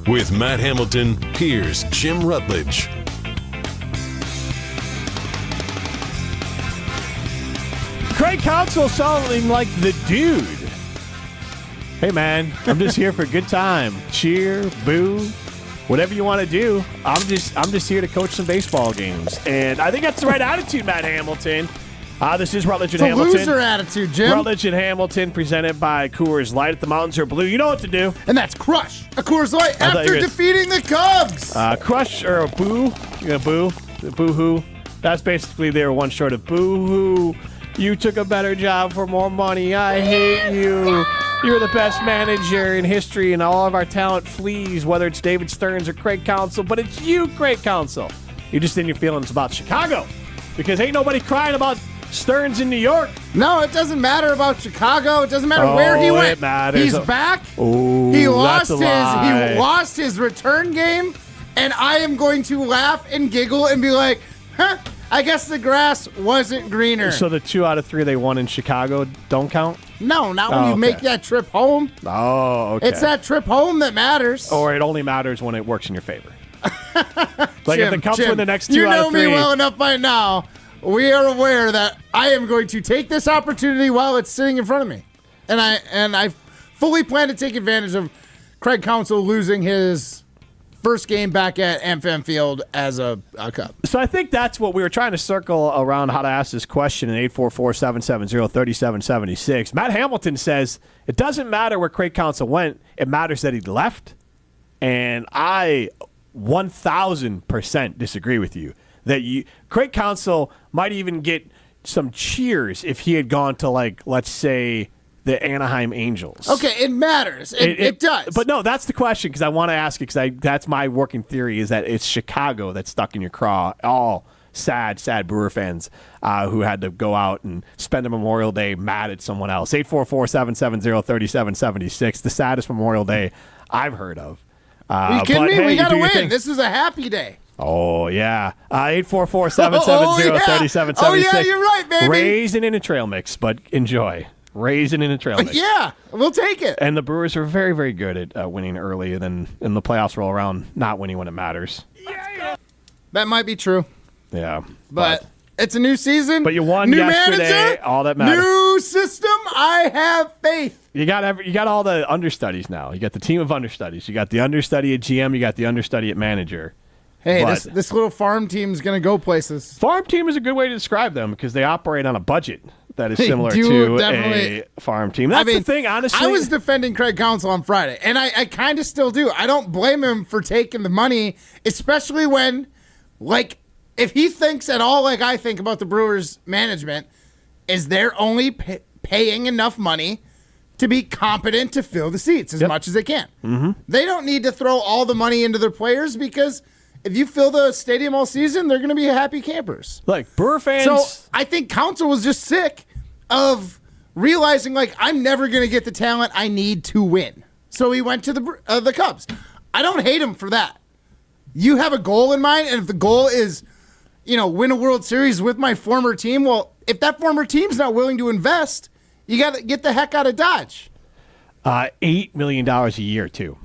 With Matt Hamilton, here's Jim Rutledge. Craig Counsell sounding like the dude. Hey, man, I'm just here for a good time. Cheer, boo, whatever you want to do. I'm just here to coach some baseball games. And I think that's the right attitude, Matt Hamilton. This is Rutledge and Hamilton. It's a loser attitude, Jim. Rutledge and Hamilton presented by Coors Light. If the mountains are blue, you know what to do. And that's crush a Coors Light after defeating the Cubs. Crush or a boo. You're going to boo. Boo-hoo. That's basically they were one short of boo-hoo. You took a better job for more money. I hate you. You're the best manager in history, and all of our talent flees, whether it's David Stearns or Craig Counsell. But it's you, Craig Counsell. You're just in your feelings about Chicago because ain't nobody crying about Stearns in New York. No, it doesn't matter about Chicago. It doesn't matter where he went. It matters. He's back. Ooh, he lost his return game, and I am going to laugh and giggle and be like, huh, I guess the grass wasn't greener. So the 2 out of 3 they won in Chicago don't count? No, not when you make that trip home. Oh, okay. It's that trip home that matters. Or it only matters when it works in your favor. Like Jim, if the Cubs win the next 2 you out know of 3. me well enough by now. We are aware that I am going to take this opportunity while it's sitting in front of me. And I fully plan to take advantage of Craig Counsell losing his first game back at AmFam Field as a Cub. So I think that's what we were trying to circle around how to ask this question in 844-770-3776. Matt Hamilton says it doesn't matter where Craig Counsell went. It matters that he left. And I 1,000% disagree with you. Craig Counsell might even get some cheers if he had gone to, like, let's say, the Anaheim Angels. Okay, it matters. It does. But no, that's the question because I want to ask it because that's my working theory is that it's Chicago that's stuck in your craw. All sad Brewer fans who had to go out and spend a Memorial Day mad at someone else. 844-770-3776, the saddest Memorial Day I've heard of. Are you kidding me? We got to win. This is a happy day. Oh, yeah. 844-770-3776. Oh, yeah, you're right, baby. Raisin in a trail mix, but enjoy. Raisin in a trail mix. Yeah, we'll take it. And the Brewers are very, very good at winning early, and then in the playoffs roll around, not winning when it matters. That might be true. Yeah. But it's a new season. But you won new yesterday. Manager, all that matters. New system. I have faith. You got all the understudies now. You got the team of understudies. You got the understudy at GM. You got the understudy at manager. Hey, this little farm team is going to go places. Farm team is a good way to describe them because they operate on a budget that is similar to a farm team. That's the thing, honestly. I was defending Craig Counsell on Friday, and I kind of still do. I don't blame him for taking the money, especially when, like, if he thinks at all like I think about the Brewers management, is they're only paying enough money to be competent to fill the seats as much as they can. Mm-hmm. They don't need to throw all the money into their players because if you fill the stadium all season, they're going to be happy campers. Look, Brewer fans. So I think Counsell was just sick of realizing, like, I'm never going to get the talent I need to win. So he went to the Cubs. I don't hate him for that. You have a goal in mind, and if the goal is, win a World Series with my former team, well, if that former team's not willing to invest, you got to get the heck out of Dodge. $8 million a year, too.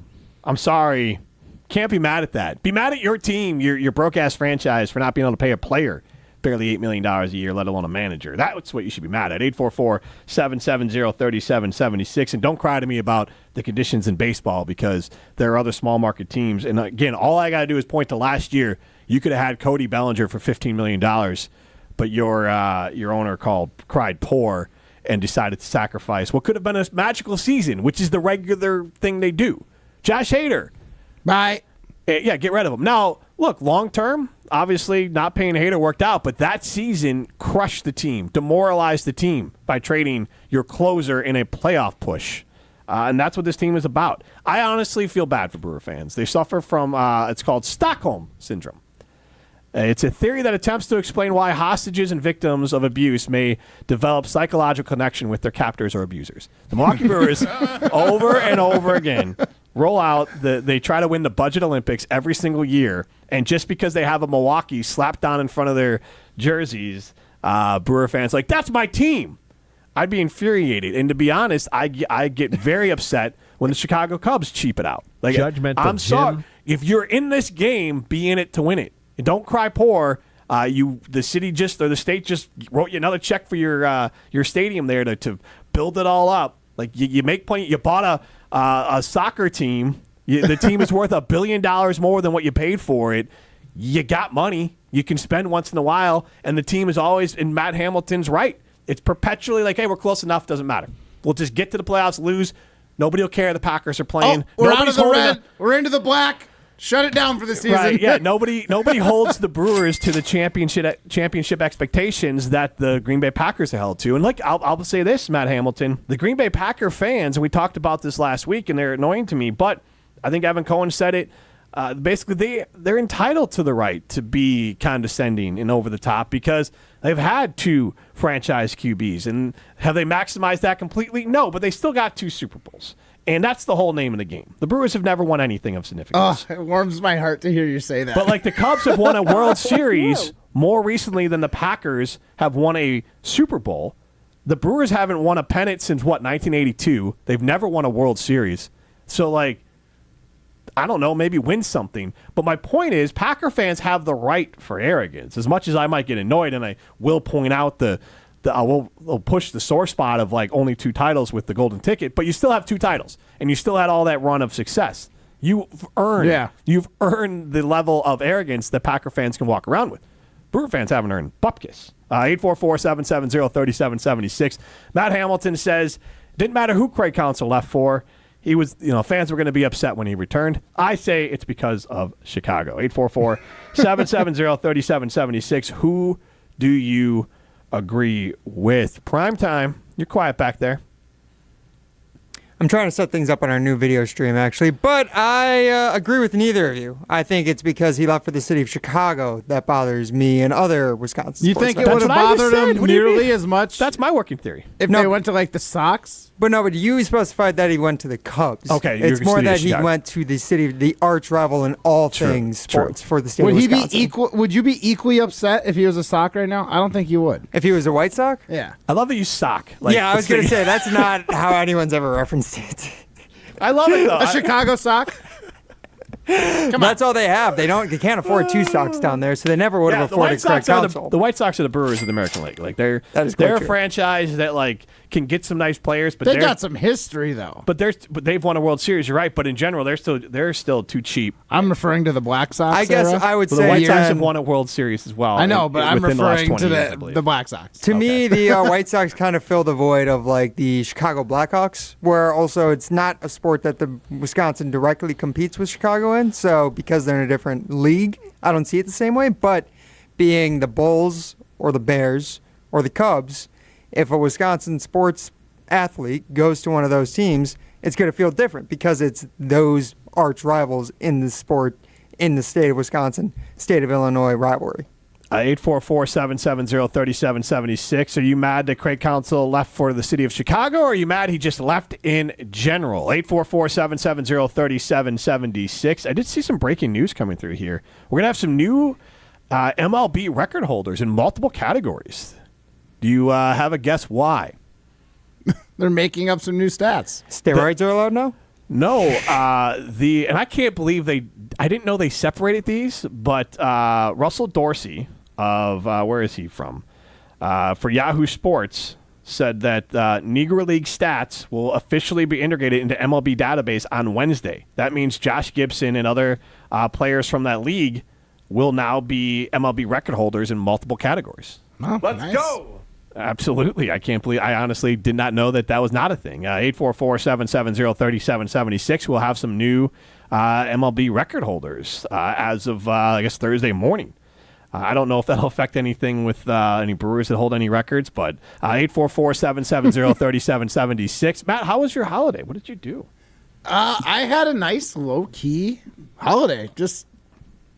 I'm sorry. Can't be mad at that. Be mad at your team, your broke-ass franchise, for not being able to pay a player barely $8 million a year, let alone a manager. That's what you should be mad at. 844-770-3776. And don't cry to me about the conditions in baseball because there are other small-market teams. And, again, all I got to do is point to last year. You could have had Cody Bellinger for $15 million, but your owner cried poor and decided to sacrifice what could have been a magical season, which is the regular thing they do. Josh Hader. Bye. Yeah, get rid of him. Now, look, long-term, obviously not paying Hader worked out, but that season crushed the team, demoralized the team by trading your closer in a playoff push. And that's what this team is about. I honestly feel bad for Brewer fans. They suffer from, it's called Stockholm Syndrome. It's a theory that attempts to explain why hostages and victims of abuse may develop psychological connection with their captors or abusers. The Milwaukee Brewers, over and over again, roll out, they try to win the budget Olympics every single year, and just because they have a Milwaukee slapped down in front of their jerseys, Brewer fans like, that's my team. I'd be infuriated. And to be honest, I get very upset when the Chicago Cubs cheap it out. Like, Judgmental I'm sorry. Jim. If you're in this game, be in it to win it. And don't cry poor. The state just wrote you another check for your stadium there to build it all up. Like you make plenty. You bought a soccer team. The team is worth $1 billion more than what you paid for it. You got money you can spend once in a while, and the team is always, and Matt Hamilton's right. It's perpetually like, hey, we're close enough, doesn't matter. We'll just get to the playoffs, lose. Nobody will care. The Packers are playing. We're out of the red. We're into the black. Shut it down for the season. Right, yeah. Nobody holds the Brewers to the championship expectations that the Green Bay Packers are held to. And like I'll say this, Matt Hamilton, the Green Bay Packer fans, and we talked about this last week, and they're annoying to me, but I think Evan Cohen said it. Basically, they're entitled to the right to be condescending and over the top because they've had 2 franchise QBs. And have they maximized that completely? No, but they still got 2 Super Bowls. And that's the whole name of the game. The Brewers have never won anything of significance. Oh, it warms my heart to hear you say that. But like the Cubs have won a World Series more recently than the Packers have won a Super Bowl. The Brewers haven't won a pennant since, 1982. They've never won a World Series. So, like, I don't know, maybe win something. But my point is, Packer fans have the right for arrogance. As much as I might get annoyed, and I will point out we'll push the sore spot of like only 2 titles with the golden ticket, but you still have 2 titles, and you still had all that run of success. You've earned the level of arrogance that Packer fans can walk around with. Brewer fans haven't earned bupkis. 844-770-3776. Matt Hamilton says, didn't matter who Craig Counsell left for. He was, fans were going to be upset when he returned. I say it's because of Chicago. 844-770-3776. Who do you agree with? Prime time. You're quiet back there. I'm trying to set things up on our new video stream, actually, but I agree with neither of you. I think it's because he left for the city of Chicago that bothers me and other Wisconsin You sports think it fans. would have That's what I just bothered said. him What do you nearly mean? as much That's my working theory. if No. they went to like the Sox? But no, but you specified that he went to the Cubs. Okay, it's you're more city of that he Chicago. went to the city, the arch rival in all things true. sports for the state Would of he be Wisconsin. equal? Would you be equally upset if he was a Sox right now? I don't think you would. If he was a White Sox? Yeah. I love that you sock. Like, Yeah, I was going to say, that's not how anyone's ever referenced it. I love it, though. A Chicago Sox? That's all they have. They can't afford 2 Sox down there, so they never would have the White afforded Craig Sox are Counsell. the White Sox are the Brewers of the American League. Like they're That is quite a true. franchise that like can get some nice players, but They they're got some history though. but they've won a World Series. You're right, but in general, they're still too cheap. I'm referring to the Black Sox. I guess era. I would So the say White Sox then- have won a World Series as well. I know, but I'm within the last referring 20 to years, I believe. the Black Sox. To me, the White Sox kind of fill the void of like the Chicago Blackhawks, where also it's not a sport that the Wisconsin directly competes with Chicago in. So because they're in a different league, I don't see it the same way. But being the Bulls or the Bears or the Cubs, if a Wisconsin sports athlete goes to one of those teams, it's going to feel different because it's those arch rivals in the sport in the state of Wisconsin, state of Illinois rivalry. 844-770-3776. Are you mad that Craig Counsell left for the city of Chicago, or are you mad he just left in general? 844-770-3776. I did see some breaking news coming through here. We're going to have some new MLB record holders in multiple categories. Do you have a guess why? They're making up some new stats. Steroids are allowed now? No, and I can't believe I didn't know they separated these, but Russell Dorsey of, where is he from? For Yahoo Sports said that Negro League stats will officially be integrated into MLB database on Wednesday. That means Josh Gibson and other players from that league will now be MLB record holders in multiple categories. Oh, Let's nice. go. Absolutely. I honestly did not know that was not a thing. 844-770-3776. We'll have some new MLB record holders as of, I guess, Thursday morning. I don't know if that'll affect anything with any Brewers that hold any records, but 844-770-3776. Matt, how was your holiday? What did you do? I had a nice low-key holiday. Just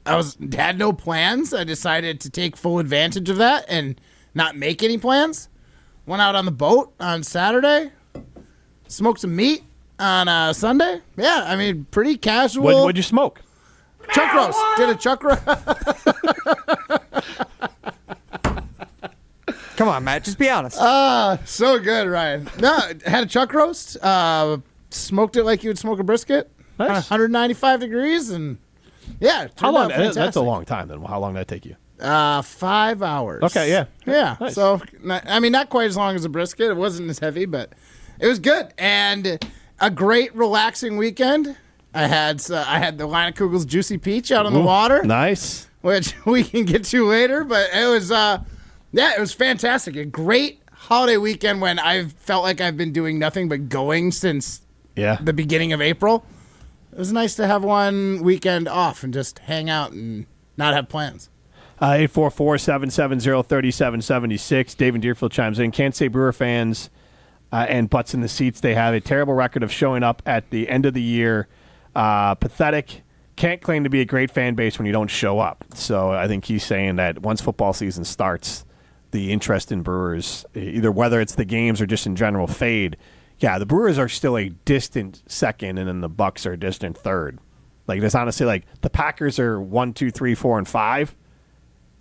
had no plans. I decided to take full advantage of that and not make any plans. Went out on the boat on Saturday. Smoked some meat on Sunday. Yeah, I mean, pretty casual. What'd you smoke? Chuck roast. Did a chuck roast. Come on, Matt. Just be honest. So good, Ryan. No, had a chuck roast. smoked it like you would smoke a brisket. Nice. 195 degrees, and yeah. it How turned long? out That's a fantastic. long time. Then how long did that take you? 5 hours. Okay, yeah. Yeah. Nice. So, not quite as long as a brisket. It wasn't as heavy, but it was good. And a great, relaxing weekend. I had the Leinenkugels Juicy Peach out on the water, Nice. which we can get to later. But it was, it was fantastic. A great holiday weekend when I felt like I've been doing nothing but going since Yeah. the beginning of April. It was nice to have one weekend off and just hang out and not have plans. 844-770-3776. Dave in Deerfield chimes in. Can't say Brewer fans and butts in the seats. They have a terrible record of showing up at the end of the year. Pathetic. Can't claim to be a great fan base when you don't show up. So I think he's saying that once football season starts, the interest in Brewers, either whether it's the games or just in general, fade. Yeah, the Brewers are still a distant second, and then the Bucks are a distant third. Like, there's honestly, like, the Packers are 1, 2, 3, 4, and 5.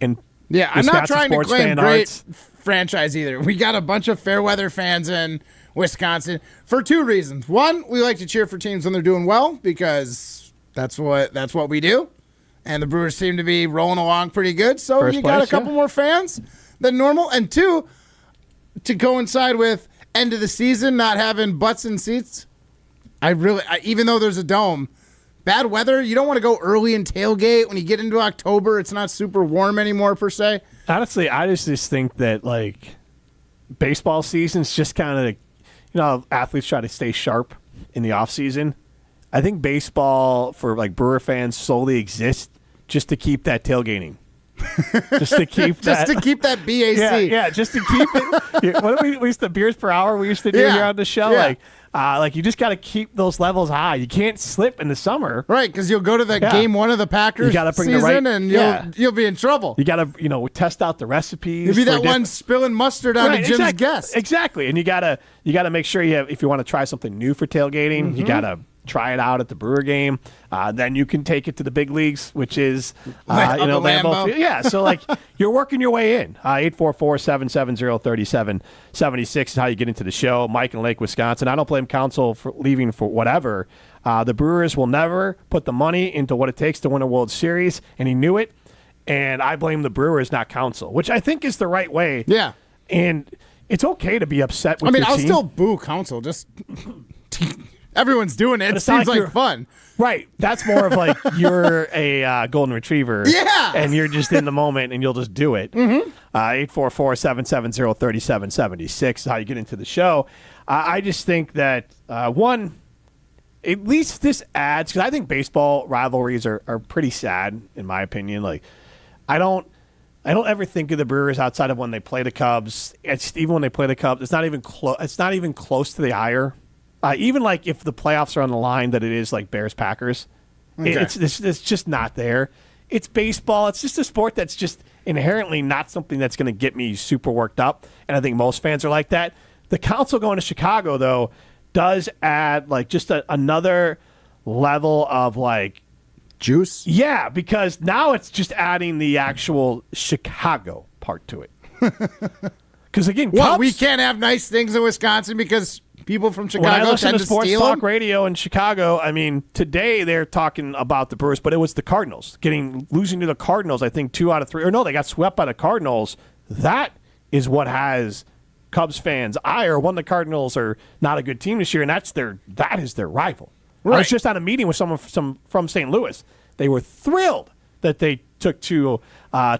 And Yeah, I'm not Wisconsin trying to sports claim fan great hearts. franchise either. We got a bunch of fair weather fans in Wisconsin for two reasons. One, we like to cheer for teams when they're doing well because that's what we do. And the Brewers seem to be rolling along pretty good. So First you got place, a couple more fans than normal. And two, to coincide with end of the season not having butts in seats, even though there's a dome, bad weather, you don't want to go early and tailgate. When you get into October, it's not super warm anymore per se. Honestly, I just think that, like, baseball season's just kind of, athletes try to stay sharp in the off season. I think baseball for, like, Brewer fans solely exists just to keep that tailgating. Just to keep Just to keep that BAC. Yeah, just to keep it. Yeah, what we used to beers per hour we used to do Yeah, here on the show. yeah. Like you just got to keep those levels high. You can't slip in the summer. Right, because you'll go to the Yeah. game one of the Packers You gotta bring the season right- and yeah. you'll be in trouble. You got to test out the recipes. You'll be for that one different- spilling mustard onto Right, Jim's exactly, guest. Exactly, and you gotta make sure you have, if you want to try something new for tailgating, Mm-hmm. you gotta try it out at the Brewer game. Then you can take it to the big leagues, which is Up at Lambeau Lambeau. Field. Yeah, so like you're working your way in. 844-770-3776 is how you get into the show. Mike in Lake, Wisconsin. I don't blame Counsell for leaving for whatever. The Brewers will never put the money into what it takes to win a World Series, and he knew it. And I blame the Brewers, not Counsell, which I think is the right way. Yeah. And it's okay to be upset with your I'll team. still boo Counsell. Just everyone's doing it. It it's not seems like like you're- fun. Right. That's more of like you're a golden retriever. Yeah. And you're just in the moment and you'll just do it. 844-770-3776 is how you get into the show. I just think that, one, at least this adds, because I think baseball rivalries are pretty sad, in my opinion. Like, I don't ever think of the Brewers outside of when they play the Cubs. Even when they play the Cubs, it's not even close. It's not even close to the ire. Even like if the playoffs are on the line, that it is like Bears Packers. Okay. It's just not there. It's baseball. It's just a sport that's just inherently not something that's going to get me super worked up. And I think most fans are like that. The Counsell going to Chicago though does add like just another level of like Juice. yeah, because now it's just adding the actual Chicago part to it. Because again, What? Cubs, We can't have nice things in Wisconsin because people from when I Chicago listen tend to to sports steal talk them? radio in Chicago, I mean, today they're talking about the Brewers, but it was the Cardinals losing to the Cardinals. I think 2 out of 3, or no, they got swept by the Cardinals. That is what has Cubs fans ire. One, the Cardinals are not a good team this year, and that is their rival. I Right. was just on a meeting with someone from St. Louis. They were thrilled that they took two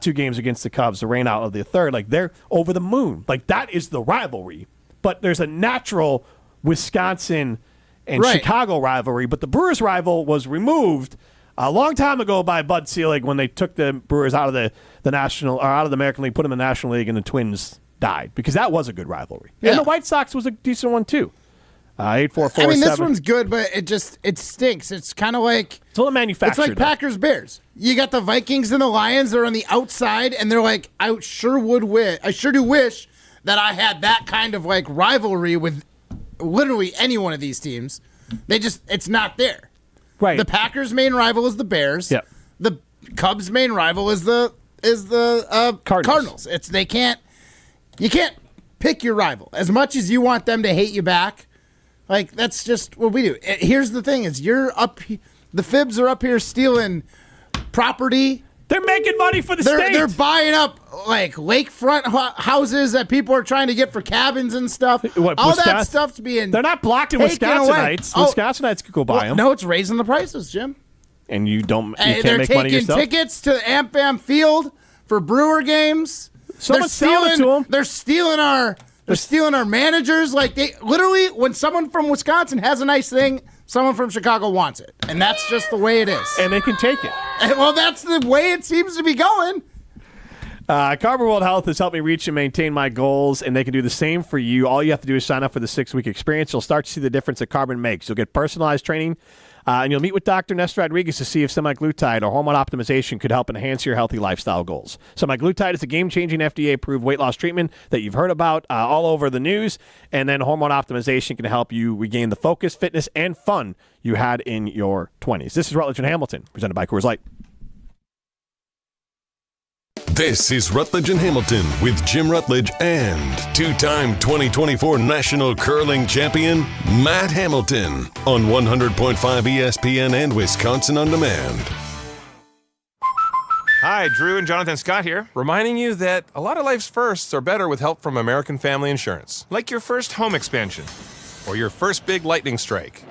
games against the Cubs, the rain out of the third. Like, they're over the moon. Like, that is the rivalry. But there's a natural Wisconsin and Right. Chicago rivalry. But the Brewers rival was removed a long time ago by Bud Selig when they took the Brewers out of the National or out of the American League, put them in the National League, and the Twins died because that was a good rivalry. Yeah. And the White Sox was a decent one too. 844. I mean, this one's good, but it stinks. It's kind of like it's a little manufactured. it's like though. Packers Bears. You got the Vikings and the Lions. They're on the outside, and they're like, I sure do wish that I had that kind of like rivalry with literally any one of these teams. It's not there. Right. The Packers' main rival is the Bears. Yep. The Cubs' main rival is the Cardinals. You can't pick your rival as much as you want them to hate you back. Like, that's just what we do. Here's the thing: is the fibs are up here stealing property. They're making money for the state. They're buying up like lakefront houses that people are trying to get for cabins and stuff. All that stuff's being. They're not blocked in Wisconsinites. Wisconsinites could go buy them. No, it's raising the prices, Jim. And you can't make money yourself. They're taking tickets to AmFam Field for Brewer games. Someone's selling it to them. They're stealing our managers. Like, they literally, when someone from Wisconsin has a nice thing, someone from Chicago wants it. And that's just the way it is. And they can take it. Well, that's the way it seems to be going. Carbon World Health has helped me reach and maintain my goals, and they can do the same for you. All you have to do is sign up for the 6-week experience. You'll start to see the difference that Carbon makes. You'll get personalized training, and you'll meet with Dr. Nestor Rodriguez to see if semaglutide or hormone optimization could help enhance your healthy lifestyle goals. Semaglutide is a game-changing FDA-approved weight loss treatment that you've heard about all over the news, and then hormone optimization can help you regain the focus, fitness, and fun you had in your 20s. This is Rutledge and Hamilton, presented by Coors Light. This is Rutledge and Hamilton with Jim Rutledge and two-time 2024 National Curling Champion Matt Hamilton on 100.5 ESPN and Wisconsin On Demand. Hi, Drew and Jonathan Scott here, reminding you that a lot of life's firsts are better with help from American Family Insurance, like your first home expansion or your first big lightning strike.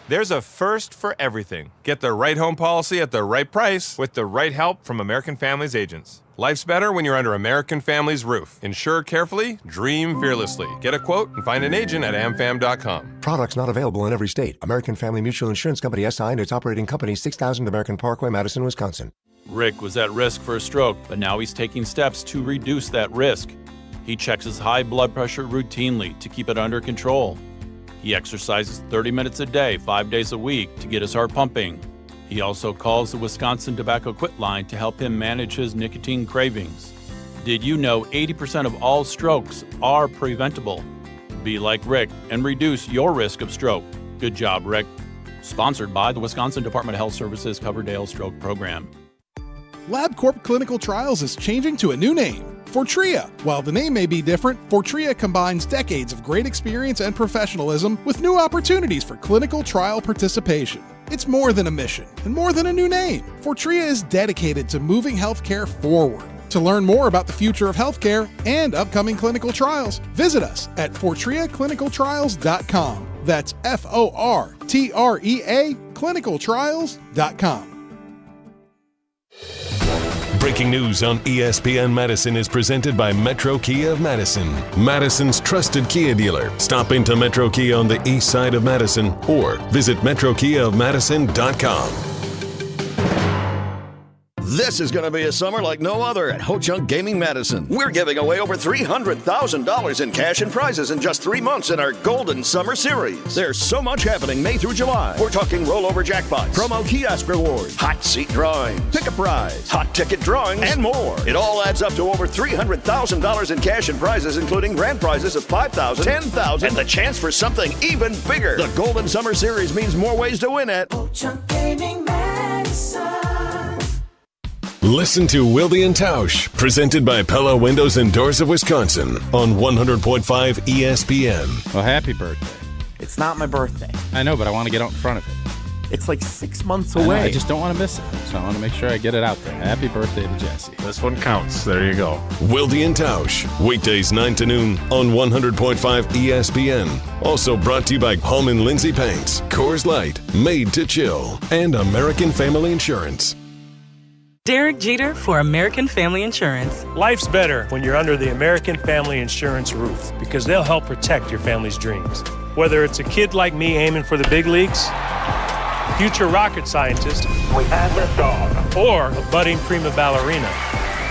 There's a first for everything. Get the right home policy at the right price with the right help from American Family's agents. Life's better when you're under American Family's roof. Insure carefully, dream fearlessly. Get a quote and find an agent at amfam.com. Products not available in every state. American Family Mutual Insurance Company SI and its operating company 6000 American Parkway, Madison, Wisconsin. Rick was at risk for a stroke, but now he's taking steps to reduce that risk. He checks his high blood pressure routinely to keep it under control. He exercises 30 minutes a day, 5 days a week to get his heart pumping. He also calls the Wisconsin Tobacco Quit line to help him manage his nicotine cravings. Did you know 80% of all strokes are preventable? Be like Rick and reduce your risk of stroke. Good job, Rick. Sponsored by the Wisconsin Department of Health Services Coverdale Stroke Program. LabCorp Clinical Trials is changing to a new name, Fortrea. While the name may be different, Fortrea combines decades of great experience and professionalism with new opportunities for clinical trial participation. It's more than a mission and more than a new name. Fortrea is dedicated to moving healthcare forward. To learn more about the future of healthcare and upcoming clinical trials, visit us at FortreaClinicalTrials.com. That's FORTREA clinicaltrials.com. Breaking news on ESPN Madison is presented by Metro Kia of Madison, Madison's trusted Kia dealer. Stop into Metro Kia on the east side of Madison or visit metrokiaofmadison.com. This is going to be a summer like no other at Ho-Chunk Gaming Madison. We're giving away over $300,000 in cash and prizes in just 3 months in our Golden Summer Series. There's so much happening May through July. We're talking rollover jackpots, promo kiosk rewards, hot seat drawings, pick a prize, hot ticket drawings, and more. It all adds up to over $300,000 in cash and prizes, including grand prizes of $5,000, $10,000, and the chance for something even bigger. The Golden Summer Series means more ways to win at Ho-Chunk Gaming Madison. Listen to Wilde and Tausch, presented by Pella Windows and Doors of Wisconsin on 100.5 ESPN. Well, happy birthday. It's not my birthday. I know, but I want to get out in front of it. It's like 6 months away. I just don't want to miss it, so I want to make sure I get it out there. Happy birthday to Jesse. This one counts. There you go. Wilde and Tausch, weekdays 9 to noon on 100.5 ESPN. Also brought to you by Home and Lindsay Paints, Coors Light, Made to Chill, and American Family Insurance. Derek Jeter for American Family Insurance. Life's better when you're under the American Family Insurance roof because they'll help protect your family's dreams. Whether it's a kid like me aiming for the big leagues, future rocket scientist, we have this dog, or a budding prima ballerina,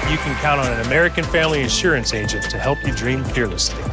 you can count on an American Family Insurance agent to help you dream fearlessly.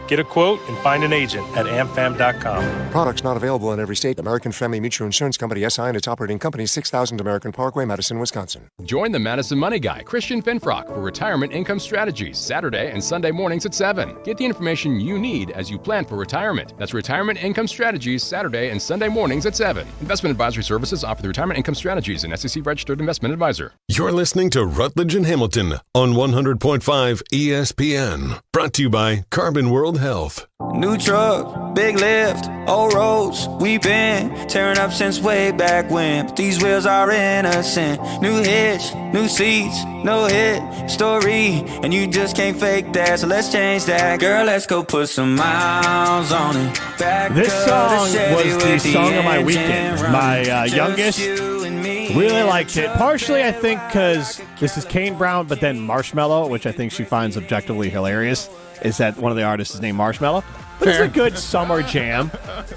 Get a quote and find an agent at amfam.com. Products not available in every state. American Family Mutual Insurance Company SI and its operating company 6000 American Parkway, Madison, Wisconsin. Join the Madison Money Guy, Christian Finfrock, for Retirement Income Strategies, Saturday and Sunday mornings at 7. Get the information you need as you plan for retirement. That's Retirement Income Strategies, Saturday and Sunday mornings at 7. Investment advisory services offered through Retirement Income Strategies, an SEC-registered investment advisor. You're listening to Rutledge and Hamilton on 100.5 ESPN. Brought to you by Carbon World health. New truck, big lift, old roads, we've been tearing up since way back when. But these wheels are innocent. New hitch, new seats, no hit story, and you just can't fake that. So let's change that, girl. Let's go put some miles on it. Back this song was the song of my weekend. My youngest really liked it. Partially, I think, because this is Kane Brown, but then Marshmello, which I think she finds objectively hilarious. Is that one of the artists is named Marshmello? But it's a good summer jam.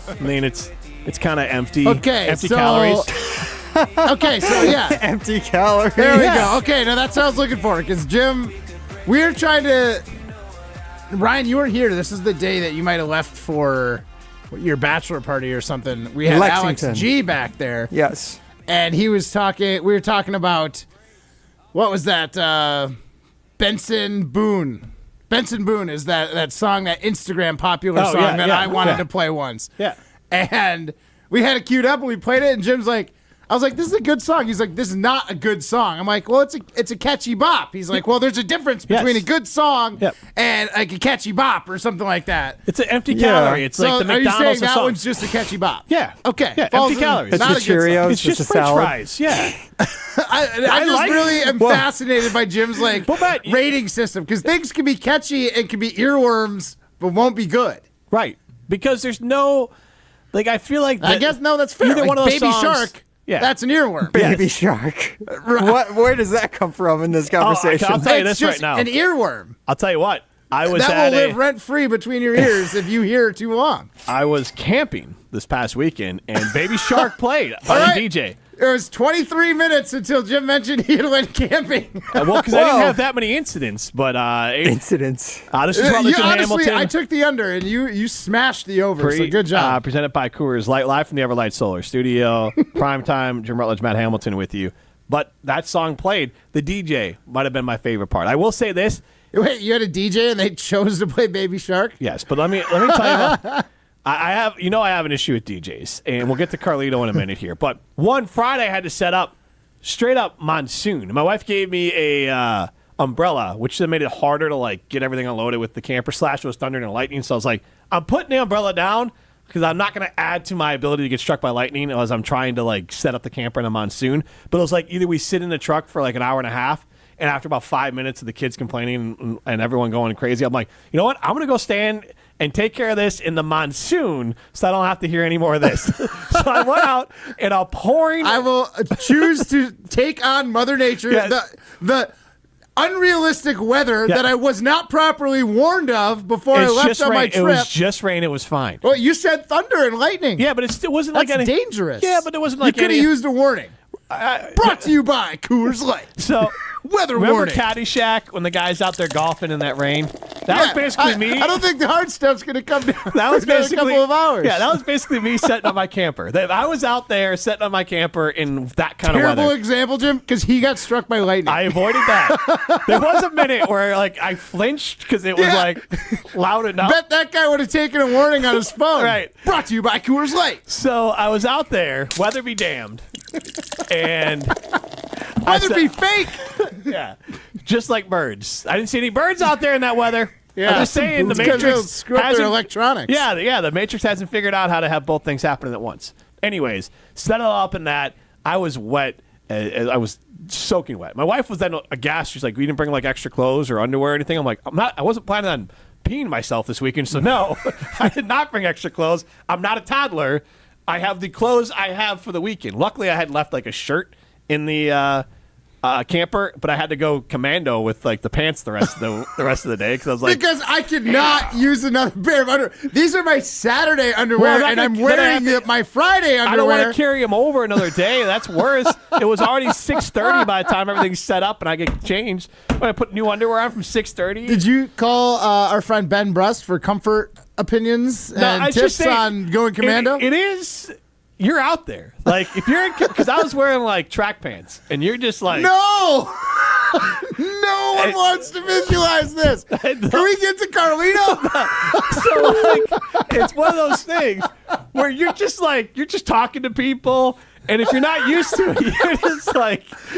I mean, it's kind of empty. Empty calories. Okay, so yeah. Empty calories. There we go. Okay, now that's what I was looking for. Because, Jim, we were trying to... Ryan, you weren't here. This is the day that you might have left for your bachelor party or something. We had Lexington. Alex G back there. Yes. And he was talking... We were talking about... What was that? Benson Boone. Benson Boone is that song, that Instagram popular song that I wanted to play once. Yeah. And we had it queued up and we played it, and Jim's like, I was like, this is a good song. He's like, this is not a good song. I'm like, well, it's a catchy bop. He's like, well, there's a difference between a good song and like a catchy bop or something like that. It's an empty calorie. It's like the McDonald's are you saying that song. one's just a catchy bop? Yeah. Okay. Yeah, empty calories. It's not the a good song. Cheerios. It's just French fries. Yeah. I just really am fascinated by Jim's rating system, because things can be catchy and can be earworms, but won't be good. Right. Because there's no, I feel like I guess that's fair. Either one of those Baby songs, Shark. Yeah. That's an earworm. Baby Shark. Where does that come from in this conversation? I'll tell you It's this just right now. an earworm. I'll tell you what. That will live rent-free between your ears if you hear it too long. I was camping this past weekend, and Baby Shark played by the DJ. It was 23 minutes until Jim mentioned he went camping. Well, because I didn't have that many incidents, but incidents. This is Rutledge honestly, Hamilton. I took the under, and you smashed the over. So good job. Presented by Coors Light, live from the Everlight Solar Studio. Primetime, Jim Rutledge, Matt Hamilton with you. But that song played. The DJ might have been my favorite part. I will say this. Wait, you had a DJ and they chose to play Baby Shark? Yes, but let me tell you what. I have an issue with DJs, and we'll get to Carlito in a minute here. But one Friday, I had to set up straight up monsoon. My wife gave me a umbrella, which then made it harder to get everything unloaded with the camper. Slash was thunder and lightning, so I was like, I'm putting the umbrella down because I'm not going to add to my ability to get struck by lightning as I'm trying to set up the camper in a monsoon. But it was either we sit in the truck for an hour and a half. And after about 5 minutes of the kids complaining and everyone going crazy, I'm like, you know what? I'm going to go stand and take care of this in the monsoon so I don't have to hear any more of this. So I went out in a pouring. I will choose to take on Mother Nature, the unrealistic weather that I was not properly warned of before I left on my trip. It was just rain. It was fine. Well, you said thunder and lightning. Yeah, but it wasn't That's dangerous. Yeah, but it wasn't you could have used a warning. Brought to you by Coors Light. So weather remember warning. Caddyshack when the guy's out there golfing in that rain? That was basically me. I don't think the hard stuff's going to come down that was for a couple of hours. Yeah, that was basically me setting up my camper. I was out there setting up my camper in that kind of weather. Terrible example, Jim, because he got struck by lightning. I avoided that. There was a minute where I flinched because it was loud enough. Bet that guy would have taken a warning on his phone. Right. Brought to you by Coors Light. So I was out there, weather be damned. And weather be fake. Yeah, just like birds. I didn't see any birds out there in that weather. Yeah, I'm just saying the Matrix screw up their electronics. Yeah, the Matrix hasn't figured out how to have both things happening at once. Anyways, set it all up in that. I was wet. I was soaking wet. My wife was then aghast. She's like, "You didn't bring extra clothes or underwear or anything?" I'm like, I wasn't planning on peeing myself this weekend, so no, I did not bring extra clothes. I'm not a toddler. I have the clothes I have for the weekend. Luckily, I had left a shirt in the camper, but I had to go commando with the pants the rest of the day because I was like, because I could not use another pair of underwear. These are my Saturday underwear, and I'm wearing my Friday underwear. I don't want to carry them over another day. That's worse. It was already 6:30 by the time everything's set up and I get changed. When I put new underwear on from 6:30. Did you call our friend Ben Brust for comfort opinions and tips on going commando? It is. You're out there. If you're because I was wearing track pants and you're just no. No one wants to visualize this. Can we get to Carlito? So it's one of those things where you're just talking to people, and if you're not used to it, you're just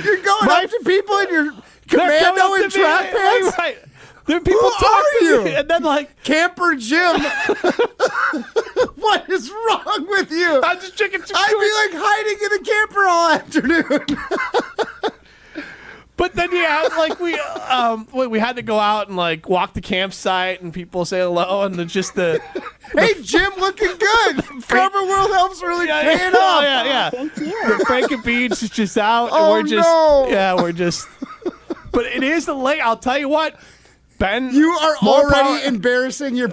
you're going up to people in your commando in track pants. Right. There people talk to you, and then like Camper Jim. What is wrong with you? I'm just drinking too I'd be like hiding in the camper all afternoon. But then we had to go out and like walk the campsite, and people say hello, and it's just the hey Jim, looking good. Farmer World Help's really paying off. Yeah. Thank you. The Franken Beans is just out, and we're just. But it is the late. I'll tell you what, Ben. You are already embarrassing your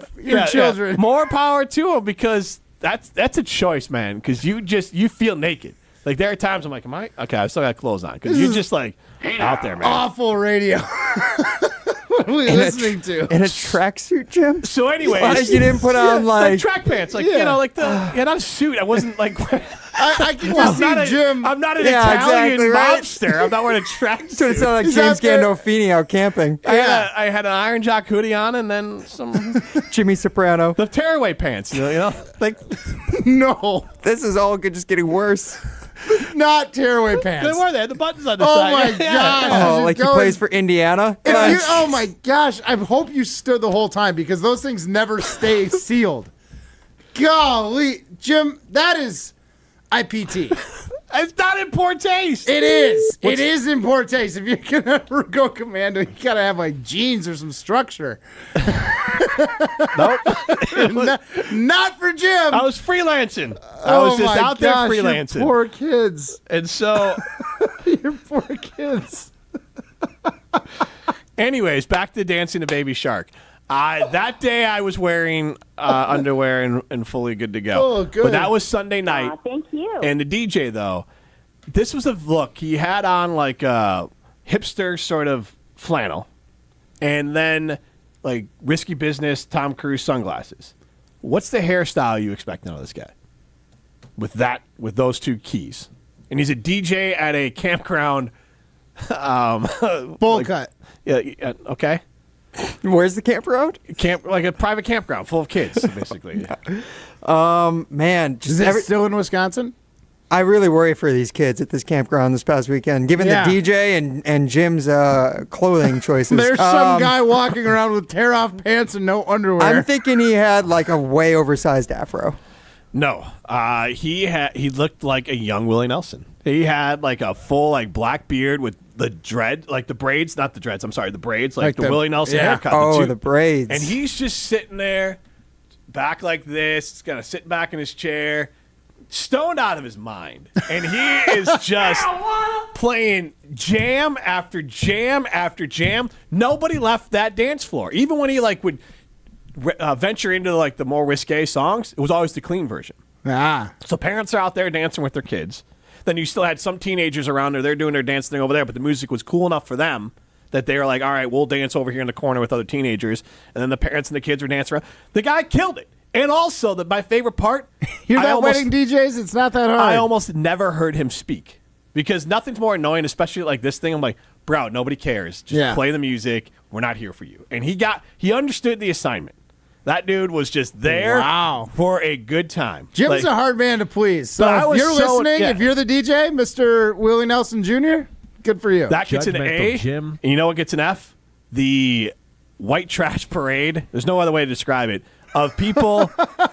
children. Yeah. More power to them, because that's a choice, man. Because you feel naked. Like there are times I'm like, am I okay? I still got clothes on, because you're just like out there, man. Awful radio. What are we listening to? In a tracksuit, Jim? So anyways, like you didn't put on like track pants, like like not a suit. I wasn't like. I can just see Jim. I'm not an Italian exactly, right? mobster. I'm not wearing a tracksuit. So it sounded like James Gandolfini out camping. I had an Iron Jock hoodie on, and then some Jimmy Soprano. The tearaway pants. You know, like no. This is all just getting worse. Not tearaway pants. They were there. The buttons on the Oh side. my gosh. Oh, like he plays for Indiana? Oh my gosh. I hope you stood the whole time, because those things never stay sealed. Golly. Jim, that is IPT. It's not in poor taste. It is. It is in poor taste. If you're going to ever go commando, you got to have like jeans or some structure. Nope. Not for Jim. I was freelancing. I was just out there freelancing. Your poor kids. And so. Your poor kids. Anyways, back to Dancing to Baby Shark. That day I was wearing underwear and fully good to go. Oh, good. But that was Sunday night. Thank you. And the DJ, though, this was a look. He had on like a hipster sort of flannel, and then like Risky Business Tom Cruise sunglasses. What's the hairstyle you expect out of this guy? With those two keys. And he's a DJ at a campground. Bowl cut. Yeah, okay. Where's the campground? Like a private campground full of kids, basically. Man, is it still in Wisconsin? I really worry for these kids at this campground this past weekend, given the DJ and Jim's clothing choices. There's some guy walking around with tear-off pants and no underwear. I'm thinking he had like a way oversized afro. No, he looked like a young Willie Nelson. He had like a full like black beard with the dread, like the braids, not the dreads. I'm sorry, the braids, like the Willie Nelson haircut. Oh, the braids. And he's just sitting there, back like this, kind of sitting back in his chair, stoned out of his mind, and he is just playing jam after jam after jam. Nobody left that dance floor, even when he like would venture into like the more risque songs. It was always the clean version. So parents are out there dancing with their kids. Then you still had some teenagers around there. They're doing their dance thing over there, but the music was cool enough for them that they were like, all right, we'll dance over here in the corner with other teenagers. And then the parents and the kids were dancing around. The guy killed it. And also, my favorite part, wedding DJs, it's not that hard. I almost never heard him speak, because nothing's more annoying, especially like this thing. I'm like, bro, nobody cares. Just play the music. We're not here for you. And he understood the assignment. That dude was just there for a good time. Jim's a hard man to please. So if you're listening, if you're the DJ, Mr. Willie Nelson Jr., good for you. That gets an A. Jim. And you know what gets an F? The white trash parade. There's no other way to describe it. Of people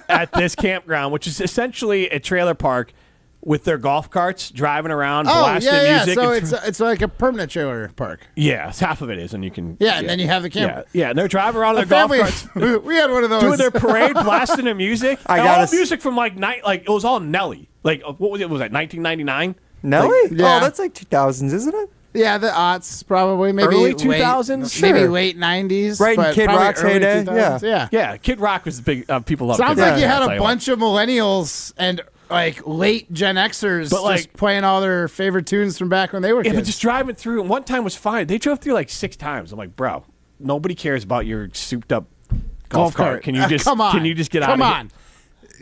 at this campground, which is essentially a trailer park with their golf carts driving around, blasting music. So it's like a permanent trailer park. Yeah, half of it is, and you can. Yeah, and then you have the camp. Yeah, and they're driving around in their golf carts. We had one of those. Doing their parade, blasting their music. Music from like it was all Nelly. Like what was it? Was that 1999? Nelly? Oh, that's like 2000s, isn't it? Yeah, the aughts probably, maybe early 2000s, maybe late 90s, right? In Kid Rock's heyday, yeah. Kid Rock was the big. People love. Sounds Kid like Rock. you had a bunch of millennials and like late Gen Xers, but just playing all their favorite tunes from back when they were kids. But just driving through. And one time was fine. They drove through like 6 times. I'm like, bro, nobody cares about your souped up golf cart. Can you just come on? Can you just get out of here? Come on.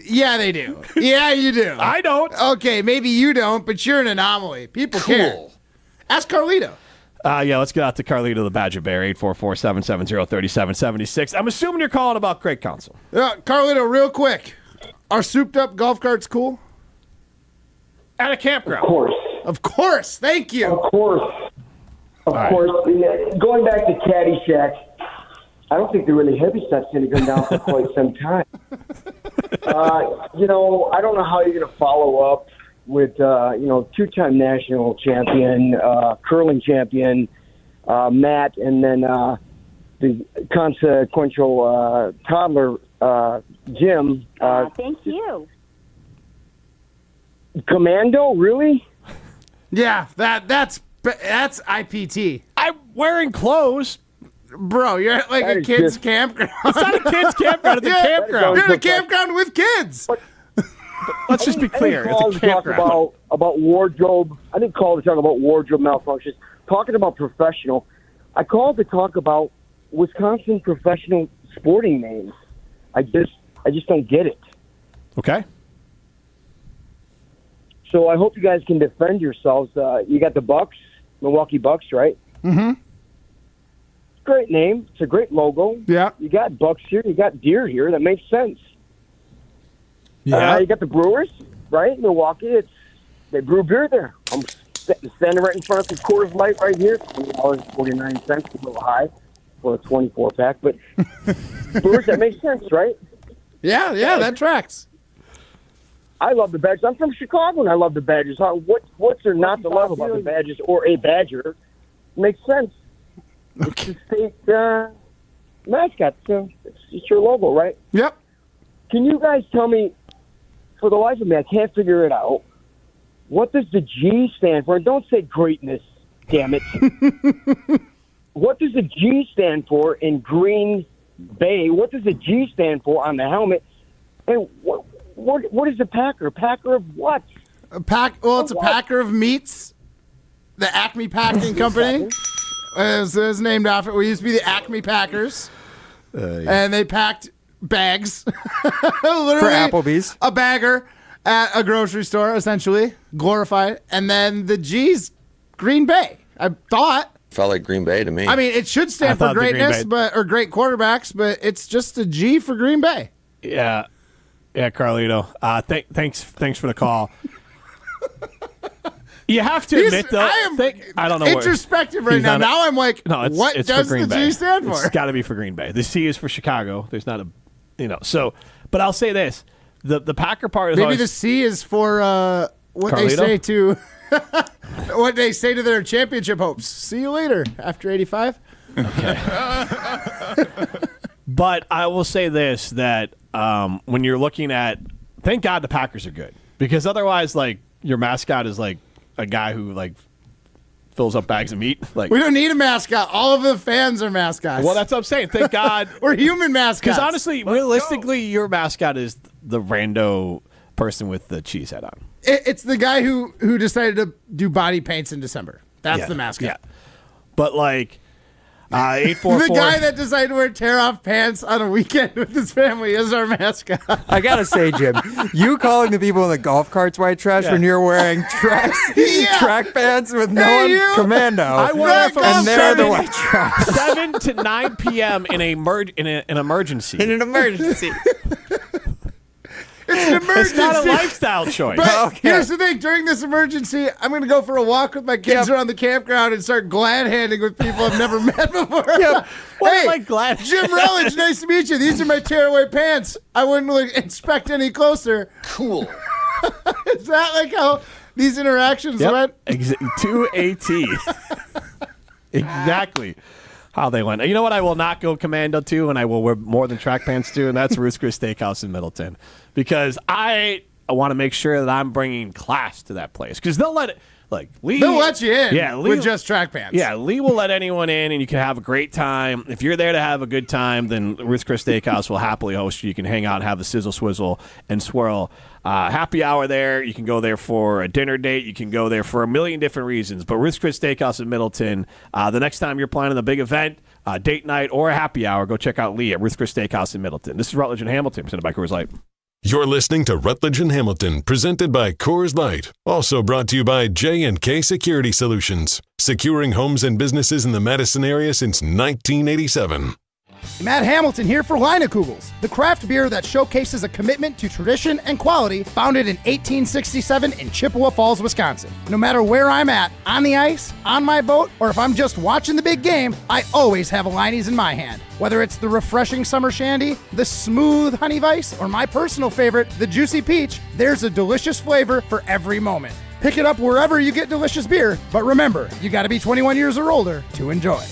Yeah, they do. Yeah, you do. I don't. Okay, maybe you don't, but you're an anomaly. People care. Ask Carlito. Let's get out to Carlito the Badger Bear, 844-770-3776. I'm assuming you're calling about Craig Counsell. Carlito, real quick. Are souped up golf carts cool? At a campground. Of course. Of course. Thank you. Of course. Of course. Going back to Caddyshack, I don't think the really heavy stuff's going to come down for quite some time. I don't know how you're going to follow up with, two-time national champion, curling champion, Matt, and then the consequential toddler, Jim. Thank you. Commando, really? Yeah, that's IPT. I'm wearing clothes. Bro, you're at like a kid's campground. It's not a kid's campground. It's a campground. You're at a campground with kids. Let's just be clear. It's a campground. About wardrobe. I didn't call to talk about wardrobe malfunctions. Talking about professional. I called to talk about Wisconsin professional sporting names. I just don't get it. Okay. So I hope you guys can defend yourselves. You got the Bucks, Milwaukee Bucks, right? Mm-hmm. Great name. It's a great logo. Yeah. You got Bucks here. You got deer here. That makes sense. Yeah. You got the Brewers, right? Milwaukee. They brew beer there. I'm standing right in front of the Coors Light right here. $2.49, a little high for a 24-pack. But Brewers, that makes sense, right? Yeah, that tracks. I love the Badgers. I'm from Chicago, and I love the Badgers. What's there not to love about the Badgers or a Badger? Makes sense. Okay. It's the state mascot, so it's your logo, right? Yep. Can you guys tell me, for the life of me, I can't figure it out, what does the G stand for? And don't say greatness, damn it. What does the G stand for in Green Bay? What does the G stand for on the helmet? And what is a Packer? Packer of what? It's a Packer of meats. The Acme Packing Company. It was named after. We used to be the Acme Packers. And they packed bags. Literally for Applebee's. A bagger at a grocery store, essentially. Glorified. And then the G's Green Bay. I thought. Felt like Green Bay to me. I mean, it should stand for greatness, or great quarterbacks, but it's just a G for Green Bay. Yeah. Yeah, Carlito. Thanks for the call. You have to admit, though, I don't know. Introspective right now. Now I'm like, what does the G stand for? It's got to be for Green Bay. The C is for Chicago. There's not but I'll say this: the Packer part is maybe always, the C is for what Carlito? they say to what they say to their championship hopes. See you later after 85. Okay. But I will say this: that when you're looking at, thank God the Packers are good, because otherwise, like, your mascot is like a guy who like fills up bags of meat. Like, we don't need a mascot. All of the fans are mascots. Well, that's what I'm saying. Thank God we're human mascots. Because honestly, realistically, your mascot is the rando person with the cheese head on. It's the guy who decided to do body paints in December. That's the mascot. Yeah. But like 844. The guy that decided to wear tear-off pants on a weekend with his family is our mascot. I gotta say, Jim, you calling the people in the golf carts white trash when you're wearing track pants with commando. I wear that and they're the white trash. 7 to 9 p.m. in an emergency. In an emergency. It's an emergency. It's not a lifestyle choice. But here's the thing. During this emergency, I'm going to go for a walk with my kids around the campground and start glad-handing with people I've never met before. Hey, glad Jim Rutledge, nice to meet you. These are my tearaway pants. I wouldn't inspect any closer. Cool. Is that like how these interactions went? To a T. Exactly how they went. You know what I will not go commando to, and I will wear more than track pants to, and that's Ruth's Chris Steakhouse in Middleton. Because I want to make sure that I'm bringing class to that place. Because they'll let it, like, Lee. They'll let you in with just track pants. Yeah, Lee will let anyone in, and you can have a great time. If you're there to have a good time, then Ruth's Chris Steakhouse will happily host you. You can hang out and have a sizzle, swizzle, and swirl. Happy hour there. You can go there for a dinner date. You can go there for a million different reasons. But Ruth's Chris Steakhouse in Middleton, the next time you're planning a big event, date night, or a happy hour, go check out Lee at Ruth's Chris Steakhouse in Middleton. This is Rutledge and Hamilton, presented by Coors Light. You're listening to Rutledge and Hamilton, presented by Coors Light. Also brought to you by J&K Security Solutions, securing homes and businesses in the Madison area since 1987. Matt Hamilton here for Leinekugels, the craft beer that showcases a commitment to tradition and quality, founded in 1867 in Chippewa Falls, Wisconsin. No matter where I'm at, on the ice, on my boat, or if I'm just watching the big game, I always have a Leine's in my hand. Whether it's the refreshing summer shandy, the smooth honey vice, or my personal favorite, the juicy peach, there's a delicious flavor for every moment. Pick it up wherever you get delicious beer, but remember, you gotta be 21 years or older to enjoy.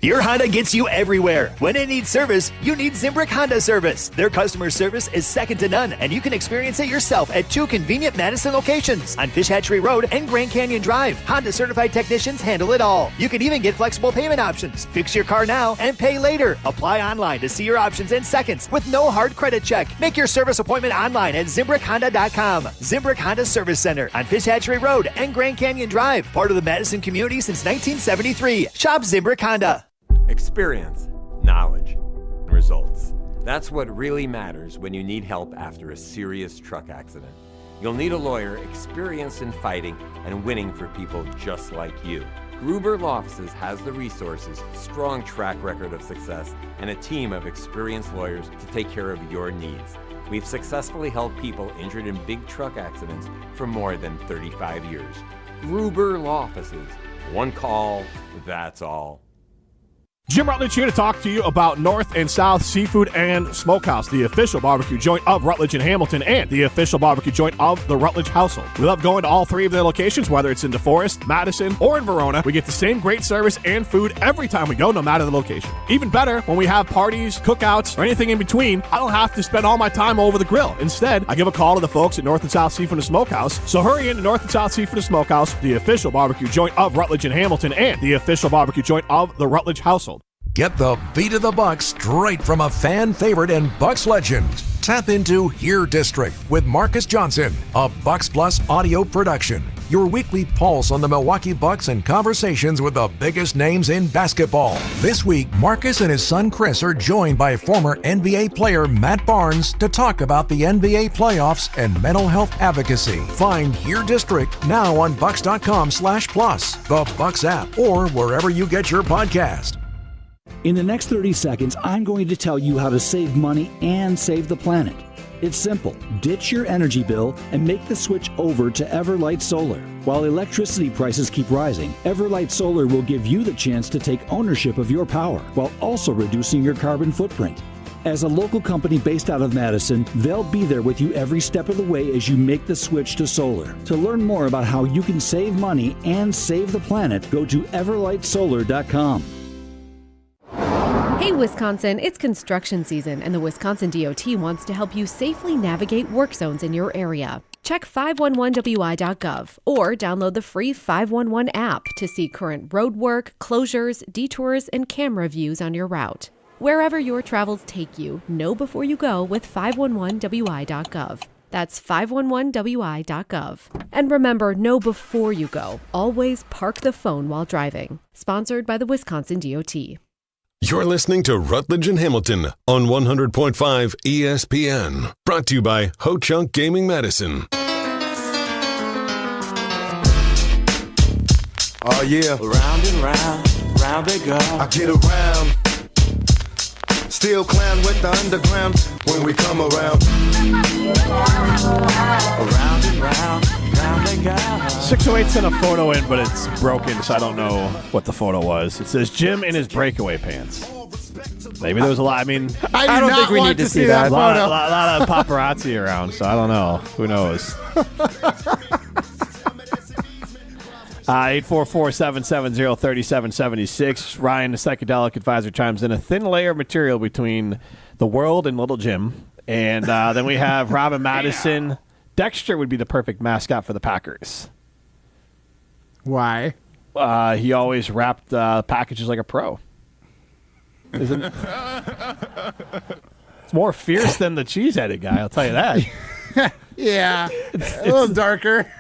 Your Honda gets you everywhere. When it needs service, you need Zimbrick Honda service. Their customer service is second to none, and you can experience it yourself at 2 convenient Madison locations on Fish Hatchery Road and Grand Canyon Drive. Honda certified technicians handle it all. You can even get flexible payment options. Fix your car now and pay later. Apply online to see your options in seconds with no hard credit check. Make your service appointment online at ZimbrickHonda.com. Zimbrick Honda Service Center on Fish Hatchery Road and Grand Canyon Drive. Part of the Madison community since 1973. Shop Zimbrick Honda. Experience, knowledge, and results. That's what really matters when you need help after a serious truck accident. You'll need a lawyer experienced in fighting and winning for people just like you. Gruber Law Offices has the resources, strong track record of success, and a team of experienced lawyers to take care of your needs. We've successfully helped people injured in big truck accidents for more than 35 years. Gruber Law Offices. One call, that's all. Jim Rutledge here to talk to you about North and South Seafood and Smokehouse, the official barbecue joint of Rutledge and Hamilton and the official barbecue joint of the Rutledge household. We love going to all three of their locations, whether it's in DeForest, Madison, or in Verona. We get the same great service and food every time we go, no matter the location. Even better, when we have parties, cookouts, or anything in between, I don't have to spend all my time over the grill. Instead, I give a call to the folks at North and South Seafood and Smokehouse. So hurry in to North and South Seafood and Smokehouse, the official barbecue joint of Rutledge and Hamilton and the official barbecue joint of the Rutledge household. Get the beat of the Bucks straight from a fan favorite and Bucks legend. Tap into Here District with Marcus Johnson, a Bucks Plus audio production. Your weekly pulse on the Milwaukee Bucks and conversations with the biggest names in basketball. This week, Marcus and his son Chris are joined by former NBA player Matt Barnes to talk about the NBA playoffs and mental health advocacy. Find Here District now on Bucks.com/plus, the Bucks app, or wherever you get your podcast. In the next 30 seconds, I'm going to tell you how to save money and save the planet. It's simple. Ditch your energy bill and make the switch over to Everlight Solar. While electricity prices keep rising, Everlight Solar will give you the chance to take ownership of your power while also reducing your carbon footprint. As a local company based out of Madison, they'll be there with you every step of the way as you make the switch to solar. To learn more about how you can save money and save the planet, go to everlightsolar.com. Hey Wisconsin, it's construction season and the Wisconsin DOT wants to help you safely navigate work zones in your area. Check 511wi.gov or download the free 511 app to see current road work, closures, detours, and camera views on your route. Wherever your travels take you, know before you go with 511wi.gov. That's 511wi.gov. And remember, know before you go. Always park the phone while driving. Sponsored by the Wisconsin DOT. You're listening to Rutledge and Hamilton on 100.5 ESPN. Brought to you by Ho Chunk Gaming Madison. Oh yeah. Round and round, round they go. I get around. Still clown with the underground when we come around. Around and round, round they go. 608 sent a photo in, but it's broken, so I don't know what the photo was. It says Jim in his breakaway pants. Maybe there was a lot. I mean, I don't think we need to see that a lot of paparazzi around, so I don't know. Who knows? 844-770-3776. Ryan, the psychedelic advisor, chimes in. A thin layer of material between the world and Little Jim. And then we have Robin Madison. Dexter would be the perfect mascot for the Packers. Why? He always wrapped packages like a pro. Isn't it? It's more fierce than the cheese-headed guy, I'll tell you that. Yeah, a little darker.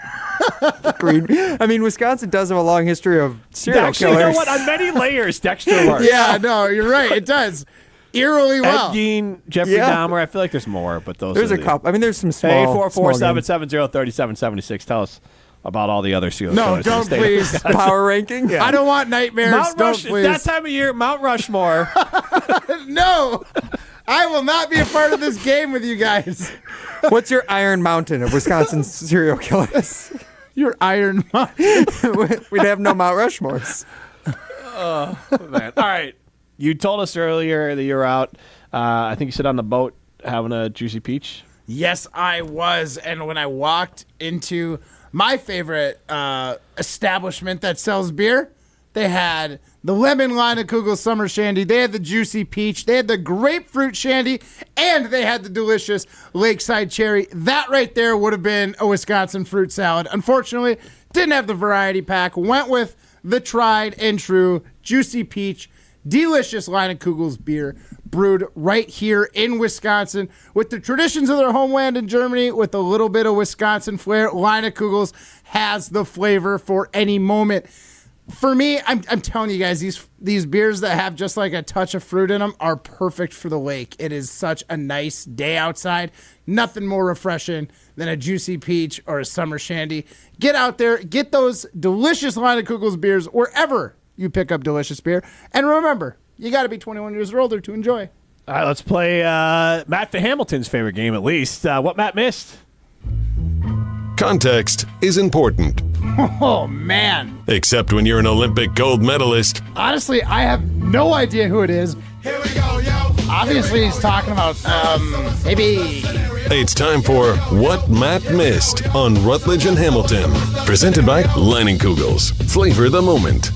Agreed. I mean, Wisconsin does have a long history of serial killers. You know what? On many layers, Dexter works. Yeah, no, you're right. It does. Eerily well. Ed Gein, Jeffrey Dahmer. I feel like there's more, but those there's are a couple. I mean, there's some small. 844-770-3776. Tell us about all the other Steelers. No, players in the don't state of please. Wisconsin. Power ranking? Yeah. I don't want nightmares. Mount Don't Rush, please. that time of year, Mount Rushmore. No, I will not be a part of this game with you guys. What's your Iron Mountain of Wisconsin serial killers? Your Iron Mountain. We'd have no Mount Rushmores. Oh, man. All right. You told us earlier that you were out, I think you said on the boat having a juicy peach. Yes, I was. And when I walked into my favorite establishment that sells beer, they had the lemon Leinenkugel summer shandy, they had the juicy peach, they had the grapefruit shandy, and they had the delicious lakeside cherry. That right there would have been a Wisconsin fruit salad. Unfortunately, didn't have the variety pack. Went with the tried and true juicy peach, delicious Leinenkugel's beer, brewed right here in Wisconsin with the traditions of their homeland in Germany with a little bit of Wisconsin flair. Leinenkugel's has the flavor for any moment. For me, I'm telling you guys, these beers that have just like a touch of fruit in them are perfect for the lake. It is such a nice day outside. Nothing more refreshing than a juicy peach or a summer shandy. Get out there, get those delicious Leinenkugel's beers wherever you pick up delicious beer. And remember, you got to be 21 years or older to enjoy. All right, let's play Matt the Hamilton's favorite game at least. What Matt missed? Context is important. Oh, man. Except when you're an Olympic gold medalist. Honestly, I have no idea who it is. Here we go, yo. Obviously, he's talking about maybe. It's time for What Matt Missed on Rutledge and Hamilton. Presented by Leinenkugel's. Flavor the moment.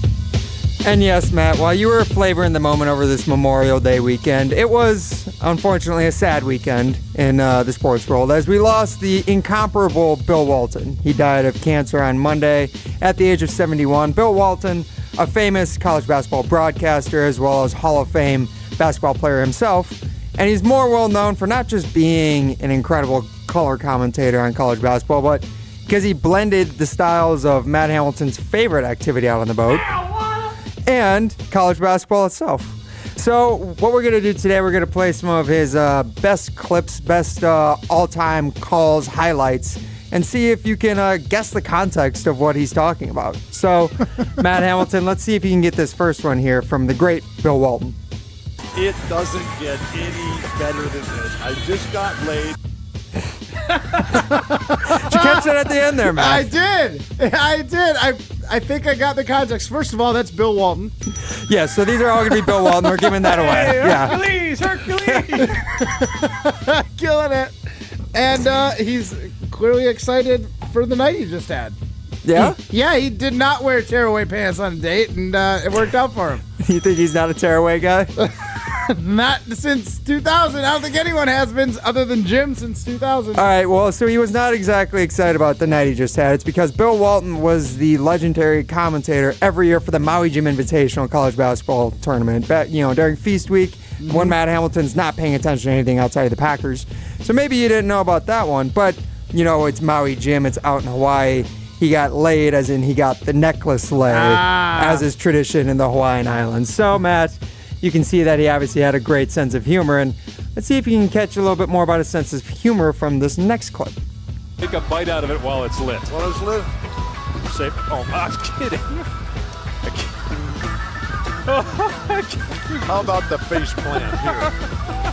And yes, Matt, while you were flavoring the moment over this Memorial Day weekend, it was, unfortunately, a sad weekend in the sports world as we lost the incomparable Bill Walton. He died of cancer on Monday at the age of 71. Bill Walton, a famous college basketball broadcaster as well as Hall of Fame basketball player himself. And he's more well known for not just being an incredible color commentator on college basketball, but because he blended the styles of Matt Hamilton's favorite activity out on the boat and college basketball itself. So what we're going to do today, we're going to play some of his best clips, best all-time calls, highlights, and see if you can guess the context of what he's talking about. So, Matt Hamilton, let's see if you can get this first one here from the great Bill Walton. It doesn't get any better than this. I just got laid. Did you catch that at the end there, Matt? I did. I think I got the context. First of all, that's Bill Walton. Yeah, so these are all going to be Bill Walton. We're giving that away. Hey, Hercules! Killing it. And he's clearly excited for the night he just had. Yeah? He did not wear tearaway pants on a date, and it worked out for him. You think he's not a tearaway guy? Not since 2000. I don't think anyone has been other than Jim since 2000. All right, well, so he was not exactly excited about the night he just had. It's because Bill Walton was the legendary commentator every year for the Maui Jim Invitational college basketball tournament. During Feast Week, when Matt Hamilton's not paying attention to anything outside of the Packers. So maybe you didn't know about that one, but, it's Maui Jim. It's out in Hawaii. He got laid, as in he got the necklace laid, as is tradition in the Hawaiian Islands. So, Matt, you can see that he obviously had a great sense of humor, and let's see if you can catch a little bit more about his sense of humor from this next clip. Take a bite out of it while it's lit. While it's lit? Say, oh, I'm kidding. How about the face plant here?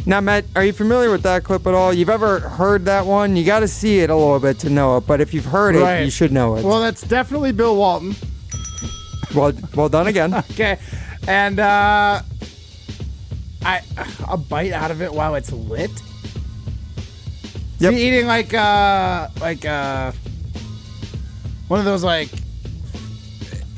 Now, Matt, are you familiar with that clip at all? You've ever heard that one? You got to see it a little bit to know it, but if you've heard it, you should know it. Well, that's definitely Bill Walton. Well done again. Okay. And a bite out of it while it's lit. Yep. So eating like one of those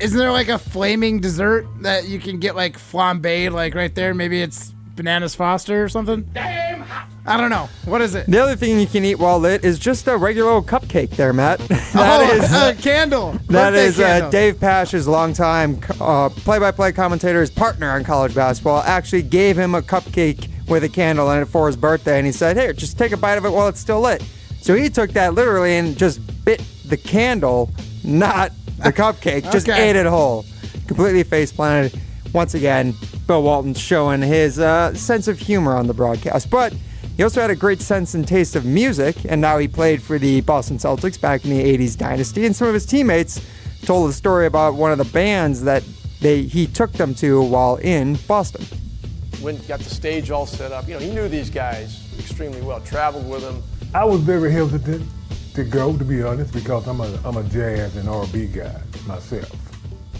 isn't there like a flaming dessert that you can get like flambéed like right there? Maybe it's Bananas Foster or something. Damn. I don't know. What is it? The other thing you can eat while lit is just a regular old cupcake there, Matt. A candle. That is candle. Dave Pash's longtime play-by-play commentator, his partner on college basketball, actually gave him a cupcake with a candle in it for his birthday, and he said, hey, just take a bite of it while it's still lit. So he took that literally and just bit the candle, not the cupcake, just ate it whole. Completely face-planted. Once again, Bill Walton showing his sense of humor on the broadcast. But He also had a great sense and taste of music, and now he played for the Boston Celtics back in the 80s dynasty. And some of his teammates told a story about one of the bands that he took them to while in Boston. When got the stage all set up, he knew these guys extremely well, traveled with them. I was very hesitant to go, to be honest, because I'm a jazz and R&B guy myself.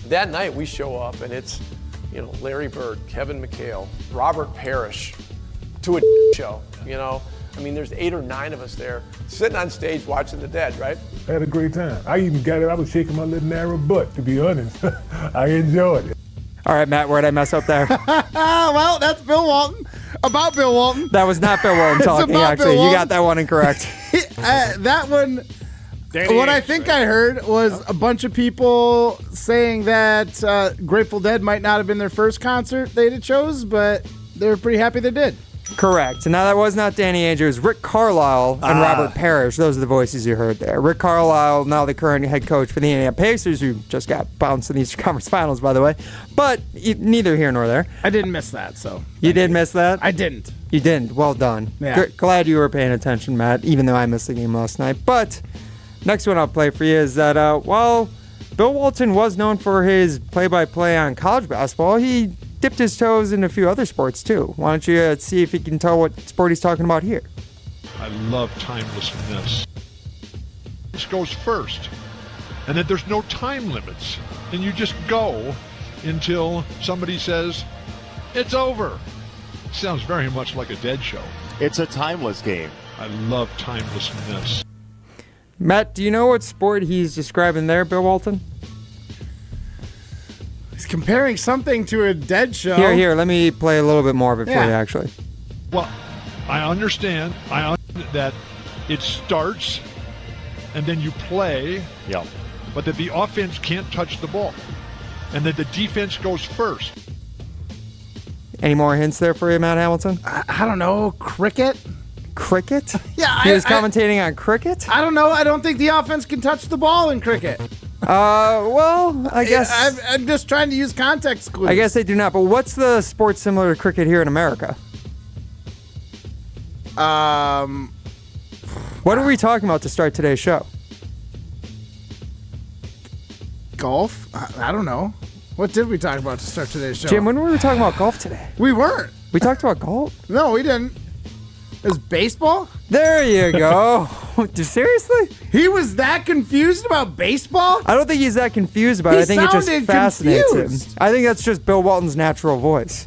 That night we show up and it's, Larry Bird, Kevin McHale, Robert Parrish, to a show, there's 8 or 9 of us there sitting on stage watching the Dead, right? I had a great time. I even got it. I was shaking my little narrow butt, to be honest. I enjoyed it. All right, Matt, where'd I mess up there? Well, that's Bill Walton. About Bill Walton. That was not Bill Walton talking, actually. You got that one incorrect. That one, Danny what I Ainge, think right? I heard was a bunch of people saying that Grateful Dead might not have been their first concert they'd chose, but they were pretty happy they did. Correct. Now, that was not Danny Ainge. It was Rick Carlisle and Robert Parrish. Those are the voices you heard there. Rick Carlisle, now the current head coach for the Indiana Pacers, who just got bounced in the Eastern Conference Finals, by the way. But neither here nor there. I didn't miss that, so. You did miss that? I didn't. You didn't. Well done. Yeah. Glad you were paying attention, Matt, even though I missed the game last night. But next one I'll play for you is that while Bill Walton was known for his play-by-play on college basketball, he dipped his toes in a few other sports, too. Why don't you see if you can tell what sport he's talking about here? I love timelessness. This goes first, and that there's no time limits, and you just go until somebody says, it's over. Sounds very much like a Dead show. It's a timeless game. I love timelessness. Matt, do you know what sport he's describing there, Bill Walton? He's comparing something to a Dead show. Here, let me play a little bit more of it for you, actually. Well, I understand that it starts and then you play, but that the offense can't touch the ball and that the defense goes first. Any more hints there for you, Matt Hamilton? I don't know. Cricket? Cricket? Yeah. He was commentating on cricket? I don't know. I don't think the offense can touch the ball in cricket. Well, I guess... I'm just trying to use context clues. I guess they do not, but what's the sport similar to cricket here in America? What are we talking about to start today's show? Golf? I don't know. What did we talk about to start today's show? Jim, when were we talking about golf today? We weren't. We talked about golf? No, we didn't. It was baseball? There you go. Seriously? He was that confused about baseball? I don't think he's that confused about it. I think it just fascinates confused. him. I think that's just Bill Walton's natural voice.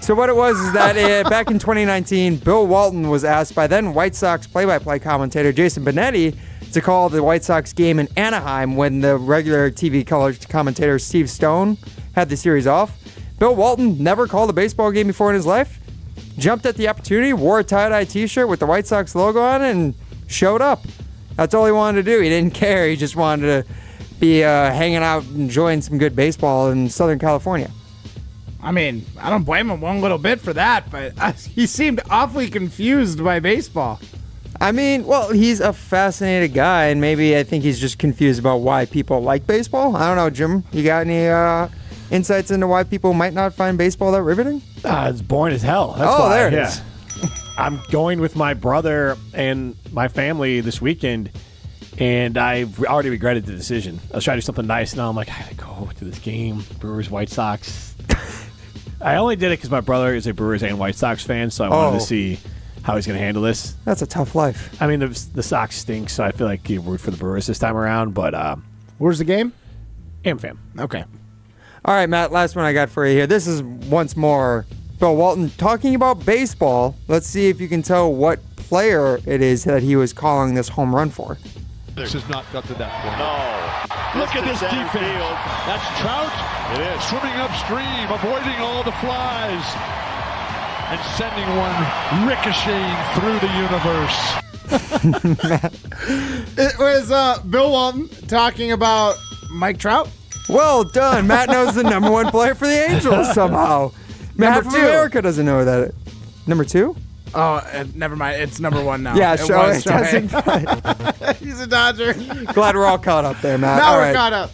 So what it was is that back in 2019, Bill Walton was asked by then White Sox play-by-play commentator Jason Benetti to call the White Sox game in Anaheim when the regular TV color commentator Steve Stone had the series off. Bill Walton never called a baseball game before in his life. Jumped at the opportunity, wore a tie-dye t-shirt with the White Sox logo on it, and showed up. That's all he wanted to do. He didn't care. He just wanted to be hanging out, enjoying some good baseball in Southern California. I mean, I don't blame him one little bit for that, but he seemed awfully confused by baseball. I mean, well, he's a fascinated guy, and maybe I think he's just confused about why people like baseball. I don't know, Jim. You got any insights into why people might not find baseball that riveting? It's boring as hell. That's why. There it is. I'm going with my brother and my family this weekend, and I've already regretted the decision. I was trying to do something nice, and now I'm like, I gotta go to this game. Brewers, White Sox. I only did it because my brother is a Brewers and White Sox fan, so I wanted to see how he's going to handle this. That's a tough life. I mean, the Sox stink, so I feel like you root for the Brewers this time around, but... Where's the game? AmFam. Okay. All right, Matt, last one I got for you here. This is once more Bill Walton talking about baseball. Let's see if you can tell what player it is that he was calling this home run for. This has not got to that point. No. Look at this defense. That's Trout. It is. Swimming upstream, avoiding all the flies, and sending one ricocheting through the universe. It was Bill Walton talking about Mike Trout. Well done. Matt knows the number one player for the Angels somehow. Half of America doesn't know that. Number 2? Oh, never mind. It's number 1 now. Yeah, Shohei. He's a Dodger. Glad we're all caught up there, Matt. Now all we're right. caught up.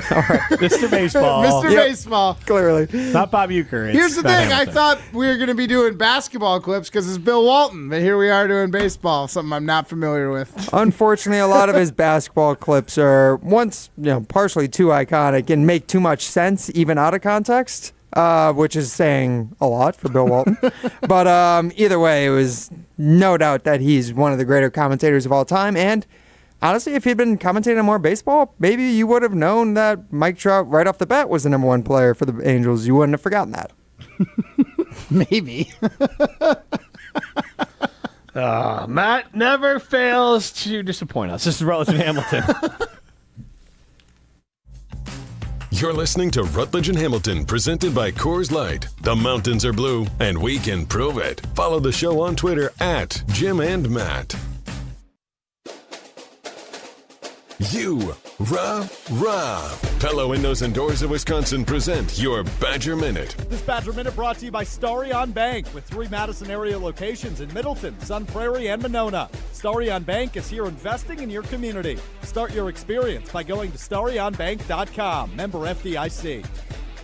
Mr. Baseball. Mr. Baseball. Clearly. Not Bob Uecker. Here's the thing. I thought we were going to be doing basketball clips because it's Bill Walton, but here we are doing baseball, something I'm not familiar with. Unfortunately, a lot of his basketball clips are partially too iconic and make too much sense, even out of context, which is saying a lot for Bill Walton. But either way, it was no doubt that he's one of the greater commentators of all time. And honestly, if he'd been commentating on more baseball, maybe you would have known that Mike Trout right off the bat was the number one player for the Angels. You wouldn't have forgotten that. Maybe. Matt never fails to disappoint us. This is Rutledge and Hamilton. You're listening to Rutledge and Hamilton, presented by Coors Light. The mountains are blue, and we can prove it. Follow the show on Twitter at Jim and Matt. Pella Windows and Doors of Wisconsin present your Badger Minute. This Badger Minute brought to you by Starry on Bank, with 3 Madison area locations in Middleton, Sun Prairie, and Monona. Starry on Bank is here investing in your community. Start your experience by going to starryonbank.com. Member FDIC.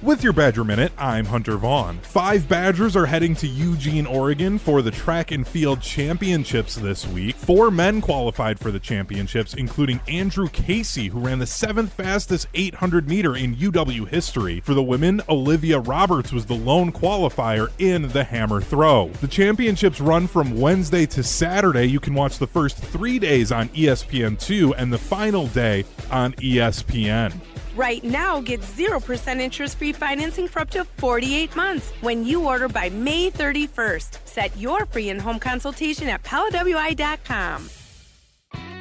With your Badger Minute, I'm Hunter Vaughn. 5 Badgers are heading to Eugene, Oregon for the track and field championships this week. 4 men qualified for the championships, including Andrew Casey, who ran the 7th fastest 800 meter in UW history. For the women, Olivia Roberts was the lone qualifier in the hammer throw. The championships run from Wednesday to Saturday. You can watch the first 3 days on ESPN2 and the final day on ESPN. Right now, get 0% interest-free financing for up to 48 months when you order by May 31st. Set your free in-home consultation at PellaWI.com.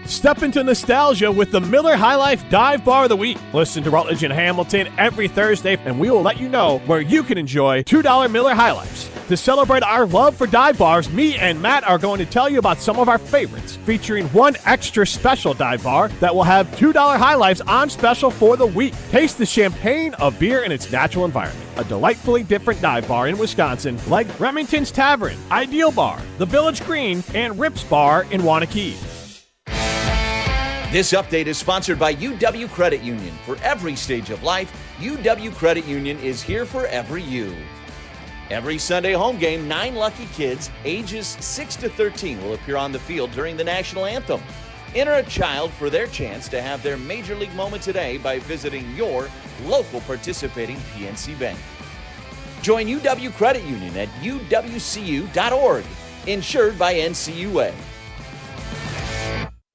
Step into nostalgia with the Miller High Life Dive Bar of the Week. Listen to Rutledge and Hamilton every Thursday, and we will let you know where you can enjoy $2 Miller High Lifes. To celebrate our love for dive bars, me and Matt are going to tell you about some of our favorites, featuring one extra special dive bar that will have $2 High Lifes on special for the week. Taste the champagne of beer in its natural environment. A delightfully different dive bar in Wisconsin, like Remington's Tavern, Ideal Bar, the Village Green, and Rips Bar in Wanakee. This update is sponsored by UW Credit Union. For every stage of life, UW Credit Union is here for every you. Every Sunday home game, 9 lucky kids ages 6 to 13 will appear on the field during the national anthem. Enter a child for their chance to have their major league moment today by visiting your local participating PNC Bank. Join UW Credit Union at uwcu.org, insured by NCUA.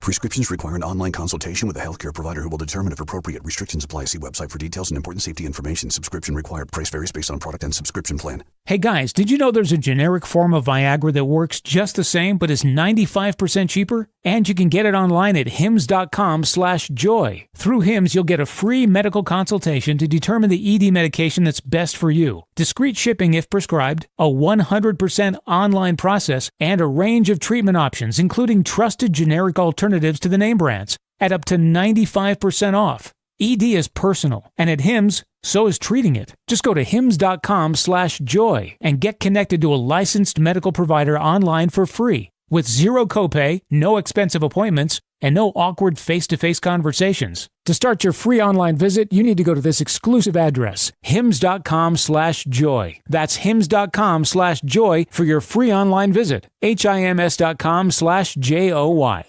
Prescriptions require an online consultation with a healthcare provider who will determine if appropriate. Restrictions apply. See website for details and important safety information. Subscription required. Price varies based on product and subscription plan. Hey guys, did you know there's a generic form of Viagra that works just the same but is 95% cheaper? And you can get it online at hims.com/joy. Through Hims, you'll get a free medical consultation to determine the ED medication that's best for you. Discreet shipping if prescribed, a 100% online process, and a range of treatment options, including trusted generic alternatives to the name brands, at up to 95% off. ED is personal, and at Hims, so is treating it. Just go to hims.com/joy and get connected to a licensed medical provider online for free, with zero copay, no expensive appointments, and no awkward face-to-face conversations. To start your free online visit, you need to go to this exclusive address, hims.com/joy. That's hims.com/joy for your free online visit. hims.com/joy.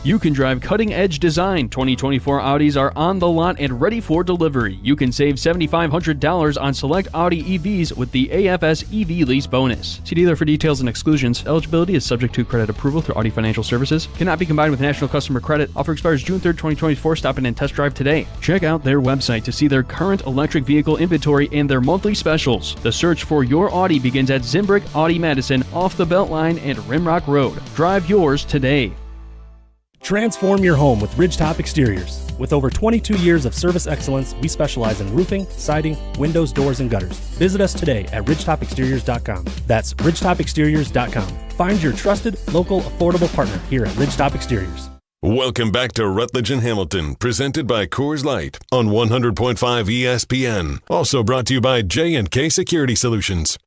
You can drive cutting-edge design. 2024 Audis are on the lot and ready for delivery. You can save $7,500 on select Audi EVs with the AFS EV lease bonus. See dealer for details and exclusions. Eligibility is subject to credit approval through Audi Financial Services. Cannot be combined with national customer credit. Offer expires June 3rd, 2024. Stop in and test drive today. Check out their website to see their current electric vehicle inventory and their monthly specials. The search for your Audi begins at Zimbrick Audi Madison off the Beltline and Rimrock Road. Drive yours today. Transform your home with Ridgetop Exteriors. With over 22 years of service excellence, we specialize in roofing, siding, windows, doors, and gutters. Visit us today at ridgetopexteriors.com. That's ridgetopexteriors.com. Find your trusted, local, affordable partner here at Ridgetop Exteriors. Welcome back to Rutledge and Hamilton, presented by Coors Light on 100.5 ESPN. Also brought to you by J&K Security Solutions.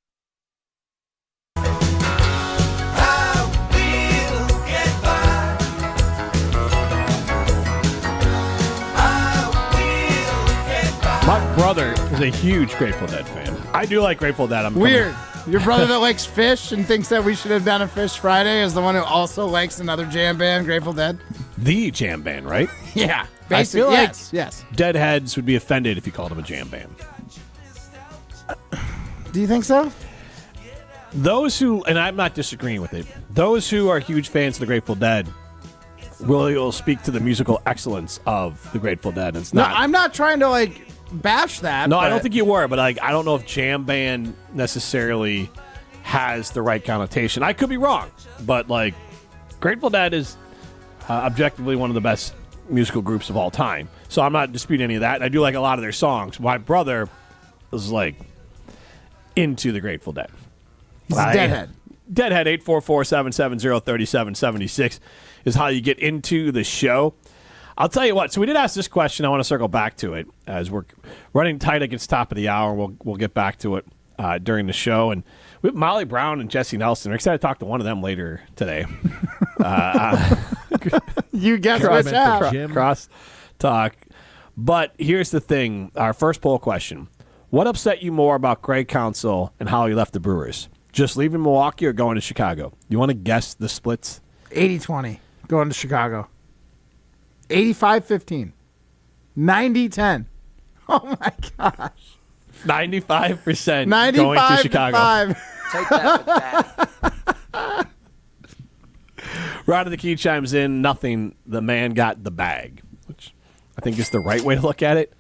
brother is a huge Grateful Dead fan. I do like Grateful Dead. Weird. Your brother that likes Fish and thinks that we should have done a Fish Friday is the one who also likes another jam band, Grateful Dead? The jam band, right? Yeah. I feel like yes. Deadheads would be offended if you called them a jam band. Do you think so? Those who, and I'm not disagreeing with it, those who are huge fans of the Grateful Dead will speak to the musical excellence of the Grateful Dead. It's not. No, I'm not trying to bash that. No, I don't think you were, but I don't know if jam band necessarily has the right connotation. I could be wrong, but Grateful Dead is objectively one of the best musical groups of all time. So I'm not disputing any of that. I do like a lot of their songs. My brother is into the Grateful Dead. He's a Deadhead. Deadhead 844-770-3776 is how you get into the show. I'll tell you what. So we did ask this question. I want to circle back to it as we're running tight against top of the hour. We'll get back to it during the show. And we have Molly Brown and Jesse Nelson. We're excited to talk to one of them later today. You guess which app. Cross talk. But here's the thing. Our first poll question. What upset you more about Craig Counsell and how he left the Brewers? Just leaving Milwaukee or going to Chicago? You want to guess the splits? 80-20. Going to Chicago. 85-15. 90-10. Oh, my gosh. 95% going to Chicago. 95-5. Take that for that. Rod of the Key chimes in, nothing, the man got the bag, which I think is the right way to look at it.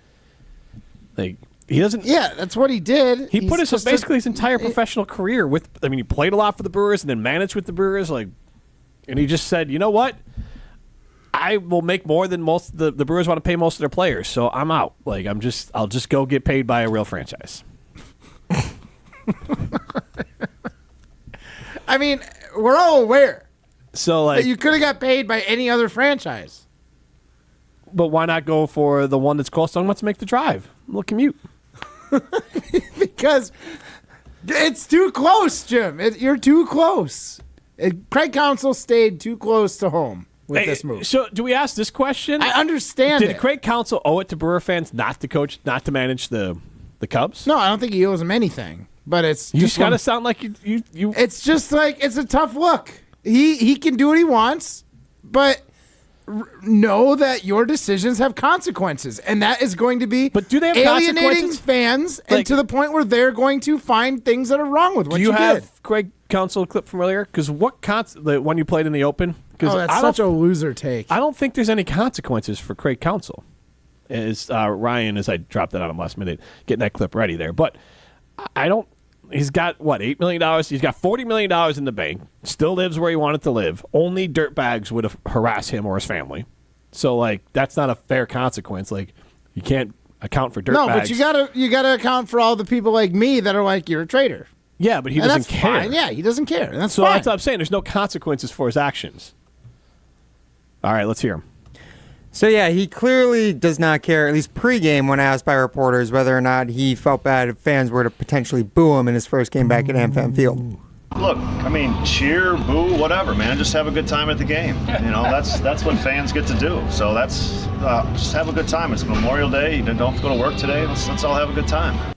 He doesn't. Yeah, that's what he did. He put basically his entire professional career with. I mean, he played a lot for the Brewers and then managed with the Brewers. And he just said, you know what? I will make more than most. The Brewers want to pay most of their players, so I'm out. I'll just go get paid by a real franchise. I mean, we're all aware. So that you could have got paid by any other franchise. But why not go for the one that's close? Someone wants to make the drive. A little commute. Because it's too close, Jim. You're too close. Craig Counsell stayed too close to home with this move. So do we ask this question? I understand Did Craig Counsell owe it to Brewer fans not to coach, not to manage the Cubs? No, I don't think he owes them anything. But it's you just gotta sound like you. It's just it's a tough look. He can do what he wants, but know that your decisions have consequences, and that is going to be do they have alienating fans, and to the point where they're going to find things that are wrong with what you did. Do you have Craig Counsell clip from earlier? Because the one you played in the Open? That's such a loser take. I don't think there's any consequences for Craig Counsell. As Ryan, as I dropped that on him last minute, getting that clip ready there, but I don't. He's got, $8 million? He's got $40 million in the bank. Still lives where he wanted to live. Only dirtbags would harass him or his family. So, that's not a fair consequence. You can't account for dirtbags. No, but you gotta account for all the people like me that are you're a traitor. Yeah, but he doesn't care. Fine. Yeah, he doesn't care. And that's so fine. That's what I'm saying. There's no consequences for his actions. All right, let's hear him. So, yeah, he clearly does not care, at least pregame when asked by reporters whether or not he felt bad if fans were to potentially boo him in his first game back at AmFam Field. Look, I mean, cheer, boo, whatever, man. Just have a good time at the game. That's what fans get to do. So that's just have a good time. It's Memorial Day. You don't have to go to work today. Let's all have a good time.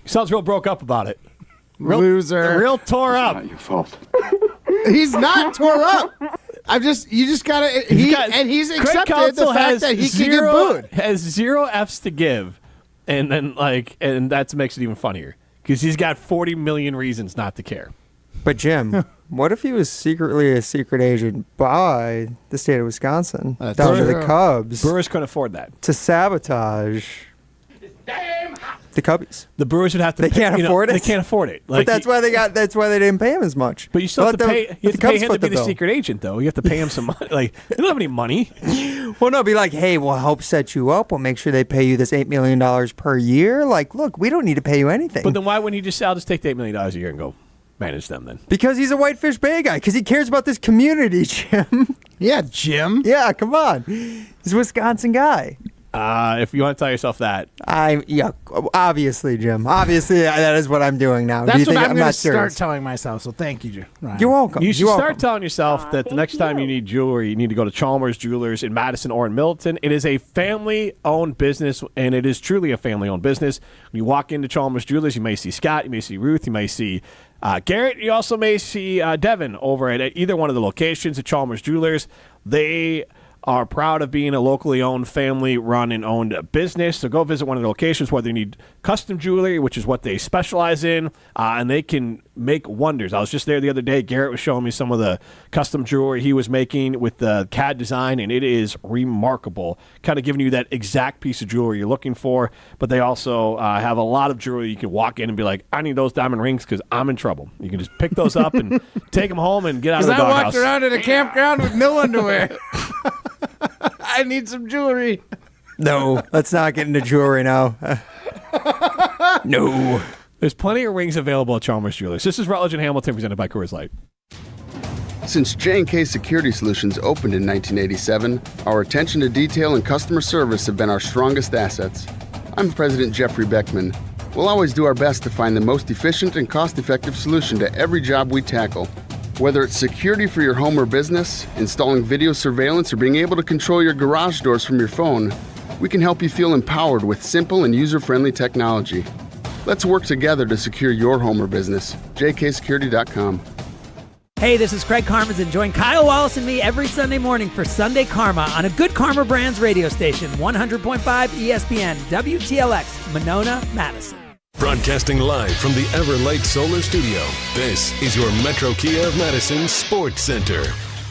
He sounds real broke up about it. Loser. Real tore up. Not your fault. He's not tore up. You just gotta. He's accepted the fact that he can get booed. Has 0 F's to give, and then and that makes it even funnier because he's got 40 million reasons not to care. But Jim, what if he was secretly a secret agent by the state of Wisconsin down to the Cubs? Brewers couldn't afford that to sabotage the Cubbies. The Brewers would have to. They can't afford it. They can't afford it. But that's why they didn't pay him as much. But you still have to pay. You have to pay him to be the secret agent, though. You have to pay him some money. They don't have any money. Well, no, be like, hey, we'll help set you up. We'll make sure they pay you this $8 million per year. Look, we don't need to pay you anything. But then why wouldn't he just say, I'll just take the $8 million a year and go manage them then? Because he's a Whitefish Bay guy. Because he cares about this community, Jim. Yeah, Jim. Yeah, come on. He's a Wisconsin guy. If you want to tell yourself that. Obviously, Jim. Obviously, that is what I'm doing now. Do That's you what think I'm going to not start serious? telling myself. So thank you, Ryan. You're welcome. You should You're start welcome. telling yourself that the next time you need jewelry, you need to go to Chalmers Jewelers in Madison or in Milton. It is a family-owned business, and it is truly a family-owned business. When you walk into Chalmers Jewelers, you may see Scott, you may see Ruth, you may see Garrett. You also may see Devin over at either one of the locations at Chalmers Jewelers. They are proud of being a locally owned, family-run and owned business. So go visit one of the locations, whether you need custom jewelry, which is what they specialize in, and they can make wonders. I was just there the other day. Garrett was showing me some of the custom jewelry he was making with the CAD design, and it is remarkable, kind of giving you that exact piece of jewelry you're looking for. But they also have a lot of jewelry you can walk in and be like, I need those diamond rings because I'm in trouble. You can just pick those up and take them home and get out of the Because I doghouse. walked around at a campground with no underwear. I need some jewelry. No, let's not get into jewelry now. No. There's plenty of rings available at Chalmers Jewelers. This is Rutledge and Hamilton, presented by Coors Light. Since J&K Security Solutions opened in 1987, our attention to detail and customer service have been our strongest assets. I'm President Jeffrey Beckman. We'll always do our best to find the most efficient and cost-effective solution to every job we tackle. Whether it's security for your home or business, installing video surveillance, or being able to control your garage doors from your phone, we can help you feel empowered with simple and user-friendly technology. Let's work together to secure your home or business. jksecurity.com. Hey, this is Craig Karmazin. Join Kyle Wallace and me every Sunday morning for Sunday Karma on a Good Karma Brands radio station, 100.5 ESPN, WTLX, Monona, Madison. Broadcasting live from the Everlight Solar Studio, this is your Metro Kia of Madison Sports Center.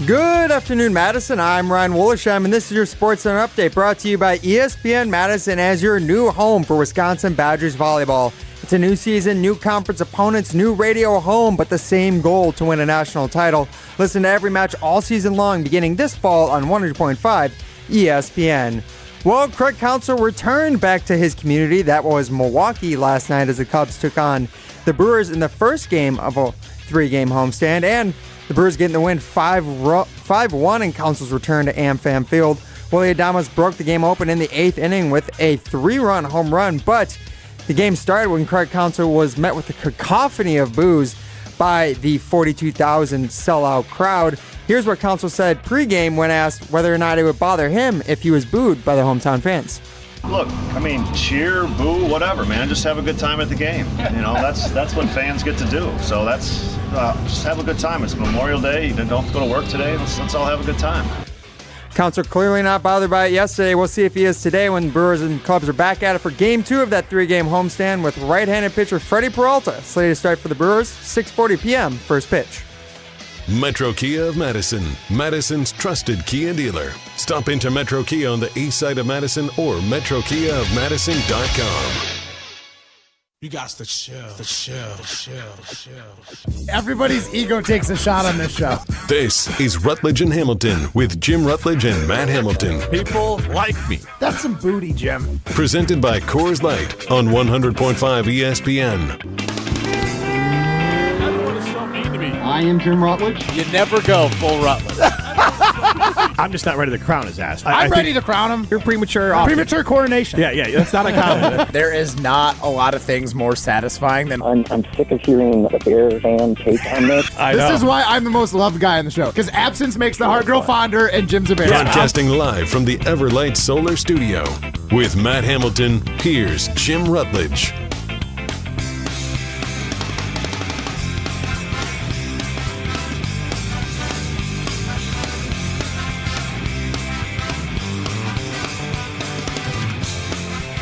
Good afternoon, Madison. I'm Ryan Wollersheim, and this is your Sports Center update brought to you by ESPN Madison as your new home for Wisconsin Badgers volleyball. It's a new season, new conference opponents, new radio home, but the same goal to win a national title. Listen to every match all season long, beginning this fall on 100.5 ESPN. Well, Craig Counsell returned back to his community. That was Milwaukee last night as the Cubs took on the Brewers in the first game of a 3-game homestand, and the Brewers getting the win 5-1 in Counsell's return to AmFam Field. Willie Adames broke the game open in the 8th inning with a 3-run home run, but the game started when Craig Counsell was met with a cacophony of boos by the 42,000 sellout crowd. Here's what Counsell said pregame when asked whether or not it would bother him if he was booed by the hometown fans. Look, I mean, cheer, boo, whatever, man. Just have a good time at the game. You know, that's what fans get to do. So that's just have a good time. It's Memorial Day. You don't have to go to work today. Let's all have a good time. Counsell clearly not bothered by it yesterday. We'll see if he is today when Brewers and Cubs are back at it for Game 2 of that 3-game homestand with right-handed pitcher Freddie Peralta. Slated to start for the Brewers, 6:40 p.m. first pitch. Metro Kia of Madison, Madison's trusted Kia dealer. Stop into Metro Kia on the east side of Madison or metrokiaofmadison.com. You got the chill. Everybody's ego takes a shot on this show. This is Rutledge and Hamilton with Jim Rutledge and Matt Hamilton. People like me. That's some booty, Jim. Presented by Coors Light on 100.5 ESPN. I am Jim Rutledge. You never go full Rutledge. I'm just not ready to crown his ass. I'm ready to crown him. You're premature. Premature coronation. Yeah, that's not a compliment. There is not a lot of things more satisfying than... I'm sick of hearing the Bear fan take on this. This is why I'm the most loved guy on the show. Because absence makes the heart grow fonder, and Jim's a bear. Broadcasting live from the Everlight Solar Studio. With Matt Hamilton, here's Jim Rutledge.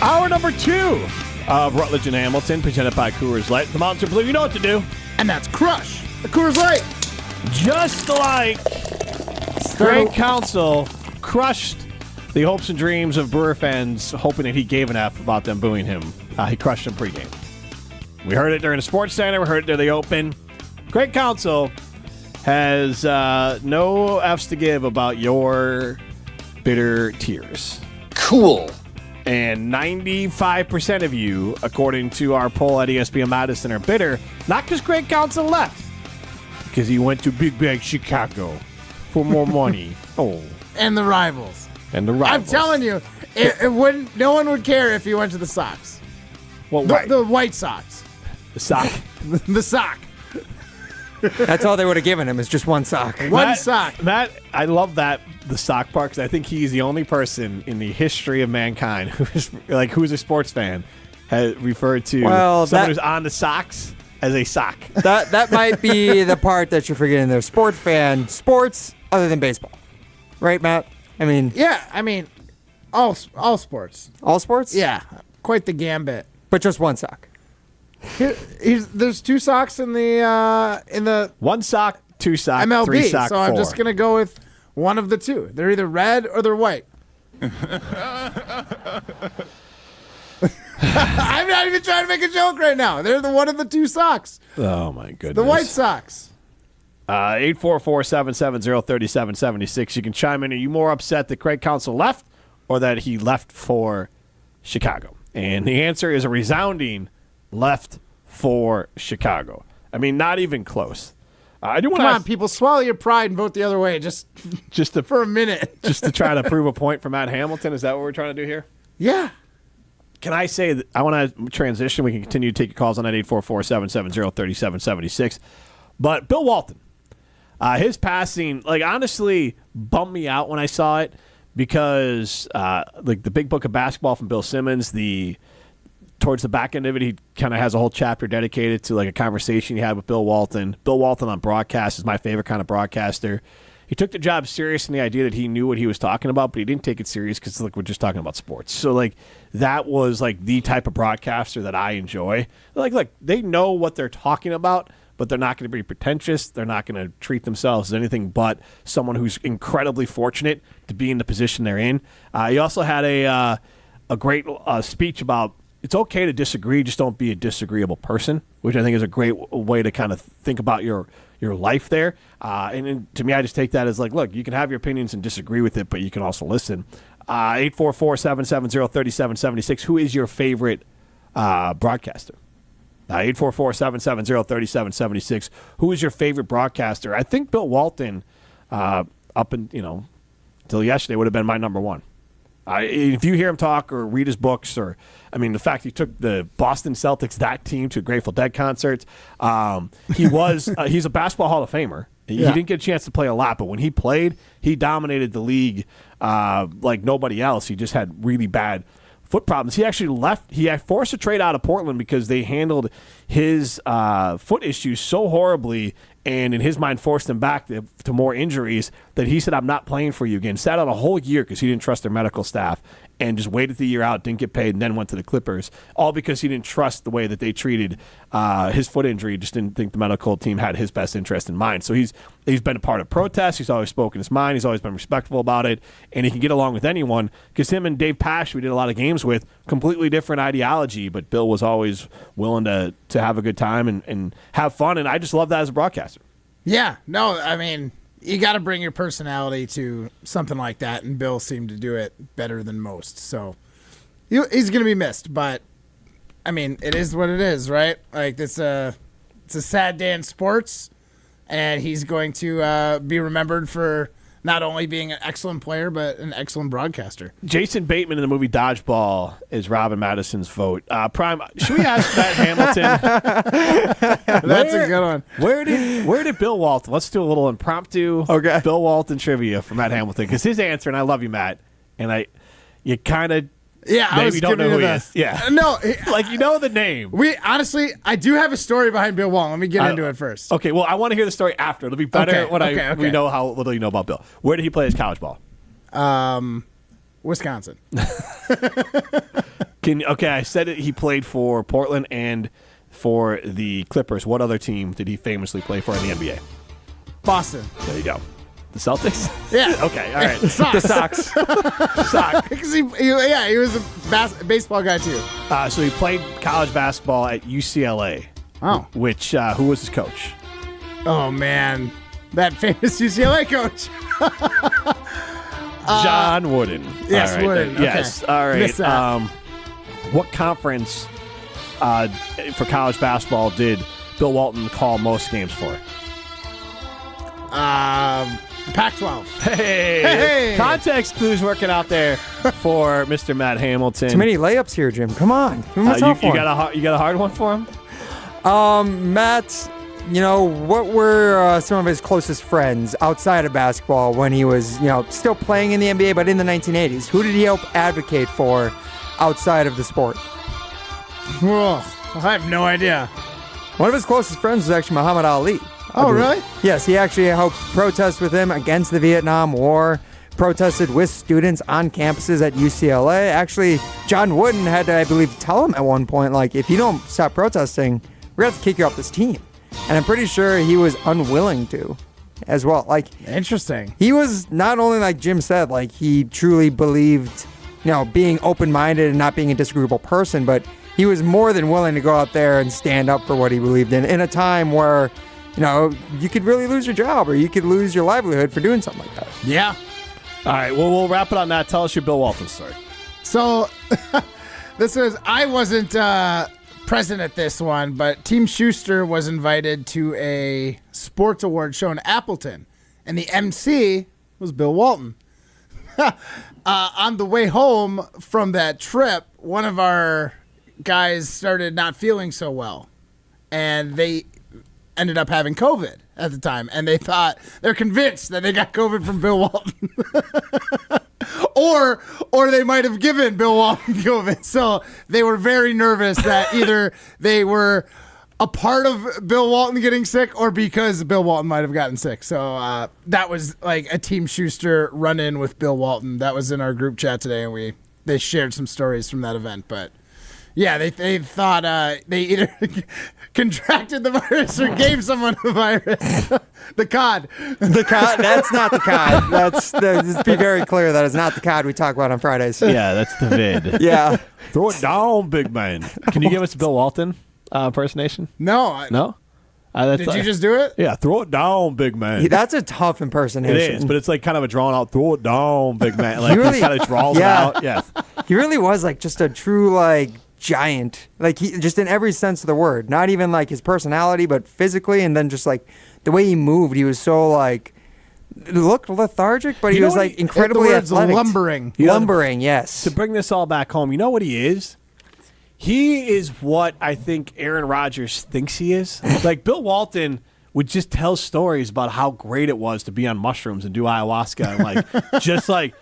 Hour number 2 of Rutledge and Hamilton, presented by Coors Light. The Mountains are blue. You know what to do. And that's crush the Coors Light. Just like Craig Counsell crushed the hopes and dreams of Brewer fans, hoping that he gave an F about them booing him. He crushed them pregame. We heard it during the Sports Center. We heard it during the Open. Craig Counsell has no Fs to give about your bitter tears. Cool. And 95% of you, according to our poll at ESPN Madison, are bitter, not because Craig Counsell left, because he went to Big Bag Chicago for more money. And the rivals. And the rivals. I'm telling you, It wouldn't. No one would care if he went to the Sox. Well, the White Sox. The sock. The sock. That's all they would have given him is just one sock. One sock. Matt, I love that, the sock part, because I think he's the only person in the history of mankind who's a sports fan has referred to someone who's on the socks as a sock. That might be the part that you're forgetting there. Sports other than baseball. Right, Matt? I mean... Yeah, I mean, all sports. All sports? Yeah, quite the gambit. But just one sock. There's two socks in the one sock, two sock, MLB, three sock, so I'm just gonna go with one of the two. They're either red or they're white. I'm not even trying to make a joke right now. They're the one of the two socks. Oh my goodness. The White Sox. 844-770-3776. You can chime in. Are you more upset that Craig Counsell left or that he left for Chicago? And the answer is a resounding left for Chicago. I mean, not even close. I do want Come on, people, swallow your pride and vote the other way just for a minute. Just to try to prove a point for Matt Hamilton. Is that what we're trying to do here? Yeah. Can I say that I want to transition? We can continue to take your calls on that 844-770-3776. But Bill Walton, his passing, honestly bummed me out when I saw it because, the Big Book of Basketball from Bill Simmons, towards the back end of it, he kind of has a whole chapter dedicated to a conversation he had with Bill Walton. Bill Walton on broadcast is my favorite kind of broadcaster. He took the job serious in the idea that he knew what he was talking about, but he didn't take it serious because we're just talking about sports. So that was the type of broadcaster that I enjoy. They know what they're talking about, but they're not going to be pretentious. They're not going to treat themselves as anything but someone who's incredibly fortunate to be in the position they're in. He also had a great speech about it's okay to disagree, just don't be a disagreeable person, which I think is a great way to kind of think about your life there. And to me, I just take that as look, you can have your opinions and disagree with it, but you can also listen. 844-770-3776. Who is your favorite broadcaster? 844-770-3776. Who is your favorite broadcaster? I think Bill Walton, until yesterday, would have been my number one. If you hear him talk or read his books, the fact he took the Boston Celtics, that team, to Grateful Dead concerts, he's a basketball Hall of Famer. He didn't get a chance to play a lot, but when he played, he dominated the league like nobody else. He just had really bad foot problems. He actually left. He had forced a trade out of Portland because they handled his foot issues so horribly, and in his mind forced him back to more injuries, that he said, I'm not playing for you again. Sat out a whole year because he didn't trust their medical staff and just waited the year out, didn't get paid, and then went to the Clippers, all because he didn't trust the way that they treated his foot injury. Just didn't think the medical team had his best interest in mind. So he's been a part of protests. He's always spoken his mind. He's always been respectful about it, and he can get along with anyone because him and Dave Pasch, we did a lot of games with, completely different ideology, but Bill was always willing to have a good time and have fun, and I just love that as a broadcaster. Yeah, no, I mean, you got to bring your personality to something like that, and Bill seemed to do it better than most. So he's going to be missed, but I mean, it is what it is, right? It's a sad day in sports, and he's going to be remembered for not only being an excellent player, but an excellent broadcaster. Jason Bateman in the movie Dodgeball is Robin Madison's vote. Prime, should we ask Matt Hamilton? That's a good one. Where did Bill Walton? Let's do a little impromptu Bill Walton trivia for Matt Hamilton, because his answer, and I love you, Matt, and you kind of maybe don't know who he is. Yeah, no, you know the name. I do have a story behind Bill Walton. Let me get into it first. Okay, well, I want to hear the story after. It'll be better when we know how little you know about Bill. Where did he play his college ball? Wisconsin. I said he played for Portland and for the Clippers. What other team did he famously play for in the NBA? Boston. There you go. The Celtics? Yeah. Okay, all right. The Sox. Sox. Because he was a baseball guy too. So he played college basketball at UCLA. Oh. Which, who was his coach? Oh, man. That famous UCLA coach. John Wooden. Yes, all right, Wooden. Yes. Okay. All right. Missed that. What conference for college basketball did Bill Walton call most games for? Pac-12. Hey. Context clues working out there for Mr. Matt Hamilton. Too many layups here, Jim. Come on. Give him a tough you one. got a hard one for him? Matt, what were some of his closest friends outside of basketball when he was, still playing in the NBA, but in the 1980s? Who did he help advocate for outside of the sport? I have no idea. One of his closest friends was actually Muhammad Ali. Oh, really? Yes, he actually helped protest with him against the Vietnam War, protested with students on campuses at UCLA. Actually, John Wooden had to, I believe, tell him at one point, like, if you don't stop protesting, we're going to have to kick you off this team. And I'm pretty sure he was unwilling to as well. Like, interesting. He was not only, like Jim said, like, he truly believed, being open-minded and not being a disagreeable person, but he was more than willing to go out there and stand up for what he believed in a time where, you could really lose your job or you could lose your livelihood for doing something like that. Yeah. All right, well, we'll wrap it on that. Tell us your Bill Walton story. So, I wasn't present at this one, but Team Schuster was invited to a sports award show in Appleton, and the MC was Bill Walton. On the way home from that trip, one of our guys started not feeling so well, and they ended up having COVID at the time, and they're convinced that they got COVID from Bill Walton. or they might have given Bill Walton COVID. So they were very nervous that either they were a part of Bill Walton getting sick or because Bill Walton might have gotten sick. So that was like a Team Schuster run-in with Bill Walton. That was in our group chat today, and they shared some stories from that event, but yeah, they thought they either contracted the virus or gave someone the virus. The cod. The cod? That's not the cod. Let's be very clear. That is not the cod we talk about on Fridays. Yeah, that's the vid. Yeah. Throw it down, big man. Can you give us a Bill Walton impersonation? No. No? Did you just do it? Yeah, throw it down, big man. That's a tough impersonation. It is, but it's like kind of a drawn out, throw it down, big man. Like he kind of draws it out. Yeah. He really was like just a true like giant, like he just in every sense of the word, not even like his personality but physically, and then just like the way he moved, he was so like looked lethargic, but he was like incredibly athletic. Lumbering, yes. To bring this all back home, you know what he is? He is what I think Aaron Rodgers thinks he is. Like Bill Walton would just tell stories about how great it was to be on mushrooms and do ayahuasca and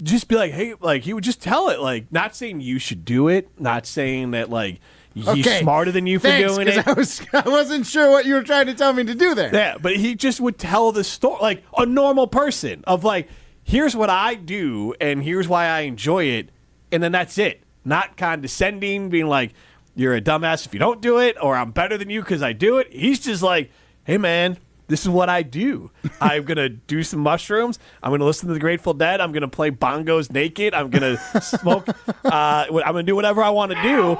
just be like, hey, like he would just tell it, like not saying you should do it, not saying that like he's smarter than you for doing it. I wasn't sure what you were trying to tell me to do there. Yeah, but he just would tell the story like a normal person of like, here's what I do and here's why I enjoy it, and then that's it. Not condescending, being like, you're a dumbass if you don't do it, or I'm better than you because I do it. He's just like, hey man, this is what I do. I'm going to do some mushrooms. I'm going to listen to the Grateful Dead. I'm going to play bongos naked. I'm going to smoke. I'm going to do whatever I want to do.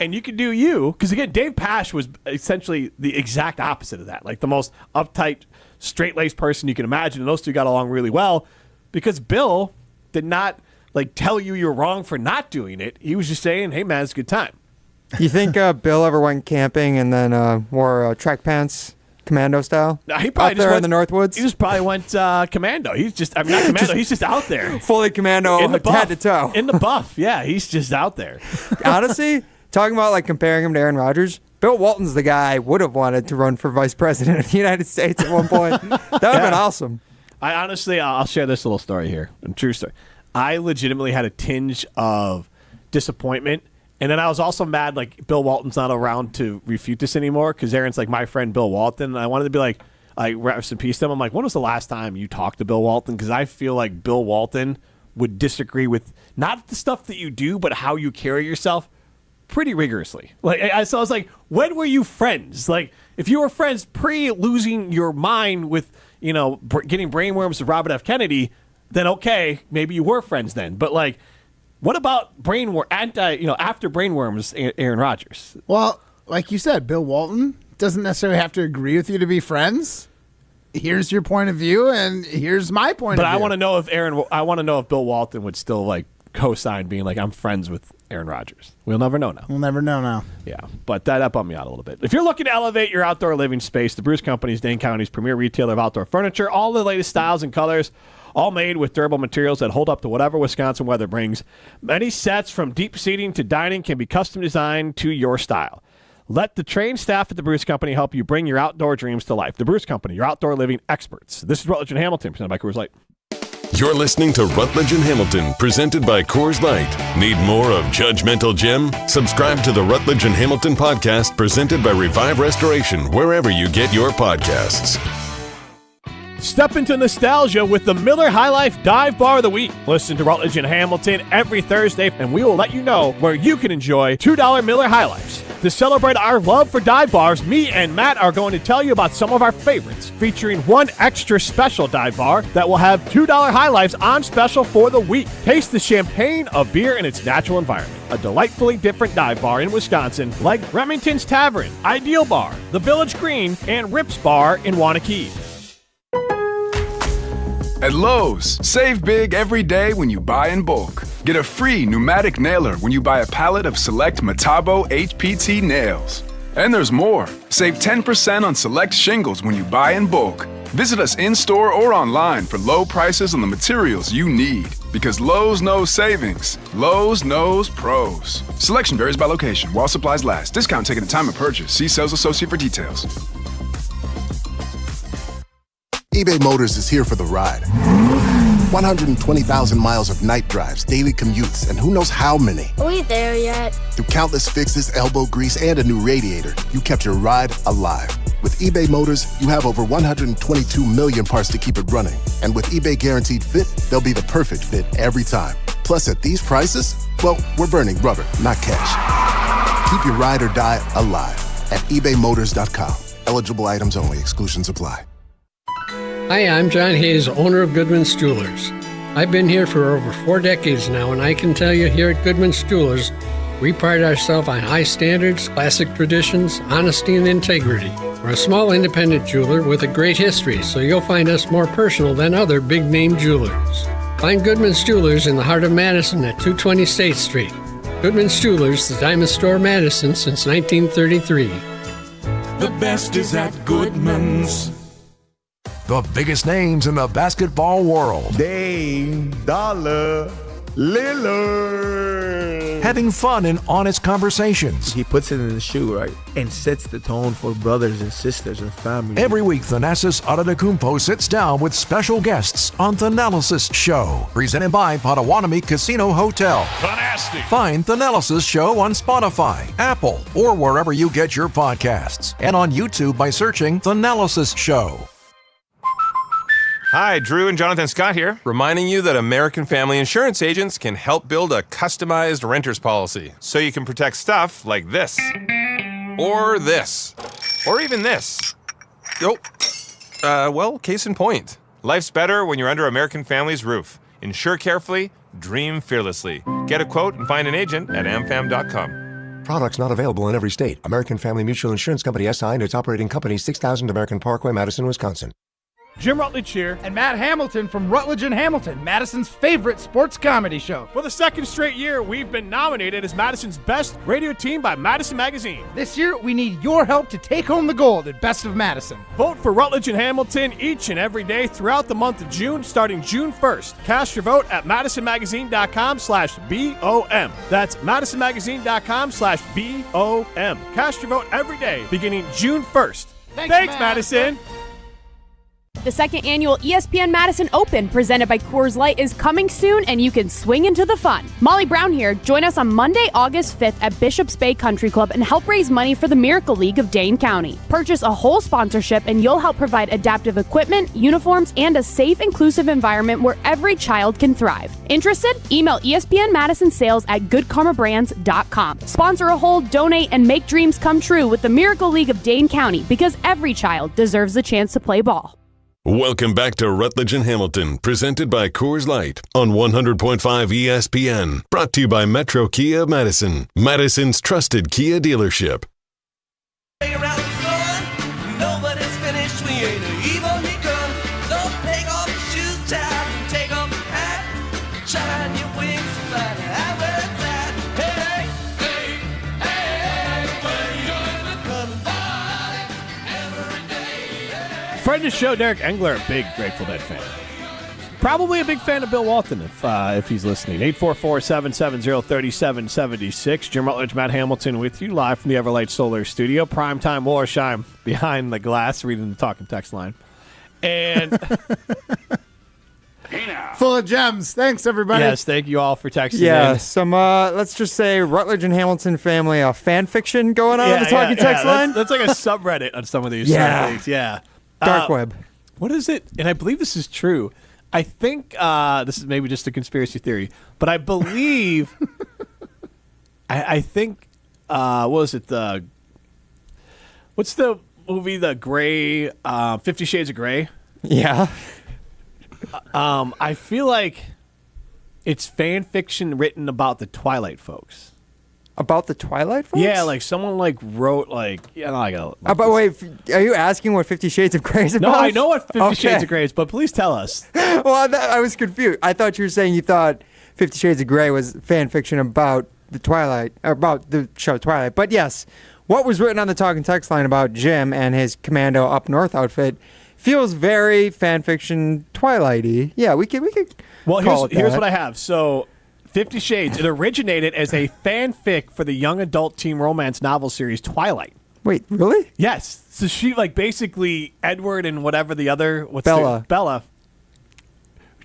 And you can do you. Because, again, Dave Pasch was essentially the exact opposite of that. Like the most uptight, straight-laced person you can imagine. And those two got along really well because Bill did not like tell you you're wrong for not doing it. He was just saying, hey, man, it's a good time. You think Bill ever went camping and then wore track pants? Commando style? No, he probably out there in the Northwoods? He just probably went commando. He's just, not commando, he's just out there. Fully commando, head to toe. In the buff, yeah, he's just out there. Honestly, talking about like comparing him to Aaron Rodgers, Bill Walton's the guy I would have wanted to run for vice president of the United States at one point. That would have been awesome. I honestly, I'll share this little story here. A true story. I legitimately had a tinge of disappointment. And then I was also mad, like, Bill Walton's not around to refute this anymore because Aaron's, like, my friend Bill Walton. And I wanted to be like rest in peace to him. I'm like, when was the last time you talked to Bill Walton? Because I feel like Bill Walton would disagree with not the stuff that you do, but how you carry yourself pretty rigorously. So I was like, when were you friends? Like, if you were friends pre-losing your mind with, getting brainworms with Robert F. Kennedy, then okay, maybe you were friends then. But, like, what about after brainworms, Aaron Rodgers? Well, like you said, Bill Walton doesn't necessarily have to agree with you to be friends. Here's your point of view, and here's my point of view. But I want to know if Bill Walton would still like co-sign being like, I'm friends with Aaron Rodgers. We'll never know now. We'll never know now. Yeah, but that bummed me out a little bit. If you're looking to elevate your outdoor living space, the Brewers Company is Dane County's premier retailer of outdoor furniture. All the latest styles and colors, all made with durable materials that hold up to whatever Wisconsin weather brings. Many sets from deep seating to dining can be custom designed to your style. Let the trained staff at the Brewers Company help you bring your outdoor dreams to life. The Brewers Company, your outdoor living experts. This is Rutledge and Hamilton, presented by Coors Light. You're listening to Rutledge and Hamilton, presented by Coors Light. Need more of Judgmental Jim? Subscribe to the Rutledge and Hamilton podcast, presented by Revive Restoration, wherever you get your podcasts. Step into nostalgia with the Miller High Life Dive Bar of the Week. Listen to Rutledge and Hamilton every Thursday, and we will let you know where you can enjoy $2 Miller High Lifes. To celebrate our love for dive bars, me and Matt are going to tell you about some of our favorites, featuring one extra special dive bar that will have $2 High Lifes on special for the week. Taste the champagne of beer in its natural environment. A delightfully different dive bar in Wisconsin, like Remington's Tavern, Ideal Bar, The Village Green, and Rips Bar in Wanakee. At Lowe's, save big every day when you buy in bulk. Get a free pneumatic nailer when you buy a pallet of select Metabo HPT nails. And there's more. Save 10% on select shingles when you buy in bulk. Visit us in-store or online for low prices on the materials you need. Because Lowe's knows savings. Lowe's knows pros. Selection varies by location while supplies last. Discount taken at time of purchase. See sales associate for details. eBay Motors is here for the ride. 120,000 miles of night drives, daily commutes, and who knows how many. Are we there yet? Through countless fixes, elbow grease, and a new radiator, you kept your ride alive. With eBay Motors, you have over 122 million parts to keep it running. And with eBay Guaranteed Fit, they'll be the perfect fit every time. Plus, at these prices, well, we're burning rubber, not cash. Keep your ride or die alive at ebaymotors.com. Eligible items only. Exclusions apply. Hi, I'm John Hayes, owner of Goodman's Jewelers. I've been here for over 4 decades now, and I can tell you here at Goodman's Jewelers, we pride ourselves on high standards, classic traditions, honesty, and integrity. We're a small independent jeweler with a great history, so you'll find us more personal than other big-name jewelers. Find Goodman's Jewelers in the heart of Madison at 220 State Street. Goodman's Jewelers, the Diamond Store Madison since 1933. The best is at Goodman's. The biggest names in the basketball world. Dame Dollar Lillard. Having fun and honest conversations. He puts it in the shoe, right? And sets the tone for brothers and sisters and family. Every week, Thanasis Adetokounmpo sits down with special guests on Thanalysis Show. Presented by Potawatomi Casino Hotel. Fantastic. Find Thanalysis Show on Spotify, Apple, or wherever you get your podcasts. And on YouTube by searching Thanalysis Show. Hi, Drew and Jonathan Scott here, reminding you that American Family Insurance agents can help build a customized renter's policy so you can protect stuff like this, or this, or even this. Well, case in point. Life's better when you're under American Family's roof. Insure carefully, dream fearlessly. Get a quote and find an agent at amfam.com. Products not available in every state. American Family Mutual Insurance Company SI and its operating company, 6000 American Parkway, Madison, Wisconsin. Jim Rutledge here. And Matt Hamilton from Rutledge and Hamilton, Madison's favorite sports comedy show. For the second straight year, we've been nominated as Madison's best radio team by Madison Magazine. This year, we need your help to take home the gold at Best of Madison. Vote for Rutledge and Hamilton each and every day throughout the month of June, starting June 1st. Cast your vote at madisonmagazine.com/BOM. That's madisonmagazine.com/BOM. Cast your vote every day beginning June 1st. Thanks Madison. The second annual ESPN Madison Open, presented by Coors Light, is coming soon, and you can swing into the fun. Molly Brown here. Join us on Monday, August 5th at Bishops Bay Country Club and help raise money for the Miracle League of Dane County. Purchase a whole sponsorship, and you'll help provide adaptive equipment, uniforms, and a safe, inclusive environment where every child can thrive. Interested? Email ESPN Madison Sales at goodkarmabrands.com. Sponsor a hole, donate, and make dreams come true with the Miracle League of Dane County, because every child deserves the chance to play ball. Welcome back to Rutledge and Hamilton, presented by Coors Light on 100.5 ESPN. Brought to you by Metro Kia of Madison, Madison's trusted Kia dealership. Nobody's finished, we ain't even begun. So take off your shoes, child, and take off your hat. Shine your wings and fly. Friend of the show, Derek Engler, a big Grateful Dead fan. Probably a big fan of Bill Walton if he's listening. 844-770-3776. Jim Rutledge, Matt Hamilton with you live from the Everlight Solar Studio. Primetime Warsheim behind the glass reading the talking text line. And full of gems. Thanks, everybody. Yes, thank you all for texting in. Some, let's just say Rutledge and Hamilton family fan fiction going on the talking text line. That's like a subreddit on some of these things. Yeah. Dark web. What is it? And I believe this is true. I think this is maybe just a conspiracy theory, but I believe, I think, what was it? What's the movie, the Gray, 50 Shades of Grey? Yeah. I feel like it's fan fiction written about the Twilight folks. About the Twilight folks? Yeah, like someone wrote I gotta. Wait, are you asking what 50 Shades of Grey is about? No, I know what 50 Shades of Grey is, but please tell us. Well, I was confused. I thought you were saying you thought 50 Shades of Grey was fan fiction about the Twilight, or about the show Twilight. But yes, what was written on the talking text line about Jim and his Commando Up North outfit feels very fan fiction Twilight-y. Yeah, we could. Well, here's what I have. So, 50 Shades, it originated as a fanfic for the young adult teen romance novel series Twilight. Wait, really? Yes. So she basically Edward and whatever the other Bella.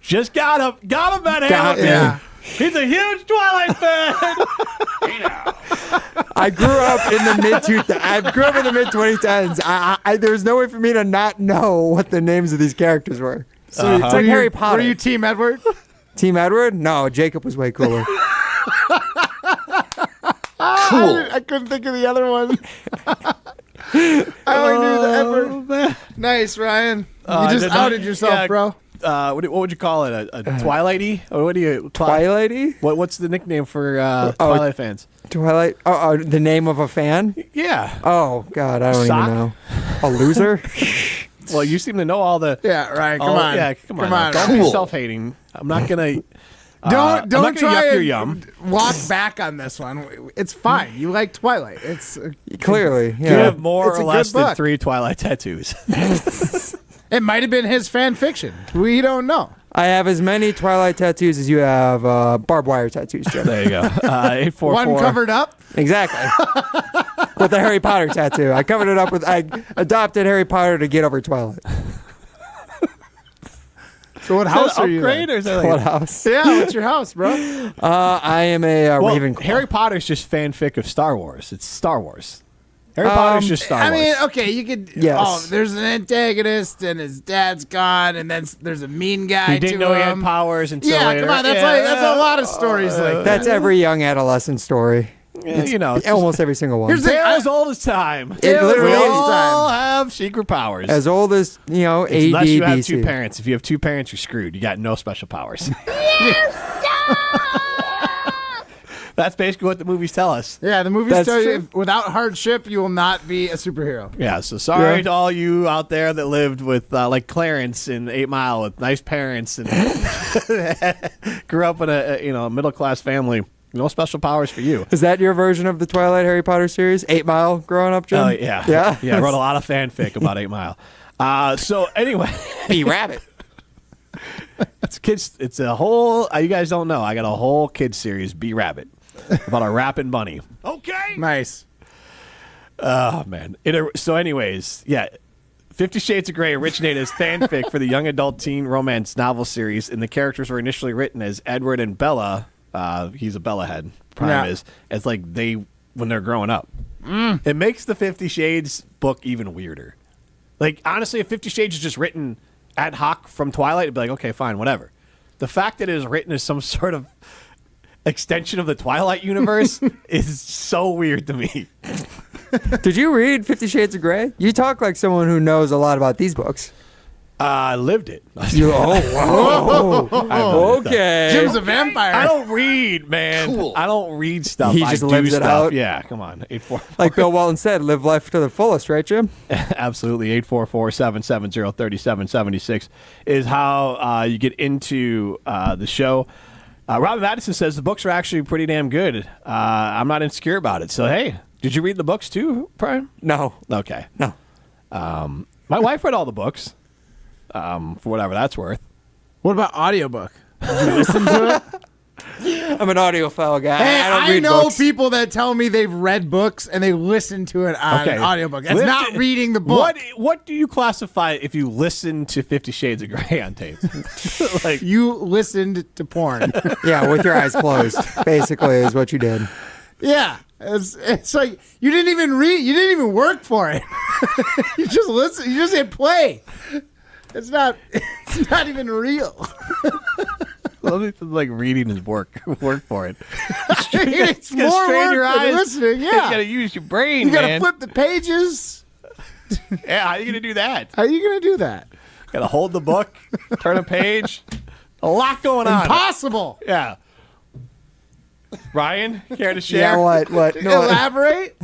Just got him, Matt Hamilton. Yeah. He's a huge Twilight fan. I grew up in the mid 2010s. There's no way for me to not know what the names of these characters were. So it's like Harry Potter. Were you Team Edward? Team Edward? No, Jacob was way cooler. I couldn't think of the other one. I only knew the Edward. Man. Nice, Ryan. You just outed yourself, bro. What would you call it? A Twilight-y? Or what do you Twilight-y? What's the nickname for Twilight fans? Twilight? Oh, the name of a fan? Yeah. Oh God, I don't even know. A loser? Well, you seem to know all the. Yeah, Ryan. Come on. Yeah, come on. Don't be self-hating. I'm not gonna. Don't try yuck your and yum. walk back on this one. It's fine. You like Twilight. It's clearly. Yeah. You have more or less than 3 Twilight tattoos. It might have been his fan fiction. We don't know. I have as many Twilight tattoos as you have barbed wire tattoos, Jim. There you go. 844. One covered up? Exactly. With the Harry Potter tattoo. I covered it up with. I adopted Harry Potter to get over Twilight. So what house are you in? Or is that What house? Yeah, what's your house, bro? I am a Ravenclaw. Harry Potter's just fanfic of Star Wars. It's Star Wars. Harry Potter's just Star Wars. I mean, okay, you could. Yes. Oh, there's an antagonist, and his dad's gone, and then there's a mean guy. He didn't know he had powers until later. Come on, that's a lot of stories like that. That's every young adolescent story. Almost every single one. Here's the as old as time. It literally we is all time. have secret powers. As old as AD, unless you have BC. 2 parents. If you have 2 parents, you're screwed. You got no special powers. That's basically what the movies tell us. Yeah, the movies tell you without hardship, you will not be a superhero. Yeah, so sorry to all you out there that lived with, like Clarence in 8 Mile with nice parents and grew up in a middle-class family. No special powers for you. Is that your version of the Twilight Harry Potter series? 8 Mile growing up, Jim? Oh, yeah. Yeah, I wrote a lot of fanfic about 8 Mile. So anyway. Be Rabbit. It's a whole, you guys don't know, I got a whole kids series, Be Rabbit, about a rapping bunny. Okay. Nice. Oh, man. So anyways, 50 Shades of Grey originated as fanfic for the young adult teen romance novel series, and the characters were initially written as Edward and Bella. He's a Bella head. Prime is as like when they're growing up. It makes the 50 Shades book even weirder. Like honestly, if 50 Shades is just written ad hoc from Twilight, it'd be like, okay, fine, whatever. The fact that it is written as some sort of extension of the Twilight universe is so weird to me. Did you read 50 Shades of Grey? You talk like someone who knows a lot about these books. I lived it. Okay. Jim's a vampire. I don't read, man. Cool. I don't read stuff. He just lives it out. Yeah, come on. 844. Like Bill Walton said, live life to the fullest, right, Jim? Absolutely. 844-770-3776 is how you get into the show. Robin Madison says the books are actually pretty damn good. I'm not insecure about it. So, hey, did you read the books too, Brian? No. Okay. No. My wife read all the books. for whatever that's worth. What about audiobook? Did you listen to it? I'm an audiophile guy. Hey, I don't I read know books. people that tell me they've read books and they listen to it on an audiobook. It's not reading the book. What do you classify if you listen to 50 Shades of Grey on tape? Like you listened to porn. Yeah, with your eyes closed, basically, is what you did. Yeah. It's like you didn't even read. You didn't even work for it. You just listen. You just hit play. It's not even real. Like reading is work for it. It's more work your than eyes. listening. Yeah, You gotta use your brain. you gotta man. flip the pages. Yeah, how are you gonna do that? How are you gonna do that? Gotta hold the book, turn a page. A lot going on. Impossible. Yeah. Ryan, care to share? Yeah, what? No, Elaborate.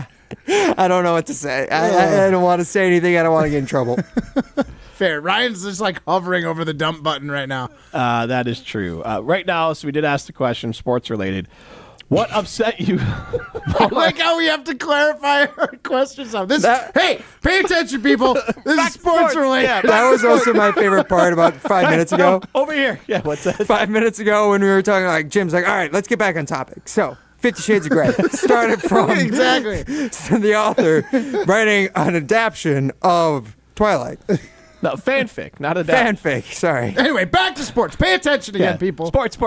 I don't know what to say. I don't want to say anything. I don't want to get in trouble. Fair. Ryan's just like hovering over the dump button right now. That is true. Right now, so we did ask the question, sports related. What upset you? I like how we have to clarify our questions. Hey, pay attention, people. This is sports related. Yeah, That was also my favorite part about 5 minutes ago. Over here. Yeah, what's that? 5 minutes ago when we were talking, like, Jim's like, all right, let's get back on topic. So, 50 Shades of Grey started from Exactly. the author writing an adaptation of Twilight. No, fanfic, not a Fanfic, sorry. Anyway, back to sports. Pay attention again, Yeah. people. Sports.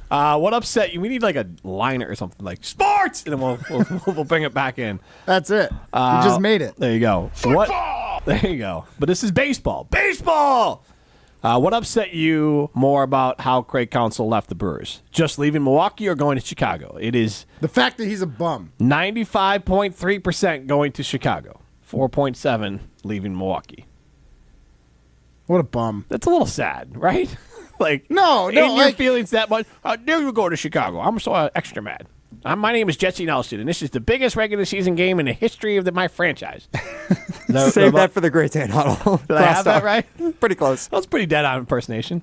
What upset you? We need like a liner or something like sports, and then we'll bring it back in. That's it. You just made it. There you go. Football! There you go. But this is baseball. Baseball! What upset you more about how Craig Counsell left the Brewers? Just leaving Milwaukee or going to Chicago? It is the fact that he's a bum. 95.3% going to Chicago. 4.7% leaving Milwaukee. What a bum. That's a little sad, right? Like, no, in your like, feelings that much. How dare you go to Chicago? I'm so extra mad. My name is Jesse Nelson, and this is the biggest regular season game in the history of my franchise. Save that for the Great Dane Huddle. Did I have that right? Pretty close. That was pretty dead-on impersonation.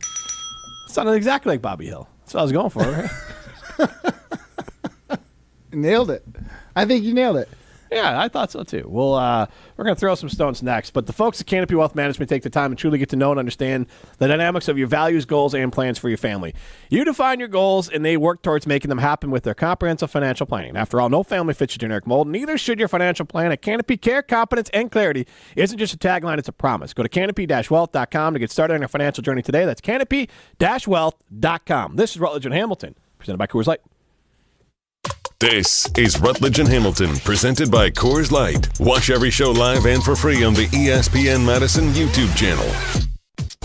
Sounded exactly like Bobby Hill. That's what I was going for, right? Nailed it. I think you nailed it. Yeah, I thought so too. We're going to throw some stones next, but the folks at Canopy Wealth Management take the time and truly get to know and understand the dynamics of your values, goals, and plans for your family. You define your goals, and they work towards making them happen with their comprehensive financial planning. After all, no family fits your generic mold. Neither should your financial plan. At Canopy, care, competence, and clarity isn't just a tagline; it's a promise. Go to canopy-wealth.com to get started on your financial journey today. That's canopy-wealth.com. This is Rutledge and Hamilton, presented by Coors Light. This is Rutledge and Hamilton, presented by Coors Light. Watch every show live and for free on the ESPN Madison YouTube channel.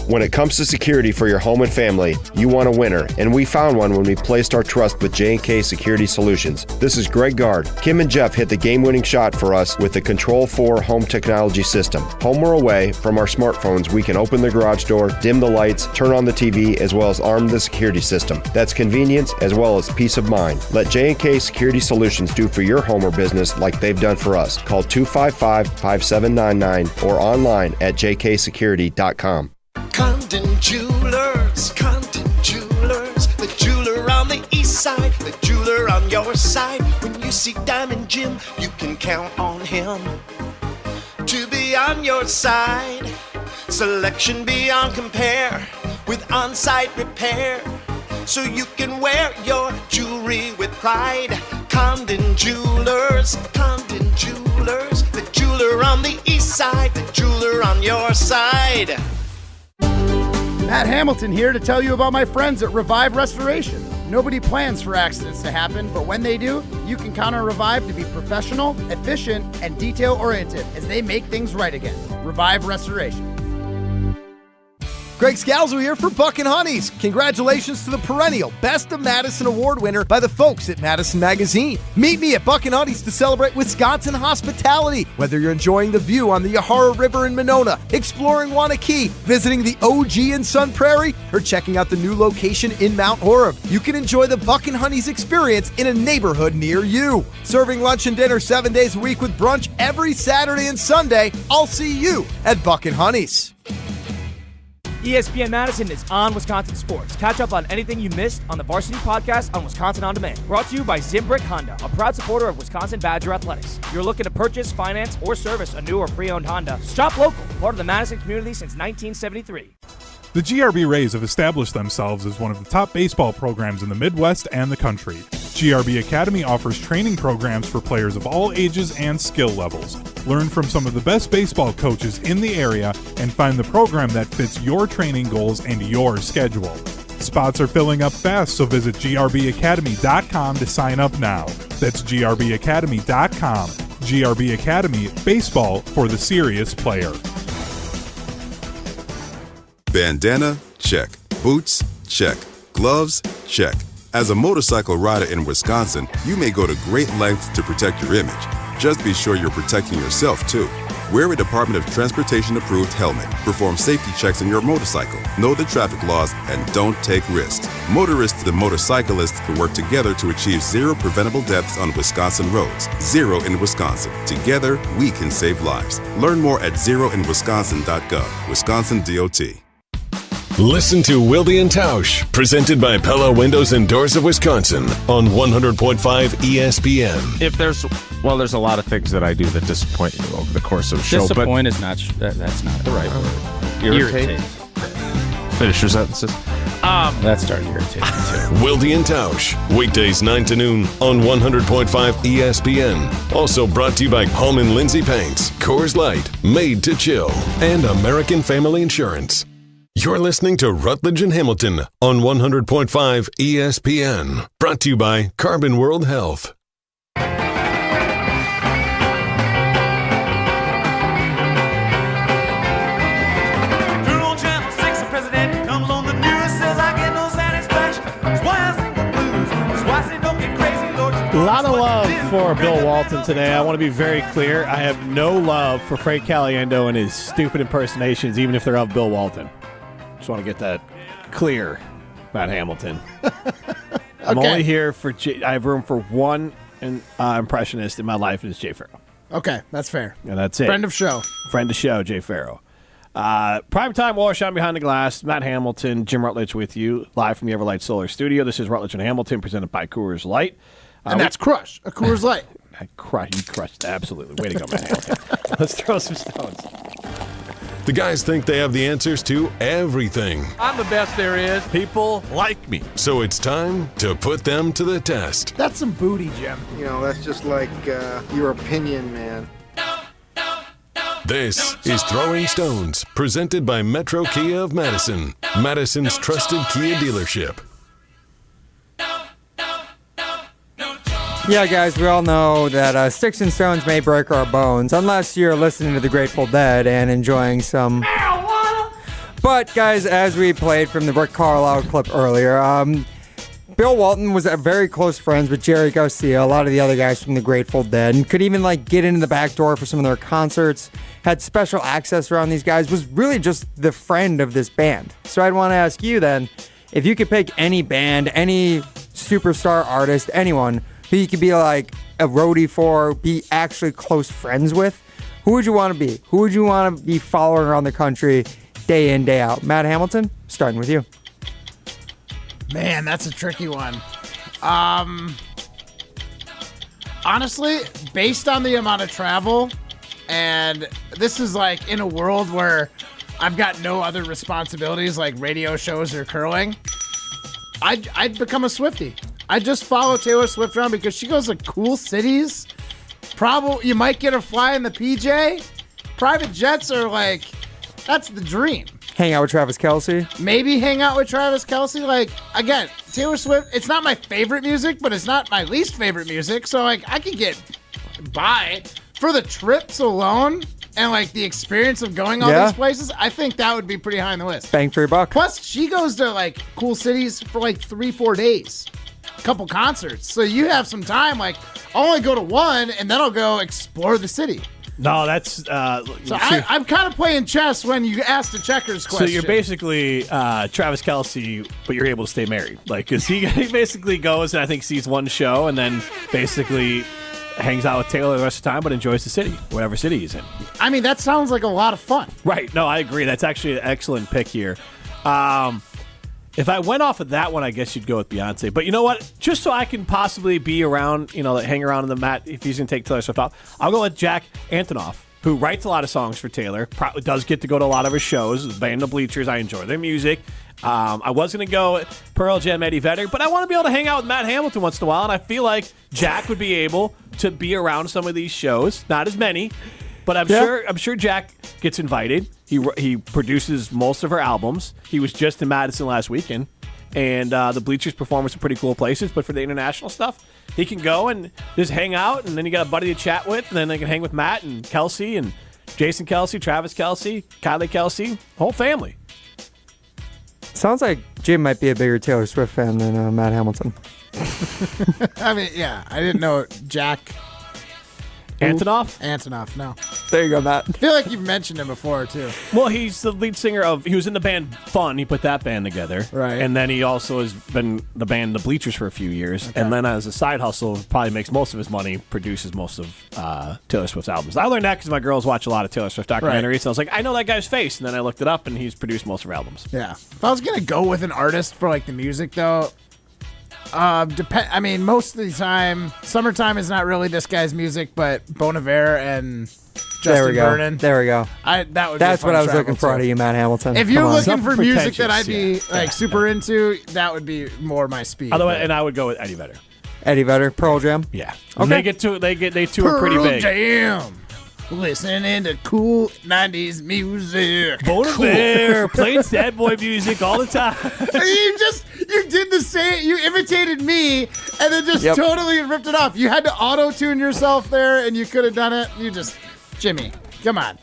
When it comes to security for your home and family, you want a winner, and we found one when we placed our trust with J&K Security Solutions. This is Greg Gard. Kim and Jeff hit the game-winning shot for us with the Control 4 home technology system. Home or away, from our smartphones, we can open the garage door, dim the lights, turn on the TV, as well as arm the security system. That's convenience as well as peace of mind. Let J&K Security Solutions do for your home or business like they've done for us. Call 255-5799 or online at jksecurity.com. Condon Jewelers, the jeweler on the east side, the jeweler on your side. When you see Diamond Jim, you can count on him to be on your side. Selection beyond compare with on-site repair, so you can wear your jewelry with pride. Condon Jewelers, the jeweler on the east side, the jeweler on your side. Matt Hamilton here to tell you about my friends at Revive Restoration. Nobody plans for accidents to happen, but when they do, you can count on Revive to be professional, efficient, and detail-oriented as they make things right again. Revive Restoration. Greg Scalzo here for Buck and Honeys. Congratulations to the perennial Best of Madison Award winner by the folks at Madison Magazine. Meet me at Buck and Honeys to celebrate Wisconsin hospitality. Whether you're enjoying the view on the Yahara River in Monona, exploring Wanakee, visiting the OG in Sun Prairie, or checking out the new location in Mount Horeb, you can enjoy the Buck and Honeys experience in a neighborhood near you. Serving lunch and dinner 7 days a week with brunch every Saturday and Sunday. I'll see you at Buck and Honeys. ESPN Madison is on Wisconsin sports. Catch up on anything you missed on the Varsity Podcast on Wisconsin On Demand. Brought to you by Zimbrick Honda, a proud supporter of Wisconsin Badger Athletics. If you're looking to purchase, finance, or service a new or pre-owned Honda, shop local, part of the Madison community since 1973. The GRB Rays have established themselves as one of the top baseball programs in the Midwest and the country. GRB Academy offers training programs for players of all ages and skill levels. Learn from some of the best baseball coaches in the area and find the program that fits your training goals and your schedule. Spots are filling up fast, so visit grbacademy.com to sign up now. That's grbacademy.com. GRB Academy, baseball for the serious player. Bandana? Check. Boots? Check. Gloves? Check. As a motorcycle rider in Wisconsin, you may go to great lengths to protect your image. Just be sure you're protecting yourself, too. Wear a Department of Transportation-approved helmet. Perform safety checks on your motorcycle. Know the traffic laws and don't take risks. Motorists and motorcyclists can work together to achieve zero preventable deaths on Wisconsin roads. Zero in Wisconsin. Together, we can save lives. Learn more at zeroinwisconsin.gov. Wisconsin DOT. Listen to Wilde and Tausch, presented by Pella Windows and Doors of Wisconsin on 100.5 ESPN. If there's a lot of things that I do that disappoint you over the course of a show. Disappoint is not, that's not the right word. Irritate. Finish your sentences. That started irritating too. Wilde and Tausch, weekdays 9 to noon on 100.5 ESPN. Also brought to you by Hallman Lindsay Paints, Coors Light, Made to Chill, and American Family Insurance. You're listening to Rutledge and Hamilton on 100.5 ESPN. Brought to you by Carbon World Health. A lot of love for Bill Walton today. I want to be very clear. I have no love for Frank Caliendo and his stupid impersonations, even if they're of Bill Walton. Just want to get that clear, Matt Hamilton. I'm only here for I have room for one impressionist in my life, and it's Jay Farrow. Okay, that's fair. And that's it. Friend of show. Friend of show, Jay Farrow. Primetime Wash on Behind the Glass. Matt Hamilton, Jim Rutledge with you, live from the Everlight Solar Studio. This is Rutledge and Hamilton, presented by Coors Light. And that's Crush, a Coors Light. You crushed. Absolutely. Way to go, Matt Hamilton. Let's throw some stones. The guys think they have the answers to everything. I'm the best there is. People like me. So it's time to put them to the test. That's some booty, Jim. You know, that's just like your opinion, man. This is Throwing Stones, presented by Metro Kia of Madison, Madison's trusted Kia dealership. Yeah, guys, we all know that sticks and stones may break our bones, unless you're listening to the Grateful Dead and enjoying some marijuana. But, guys, as we played from the Rick Carlisle clip earlier, Bill Walton was very close friends with Jerry Garcia, a lot of the other guys from the Grateful Dead, and could even get into the back door for some of their concerts, had special access around these guys, was really just the friend of this band. So I'd want to ask you then, if you could pick any band, any superstar artist, anyone who you could be like a roadie for, be actually close friends with, who would you want to be? Who would you want to be following around the country day in, day out? Matt Hamilton, starting with you. Man, that's a tricky one. Honestly, based on the amount of travel, and this is in a world where I've got no other responsibilities like radio shows or curling, I'd become a Swiftie. I just follow Taylor Swift around because she goes to cool cities. Probably you might get her fly in the PJ. Private jets are that's the dream. Hang out with Travis Kelce? Maybe hang out with Travis Kelce. Again, Taylor Swift, it's not my favorite music, but it's not my least favorite music. So I could get by for the trips alone and the experience of going all these places. I think that would be pretty high on the list. Bang for your buck. Plus, she goes to cool cities for 3-4 days. Couple concerts, so you have some time. I'll only go to one, and then I'll go explore the city. No, that's so I'm kind of playing chess when you ask the checkers question. So you're basically Travis Kelce, but you're able to stay married, because he basically goes and I think sees one show, and then basically hangs out with Taylor the rest of the time, but enjoys the city, whatever city he's in. I mean, that sounds like a lot of fun. Right. No, I agree. That's actually an excellent pick here. If I went off of that one, I guess you'd go with Beyonce. But you know what? Just so I can possibly be around, hang around on the mat if he's going to take Taylor Swift off, I'll go with Jack Antonoff, who writes a lot of songs for Taylor, does get to go to a lot of her shows, the band The Bleachers. I enjoy their music. I was going to go with Pearl Jam, Eddie Vedder, but I want to be able to hang out with Matt Hamilton once in a while, and I feel like Jack would be able to be around some of these shows. Not as many, but I'm sure Jack gets invited. He produces most of her albums. He was just in Madison last weekend, and the Bleachers perform at some pretty cool places. But for the international stuff, he can go and just hang out, and then you got a buddy to chat with, and then they can hang with Matt and Kelsey and Jason Kelsey, Travis Kelsey, Kylie Kelsey, whole family. Sounds like Jim might be a bigger Taylor Swift fan than Matt Hamilton. I mean, yeah, I didn't know Jack Antonoff, no. There you go, Matt. I feel like you've mentioned him before, too. Well, he's the lead singer he was in the band Fun. He put that band together. Right. And then he also has been the band The Bleachers for a few years. Okay. And then as a side hustle, probably makes most of his money, produces most of Taylor Swift's albums. I learned that because my girls watch a lot of Taylor Swift documentaries. Right. So I was like, I know that guy's face. And then I looked it up, and he's produced most of her albums. Yeah. If I was going to go with an artist for, the music, though, most of the time, Summertime is not really this guy's music, but Bon Iver and Justin Vernon. There we go. That's what I was looking for out of you, Matt Hamilton. If you're looking for music that I'd be super into, that would be more my speed. And I would go with Eddie Vedder. Eddie Vedder, Pearl Jam. Yeah. Okay. They tour pretty big. Pearl Jam. Listening to cool 90s music. Bon Iver playing sad boy music all the time. You did the same. You imitated me and then just totally ripped it off. You had to auto-tune yourself there, and you could have done it. Jimmy, come on.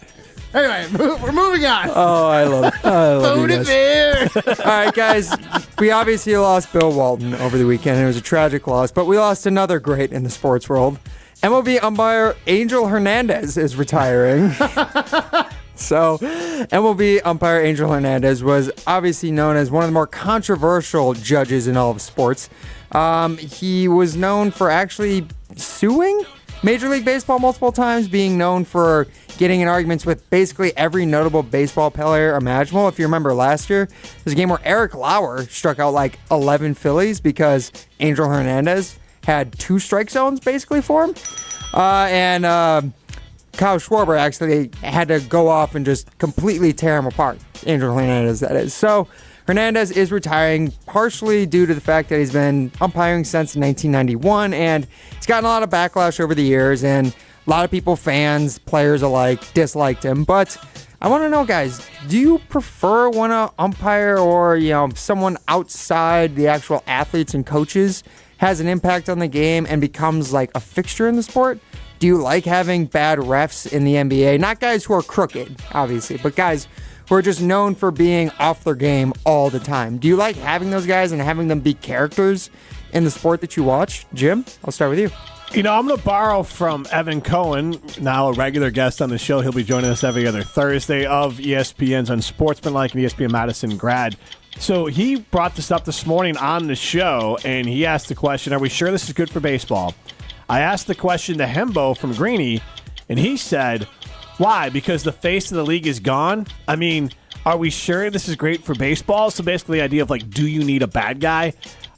Anyway, we're moving on. Oh, I love it. I love Bon you guys. Iver. All right, guys. We obviously lost Bill Walton over the weekend. It was a tragic loss, but we lost another great in the sports world. MLB umpire Angel Hernandez is retiring. So, MLB umpire Angel Hernandez was obviously known as one of the more controversial judges in all of sports. He was known for actually suing Major League Baseball multiple times, being known for getting in arguments with basically every notable baseball player imaginable. If you remember last year, there's a game where Eric Lauer struck out 11 Phillies because Angel Hernandez had 2 strike zones basically for him. And Kyle Schwarber actually had to go off and just completely tear him apart. Angel Hernandez, that is. So Hernandez is retiring partially due to the fact that he's been umpiring since 1991, and he's gotten a lot of backlash over the years, and a lot of people, fans, players alike, disliked him. But I want to know, guys, do you prefer when an umpire or someone outside the actual athletes and coaches has an impact on the game and becomes a fixture in the sport? Do you like having bad refs in the NBA? Not guys who are crooked, obviously, but guys who are just known for being off their game all the time. Do you like having those guys and having them be characters in the sport that you watch? Jim, I'll start with you. I'm going to borrow from Evan Cohen, now a regular guest on the show. He'll be joining us every other Thursday of ESPN's Unsportsmanlike and ESPN Madison grad. So he brought this up this morning on the show, and he asked the question, are we sure this is good for baseball? I asked the question to Hembo from Greeny, and he said, why? Because the face of the league is gone? I mean, are we sure this is great for baseball? So basically the idea of, do you need a bad guy?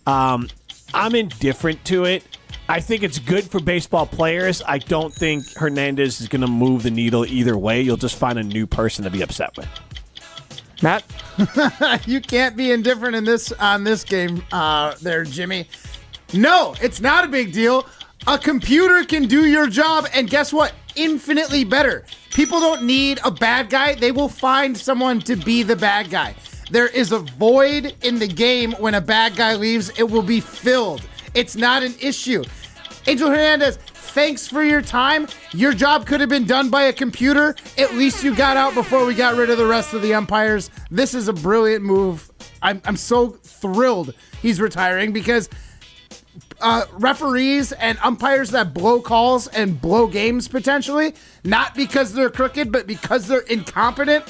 I'm indifferent to it. I think it's good for baseball players. I don't think Hernandez is going to move the needle either way. You'll just find a new person to be upset with. Matt? You can't be indifferent on this game there, Jimmy. No, it's not a big deal. A computer can do your job, and guess what? Infinitely better. People don't need a bad guy. They will find someone to be the bad guy. There is a void in the game when a bad guy leaves. It will be filled. It's not an issue. Angel Hernandez, thanks for your time. Your job could have been done by a computer. At least you got out before we got rid of the rest of the umpires. This is a brilliant move. I'm so thrilled he's retiring because referees and umpires that blow calls and blow games potentially, not because they're crooked, but because they're incompetent,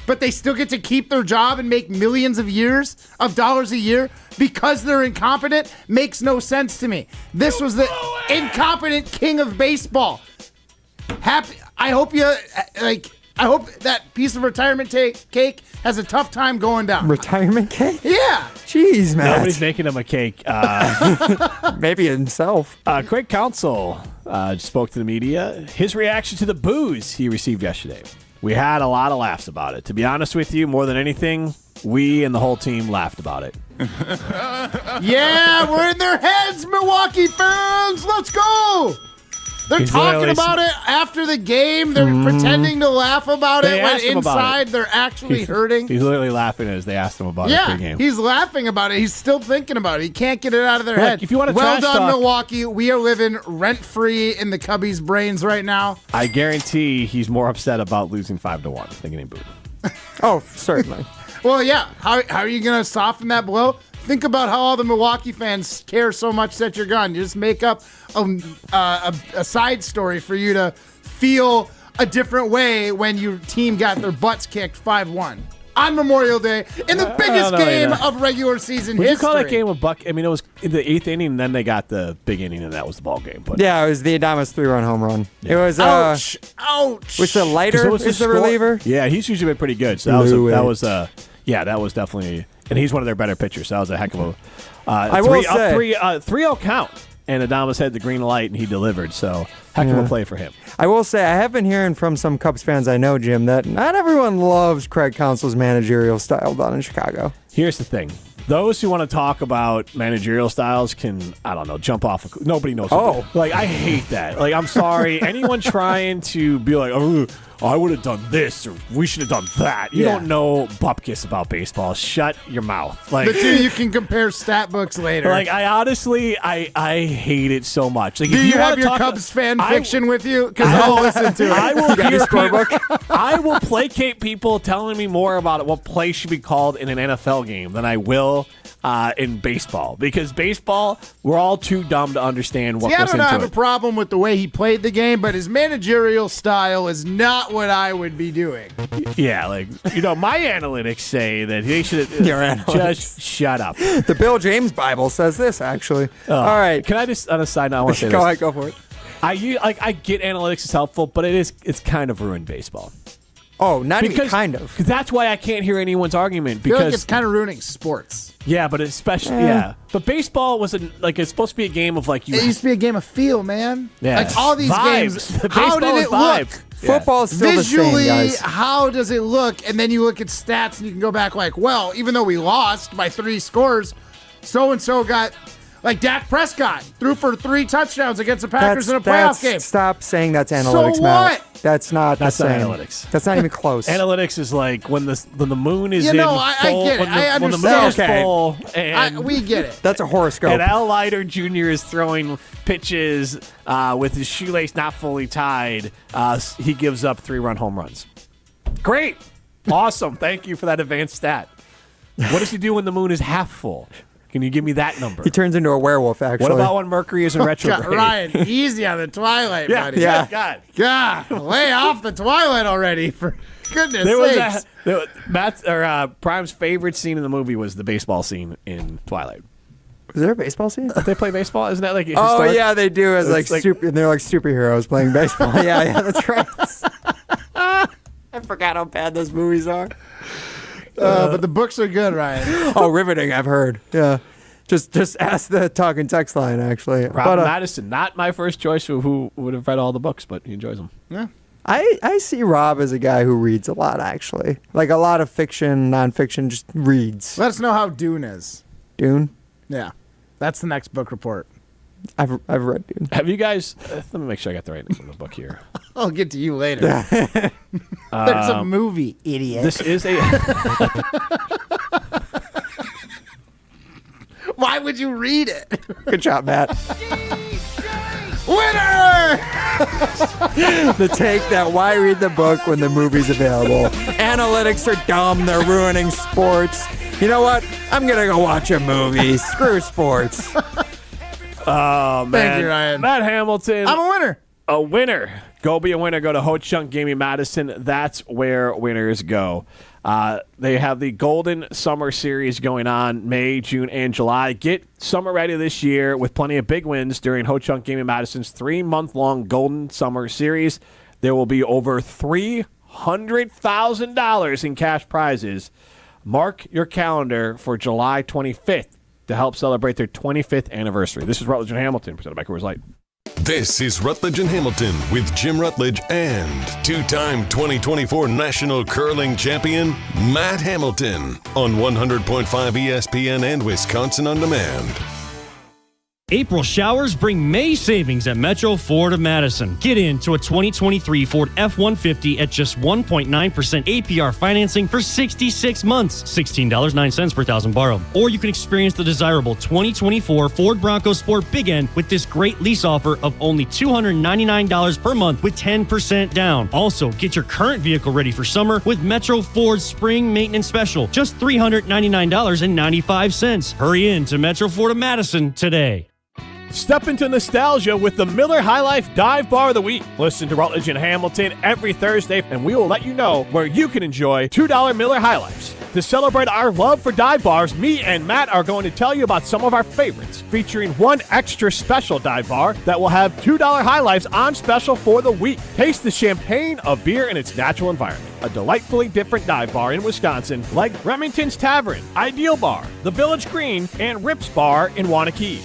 but they still get to keep their job and make millions of dollars a year because they're incompetent makes no sense to me. This was the incompetent king of baseball. I hope that piece of retirement cake has a tough time going down. Retirement cake? Yeah. Jeez, man. Nobody's making him a cake. Maybe himself. Craig Counsell spoke to the media. His reaction to the boos he received yesterday. We had a lot of laughs about it. To be honest with you, more than anything, we and the whole team laughed about it. Yeah, we're in their heads, Milwaukee fans. Let's go. They're talking about it after the game. They're pretending to laugh about it when inside they're actually hurting. He's literally laughing as they asked him about it pre-game. He's laughing about it. He's still thinking about it. He can't get it out of their head. If you want to well trash done, talk, Milwaukee. We are living rent-free in the Cubbies' brains right now. I guarantee he's more upset about losing 5-1 than getting booed. Oh, certainly. Well, yeah. How are you going to soften that blow? Think about how all the Milwaukee fans care so much that you're gone. You just make up a side story for you to feel a different way when your team got their butts kicked 5-1 on Memorial Day in the biggest game of regular season history. Would you call that game a buck? I mean, it was in the 8th inning, and then they got the big inning, and that was the ball game. But yeah, it was the Adames 3-run home run. Yeah. It was ouch. Which the lighter is the reliever? Yeah, he's usually been pretty good. So that was definitely. And he's one of their better pitchers, so that was a heck of a 3-0 count. And Adames had the green light, and he delivered. So heck of a play for him. I will say, I have been hearing from some Cubs fans I know, Jim, that not everyone loves Craig Counsell's managerial style down in Chicago. Here's the thing. Those who want to talk about managerial styles can, I don't know, jump off. Nobody knows. Like, I hate that. Like, I'm sorry. Anyone trying to be like, oh, I would have done this, or we should have done that. You don't know bupkis about baseball. Shut your mouth. Like, the two, you can compare stat books later. Like, I honestly, I hate it so much. Like, do you have your Cubs fan fiction with you? Because I'll listen to it. I will placate people telling me more about what play should be called in an NFL game than I will in baseball. Because baseball, we're all too dumb to understand what goes into it. I don't have a problem with the way he played the game, but his managerial style is not what I would be doing. Yeah, like, my analytics say that they should just shut up. The Bill James Bible says this, actually. All right. Can I just, on a side note, I want to say this. Go ahead, go for it. I get analytics is helpful, but it's kind of ruined baseball. Oh, not even kind of. Because that's why I can't hear anyone's argument. Because I feel like it's kind of ruining sports. Yeah, but especially But baseball was it's supposed to be a game of like you. It used to be a game of feel, man. Yeah. Like all these games. How did it look? Football is still visually, the same, guys. How does it look? And then you look at stats and you can go back like, well, even though we lost by 3 scores, so-and-so got, like Dak Prescott threw for 3 touchdowns against the Packers in a playoff game. Stop saying that's analytics, so Matt. what? That's not the same. Analytics. That's not even close. Analytics is like when the moon is in full. I get it. I understand. When the moon is full, and we get it. That's a horoscope. And Al Leiter Jr. is throwing pitches with his shoelace not fully tied. He gives up 3-run home runs. Great. Awesome. Thank you for that advanced stat. What does he do when the moon is half full? Can you give me that number? He turns into a werewolf, actually. What about when Mercury is in retrograde? God, Ryan, easy on the Twilight, buddy. Yeah. God, lay off the Twilight already, for goodness sakes. Prime's favorite scene in the movie was the baseball scene in Twilight. Is there a baseball scene? Don't they play baseball? Isn't that like historic? Oh, yeah, they do. As like they're like superheroes playing baseball. yeah, that's right. I forgot how bad those movies are. But the books are good, Ryan. Oh, riveting, I've heard. Yeah. Just ask the talk and text line, actually. Rob Madison, not my first choice who would have read all the books, but he enjoys them. Yeah. I see Rob as a guy who reads a lot, actually. Like a lot of fiction, nonfiction, just reads. Let us know how Dune is. Dune? Yeah. That's the next book report. I've read Dune. Have you guys... let me make sure I got the right name of the book here. I'll get to you later. There's a movie, idiot. This is a... Why would you read it? Good job, Matt. Winner! The take that why read the book when the movie's available. Analytics are dumb. They're ruining sports. You know what? I'm going to go watch a movie. Screw sports. Oh, man. Thank you, Ryan. Matt Hamilton. I'm a winner. A winner. Go be a winner. Go to Ho Chunk Gaming Madison. That's where winners go. They have the Golden Summer Series going on May, June, and July. Get summer ready this year with plenty of big wins during Ho Chunk Gaming Madison's 3-month-long Golden Summer Series. There will be over $300,000 in cash prizes. Mark your calendar for July 25th to help celebrate their 25th anniversary. This is Rutledge and Hamilton, presented by Coors Light. This is Rutledge and Hamilton with Jim Rutledge and two-time 2024 National Curling Champion Matt Hamilton on 100.5 ESPN and Wisconsin On Demand. April showers bring May savings at Metro Ford of Madison. Get into a 2023 Ford F-150 at just 1.9% APR financing for 66 months, $16.09 per thousand borrowed. Or you can experience the desirable 2024 Ford Bronco Sport Big End with this great lease offer of only $299 per month with 10% down. Also, get your current vehicle ready for summer with Metro Ford's Spring Maintenance Special, just $399.95. Hurry in to Metro Ford of Madison today. Step into nostalgia with the Miller High Life Dive Bar of the Week. Listen to Rutledge and Hamilton every Thursday, and we will let you know where you can enjoy $2 Miller High Lifes. To celebrate our love for dive bars, me and Matt are going to tell you about some of our favorites, featuring one extra special dive bar that will have $2 High Lifes on special for the week. Taste the champagne of beer in its natural environment. A delightfully different dive bar in Wisconsin, like Remington's Tavern, Ideal Bar, The Village Green, and Rips Bar in Wanakee.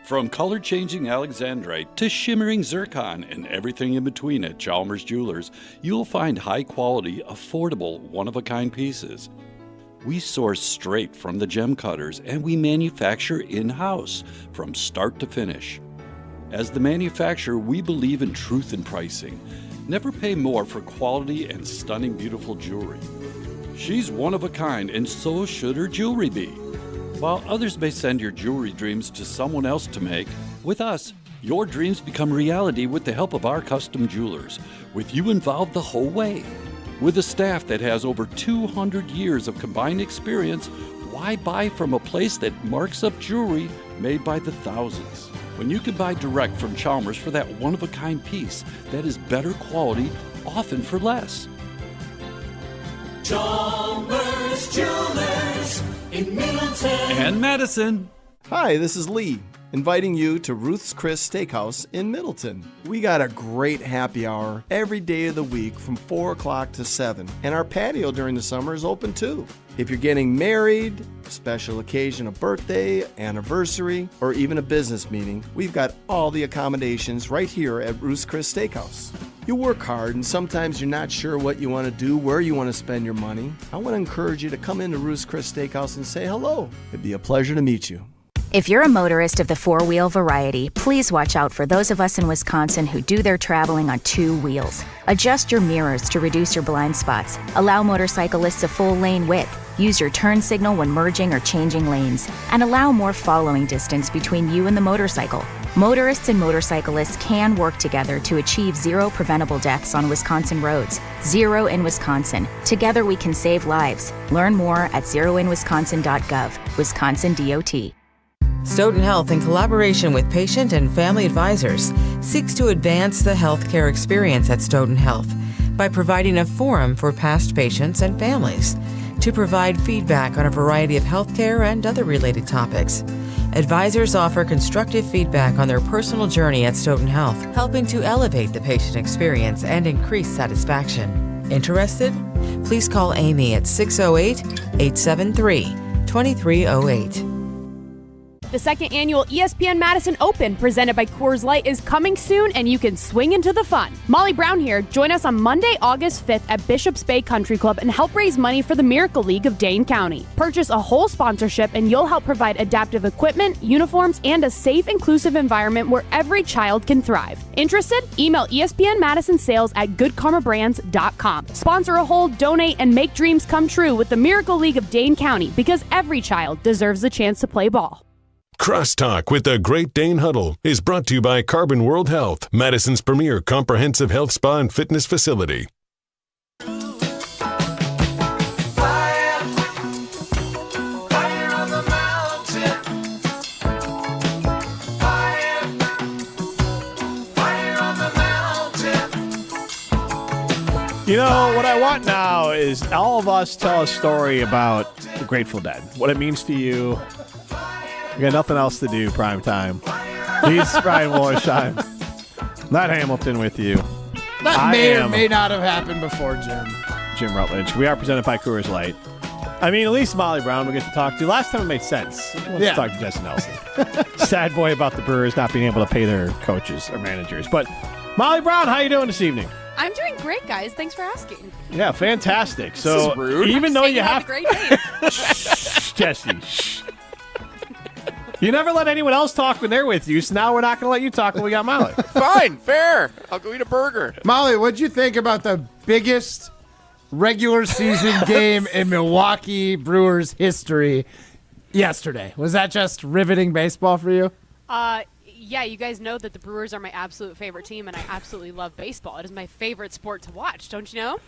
From color-changing alexandrite to shimmering zircon and everything in between at Chalmers Jewelers, you'll find high-quality, affordable, one-of-a-kind pieces. We source straight from the gem cutters, and we manufacture in-house from start to finish. As the manufacturer, we believe in truth in pricing. Never pay more for quality and stunning, beautiful jewelry. She's one of a kind, and so should her jewelry be. While others may send your jewelry dreams to someone else to make, with us, your dreams become reality with the help of our custom jewelers, with you involved the whole way. With a staff that has over 200 years of combined experience, why buy from a place that marks up jewelry made by the thousands? When you can buy direct from Chalmers for that one-of-a-kind piece that is better quality, often for less. Chalmers Jewelers in Middleton and Madison. Hi, this is Lee, inviting you to Ruth's Chris Steakhouse in Middleton. We got a great happy hour every day of the week from 4 o'clock to 7, and our patio during the summer is open too. If you're getting married, special occasion, a birthday, anniversary, or even a business meeting, we've got all the accommodations right here at Ruth's Chris Steakhouse. You work hard and sometimes you're not sure what you want to do, where you want to spend your money. I want to encourage you to come into Ruth's Chris Steakhouse and say hello. It'd be a pleasure to meet you. If you're a motorist of the four-wheel variety, please watch out for those of us in Wisconsin who do their traveling on 2 wheels. Adjust your mirrors to reduce your blind spots. Allow motorcyclists a full lane width. Use your turn signal when merging or changing lanes. And allow more following distance between you and the motorcycle. Motorists and motorcyclists can work together to achieve 0 preventable deaths on Wisconsin roads. 0 in Wisconsin. Together we can save lives. Learn more at zeroinwisconsin.gov. Wisconsin DOT. Stoughton Health, in collaboration with patient and family advisors, seeks to advance the healthcare experience at Stoughton Health by providing a forum for past patients and families to provide feedback on a variety of healthcare and other related topics. Advisors offer constructive feedback on their personal journey at Stoughton Health, helping to elevate the patient experience and increase satisfaction. Interested? Please call Amy at 608-873-2308. The second annual ESPN Madison Open, presented by Coors Light, is coming soon, and you can swing into the fun. Molly Brown here. Join us on Monday, August 5th at Bishops Bay Country Club and help raise money for the Miracle League of Dane County. Purchase a whole sponsorship, and you'll help provide adaptive equipment, uniforms, and a safe, inclusive environment where every child can thrive. Interested? Email ESPN Madison Sales at goodkarmabrands.com. Sponsor a hole, donate, and make dreams come true with the Miracle League of Dane County, because every child deserves the chance to play ball. Crosstalk with the Great Dane Huddle is brought to you by Carbon World Health, Madison's premier comprehensive health spa and fitness facility. You know, what I want now is all of us tell a story about the Grateful Dead. What it means to you. We got nothing else to do, prime time. He's Brian Wollersheim. Not Hamilton with you. That may or may not have happened before, Jim Rutledge. We are presented by Coors Light. I mean, at least Molly Brown we get to talk to. Last time it made sense. Let's talk to Jesse Nelson. Sad boy about the Brewers not being able to pay their coaches or managers. But Molly Brown, how you doing this evening? I'm doing great, guys. Thanks for asking. Yeah, fantastic. So This is rude. even I'm though saying you you had have a great day. Shh, Jesse. Shh. You never let anyone else talk when they're with you, so now we're not going to let you talk when we got Molly. Fine, fair. I'll go eat a burger. Molly, what'd you think about the biggest regular season game in Milwaukee Brewers history yesterday? Was that just riveting baseball for you? Yeah, you guys know that the Brewers are my absolute favorite team, and I absolutely love baseball. It is my favorite sport to watch, don't you know?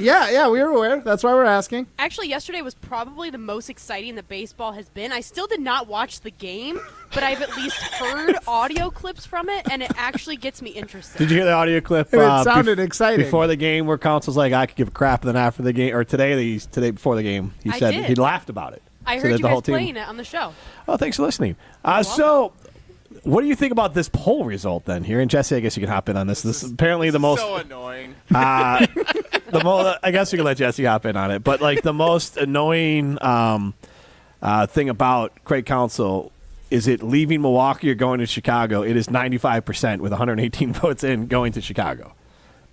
Yeah, we were aware. That's why we're asking. Actually, yesterday was probably the most exciting that baseball has been. I still did not watch the game, but I've at least heard audio clips from it, and it actually gets me interested. Did you hear the audio clip? It sounded exciting. Before the game where Counsell's like, I could give a crap, and then after the game, or today before the game, he said did. he laughed about it. I So heard that you the whole guys team- playing it on the show. Oh, thanks for listening. So, what do you think about this poll result then here? And Jesse, I guess you can hop in on this. This is apparently the most So annoying. I guess we can let Jesse hop in on it. But like the most annoying thing about Craig Counsell is it leaving Milwaukee or going to Chicago. It is 95% with 118 votes in going to Chicago.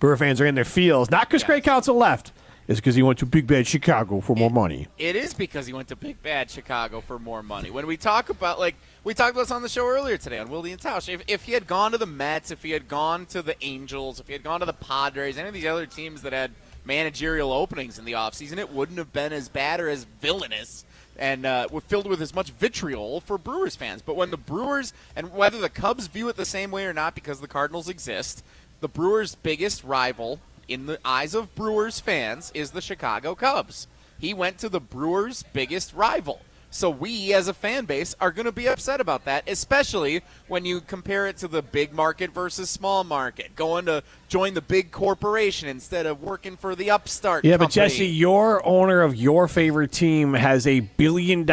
Brewer fans are in their feels, not because Craig Counsell left. It's because he went to Big Bad Chicago for more money. It is because he went to Big Bad Chicago for more money. When we talk about, we talked about this on the show earlier today on Willie and Tausch. If he had gone to the Mets, if he had gone to the Angels, if he had gone to the Padres, any of these other teams that had managerial openings in the offseason, it wouldn't have been as bad or as villainous and filled with as much vitriol for Brewers fans. But when the Brewers, and whether the Cubs view it the same way or not because the Cardinals exist, the Brewers' biggest rival in the eyes of Brewers fans is the Chicago Cubs. He went to the Brewers' biggest rival. So we, as a fan base, are going to be upset about that, especially when you compare it to the big market versus small market, going to join the big corporation instead of working for the upstart Yeah, company. but Jesse, your owner of your favorite team has $1 billion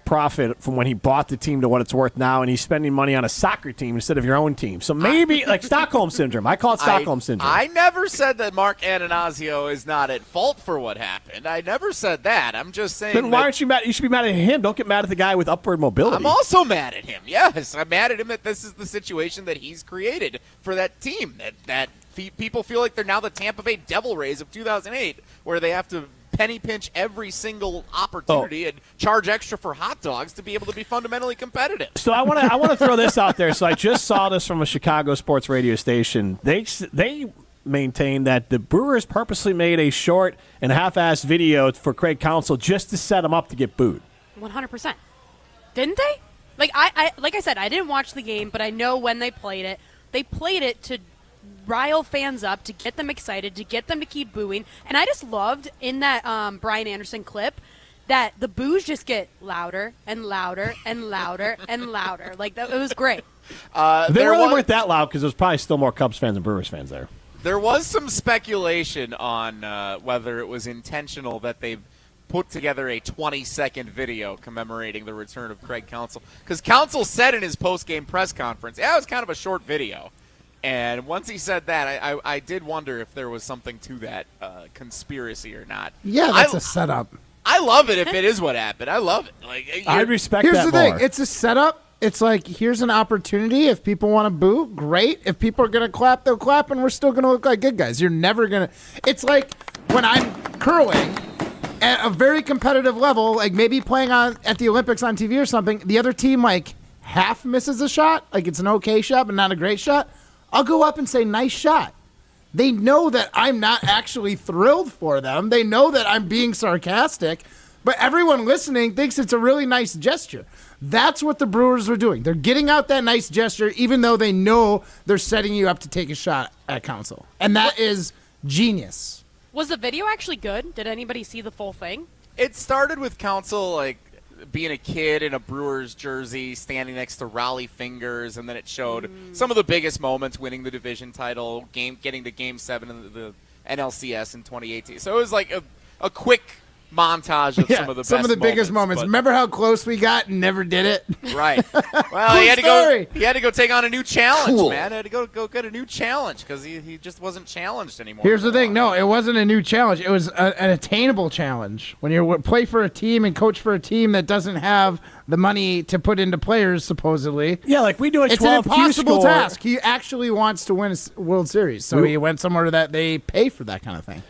profit from when he bought the team to what it's worth now, and he's spending money on a soccer team instead of your own team. So maybe, like Stockholm Syndrome. I call it Stockholm Syndrome. I never said that Mark Ananazio is not at fault for what happened. I never said that. I'm just saying Then why aren't you mad? You should be mad at him. Don't get mad at the guy with upward mobility. I'm also mad at him. Yes, I'm mad at him that this is the situation that he's created for that team. That people feel like they're now the Tampa Bay Devil Rays of 2008, where they have to penny pinch every single opportunity and charge extra for hot dogs to be able to be fundamentally competitive. So I want to throw this out there. So I just saw this from a Chicago sports radio station. They maintain that the Brewers purposely made a short and half-assed video for Craig Counsell just to set him up to get booed. 100%. Didn't they? Like I said, I didn't watch the game, but I know when they played it to rile fans up, to get them excited, to get them to keep booing. And I just loved in that Brian Anderson clip that the boos just get louder and louder and louder and louder. Like, it was great. They really weren't that loud because there's probably still more Cubs fans than Brewers fans there. There was some speculation on whether it was intentional that they put together a 20-second video commemorating the return of Craig Counsell. Because Counsell said in his post-game press conference, it was kind of a short video. And once he said that, I did wonder if there was something to that conspiracy or not. Yeah, that's a setup. I love it if it is what happened. I love it. Like, I respect Here's that the more. thing. It's a setup. It's like, here's an opportunity. If people want to boo, great. If people are going to clap, they'll clap, and we're still going to look like good guys. You're never going to. It's like when I'm curling at a very competitive level, like maybe playing at the Olympics on TV or something, the other team like half misses a shot, like it's an okay shot but not a great shot, I'll go up and say, nice shot. They know that I'm not actually thrilled for them. They know that I'm being sarcastic, but everyone listening thinks it's a really nice gesture. That's what the Brewers are doing. They're getting out that nice gesture even though they know they're setting you up to take a shot at Counsell. And that is genius. Was the video actually good? Did anybody see the full thing? It started with Counsell, like, being a kid in a Brewers jersey, standing next to Raleigh Fingers, and then it showed some of the biggest moments, winning the division title, getting to Game 7 in the NLCS in 2018. So it was like a quick montage of some of the biggest moments. Remember how close we got and never did it? Right. Well, he had to go take on a new challenge, man. He had to go get a new challenge because he just wasn't challenged anymore. Here's the thing. No, it wasn't a new challenge. It was an attainable challenge. When you play for a team and coach for a team that doesn't have the money to put into players, supposedly. Yeah, like we do a 12 It's an impossible score. task. He actually wants to win a World Series, so he went somewhere that they pay for that kind of thing.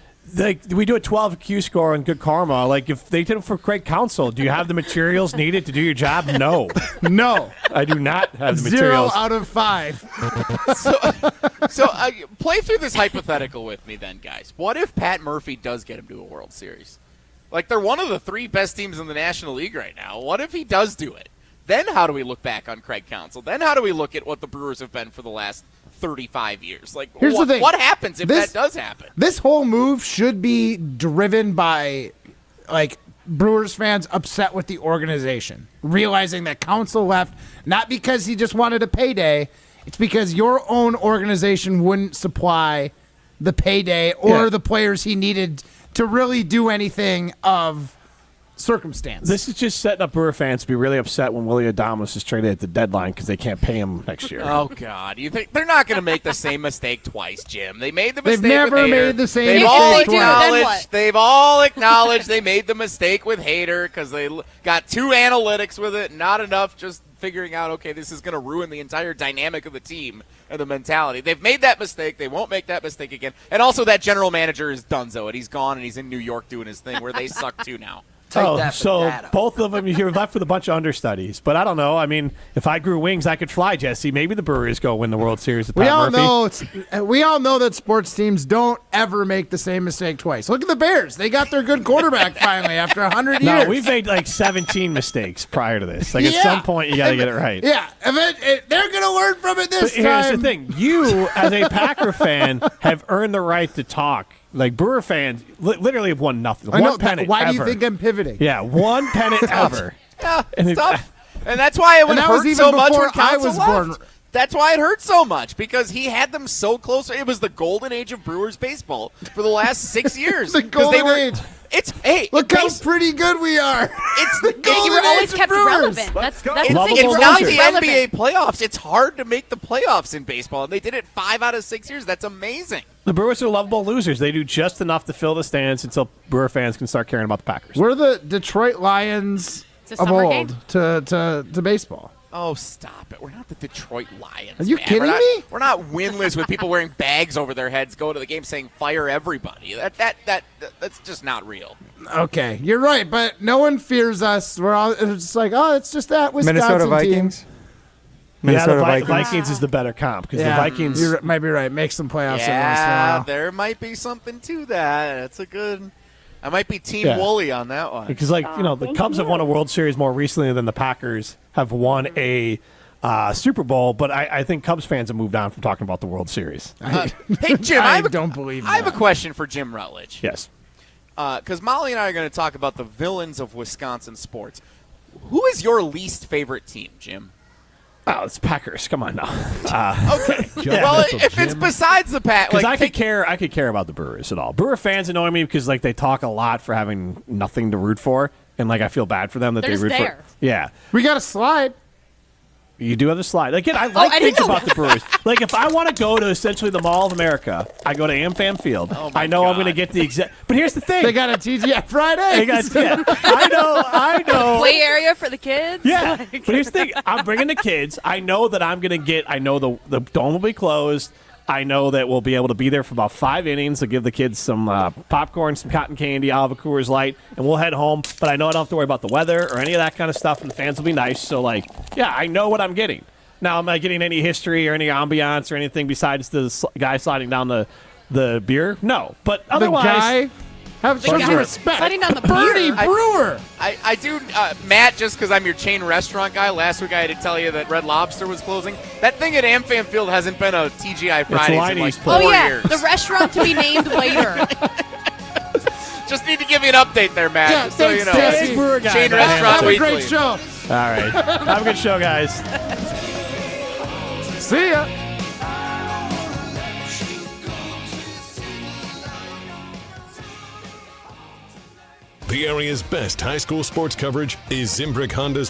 We do a 12 Q score and good karma. Like if they did it for Craig Counsell, do you have the materials needed to do your job? No. No. I do not have the 0 materials. out of 5. So play through this hypothetical with me then, guys. What if Pat Murphy does get him to a World Series? Like, they're one of the 3 best teams in the National League right now. What if he does do it? Then how do we look back on Craig Counsell? Then how do we look at what the Brewers have been for the last 35 years? Like, Here's the thing. What happens if that does happen? This whole move should be driven by, like, Brewers fans upset with the organization, realizing that Counsell left not because he just wanted a payday. It's because your own organization wouldn't supply the payday or the players he needed to really do anything of circumstance. This is just setting up Brewer fans to be really upset when Willie Adames is traded at the deadline because they can't pay him next year. Oh, God. You think they're not going to make the same mistake twice, Jim? They made the mistake They've never with Hader. made the same They've mistake all twice. acknowledged, They've all acknowledged they made the mistake with Hader because they got too analytics with it, not enough just figuring out, okay, this is going to ruin the entire dynamic of the team and the mentality. They've made that mistake. They won't make that mistake again. And also that general manager is donezo. He's gone, and he's in New York doing his thing where they suck too now. So both of them, you're left with a bunch of understudies. But I don't know. I mean, if I grew wings, I could fly, Jesse. Maybe the Brewers go win the World Series with Pat Murphy. We all know that sports teams don't ever make the same mistake twice. Look at the Bears. They got their good quarterback finally after 100 years. No, we've made like 17 mistakes prior to this. Like at some point, you got to get it right. Yeah, they're going to learn from it this time. Here's the thing. You, as a Packer fan, have earned the right to talk. Like, Brewer fans literally have won nothing. I know. One pennant Why ever. do you think I'm pivoting? Yeah, one pennant ever. Yeah, it's tough. And that's why it would hurt so much when Counsell left. That's why it hurt so much, because he had them so close. It was the golden age of Brewers baseball for the last 6 years. The golden age. Look how pretty good we are. It's the golden you were always age of kept Brewers. relevant. That's the thing. It's not the NBA playoffs. It's hard to make the playoffs in baseball, and they did it 5 out of 6 years. That's amazing. The Brewers are lovable losers. They do just enough to fill the stands until Brewer fans can start caring about the Packers. We're the Detroit Lions of old to baseball. Oh, stop it. We're not the Detroit Lions. Are you kidding me? We're not winless with people wearing bags over their heads going to the game saying fire everybody. That's just not real. Okay, you're right, but no one fears us. We're all it's just like, oh, it's just that Wisconsin Minnesota Vikings. team. Minnesota Vikings is the better comp because the Vikings. You might be right. Make some playoffs every once in a while. There might be something to that. That's a good. I might be Team Wooly on that one. Because, the Cubs have won a World Series more recently than the Packers have won a Super Bowl, but I think Cubs fans have moved on from talking about the World Series. Hey, Jim, I don't believe that. I have a question for Jim Rutledge. Yes. Because Molly and I are going to talk about the villains of Wisconsin sports. Who is your least favorite team, Jim? Oh, it's Packers. Come on now. Okay. Well, if it's besides the Packers, because I could care about the Brewers at all. Brewer fans annoy me because they talk a lot for having nothing to root for, and I feel bad for them that They're they root just there. for. Yeah, we got a slide. You do have the slide. Again, I like things about the Brewers. Like, if I want to go to essentially the Mall of America, I go to AmFam Field. I know I'm going to get the exact. But here's the thing: they got a TGI Friday. I know. Play area for the kids. Yeah, but here's the thing: I'm bringing the kids. I know that I'm going to get. I know the dome will be closed. I know that we'll be able to be there for about 5 innings to give the kids some popcorn, some cotton candy, I'll have a Coors Light, and we'll head home. But I know I don't have to worry about the weather or any of that kind of stuff, and the fans will be nice. So, I know what I'm getting. Now, am I getting any history or any ambiance or anything besides the guy sliding down the beer? No. But otherwise... The guy... Have some respect. Sliding down the Bernie beer. Brewer. I do, Matt, just because I'm your chain restaurant guy, last week I had to tell you that Red Lobster was closing. That thing at AmFam Field hasn't been a TGI Fridays in 4 years. The restaurant to be named later. Just need to give you an update there, Matt. Yeah, just so thanks, you know. Jesse. Chain Restaurant Have a Weekly. great show. All right. Have a good show, guys. See ya. The area's best high school sports coverage is Zimbrick Honda's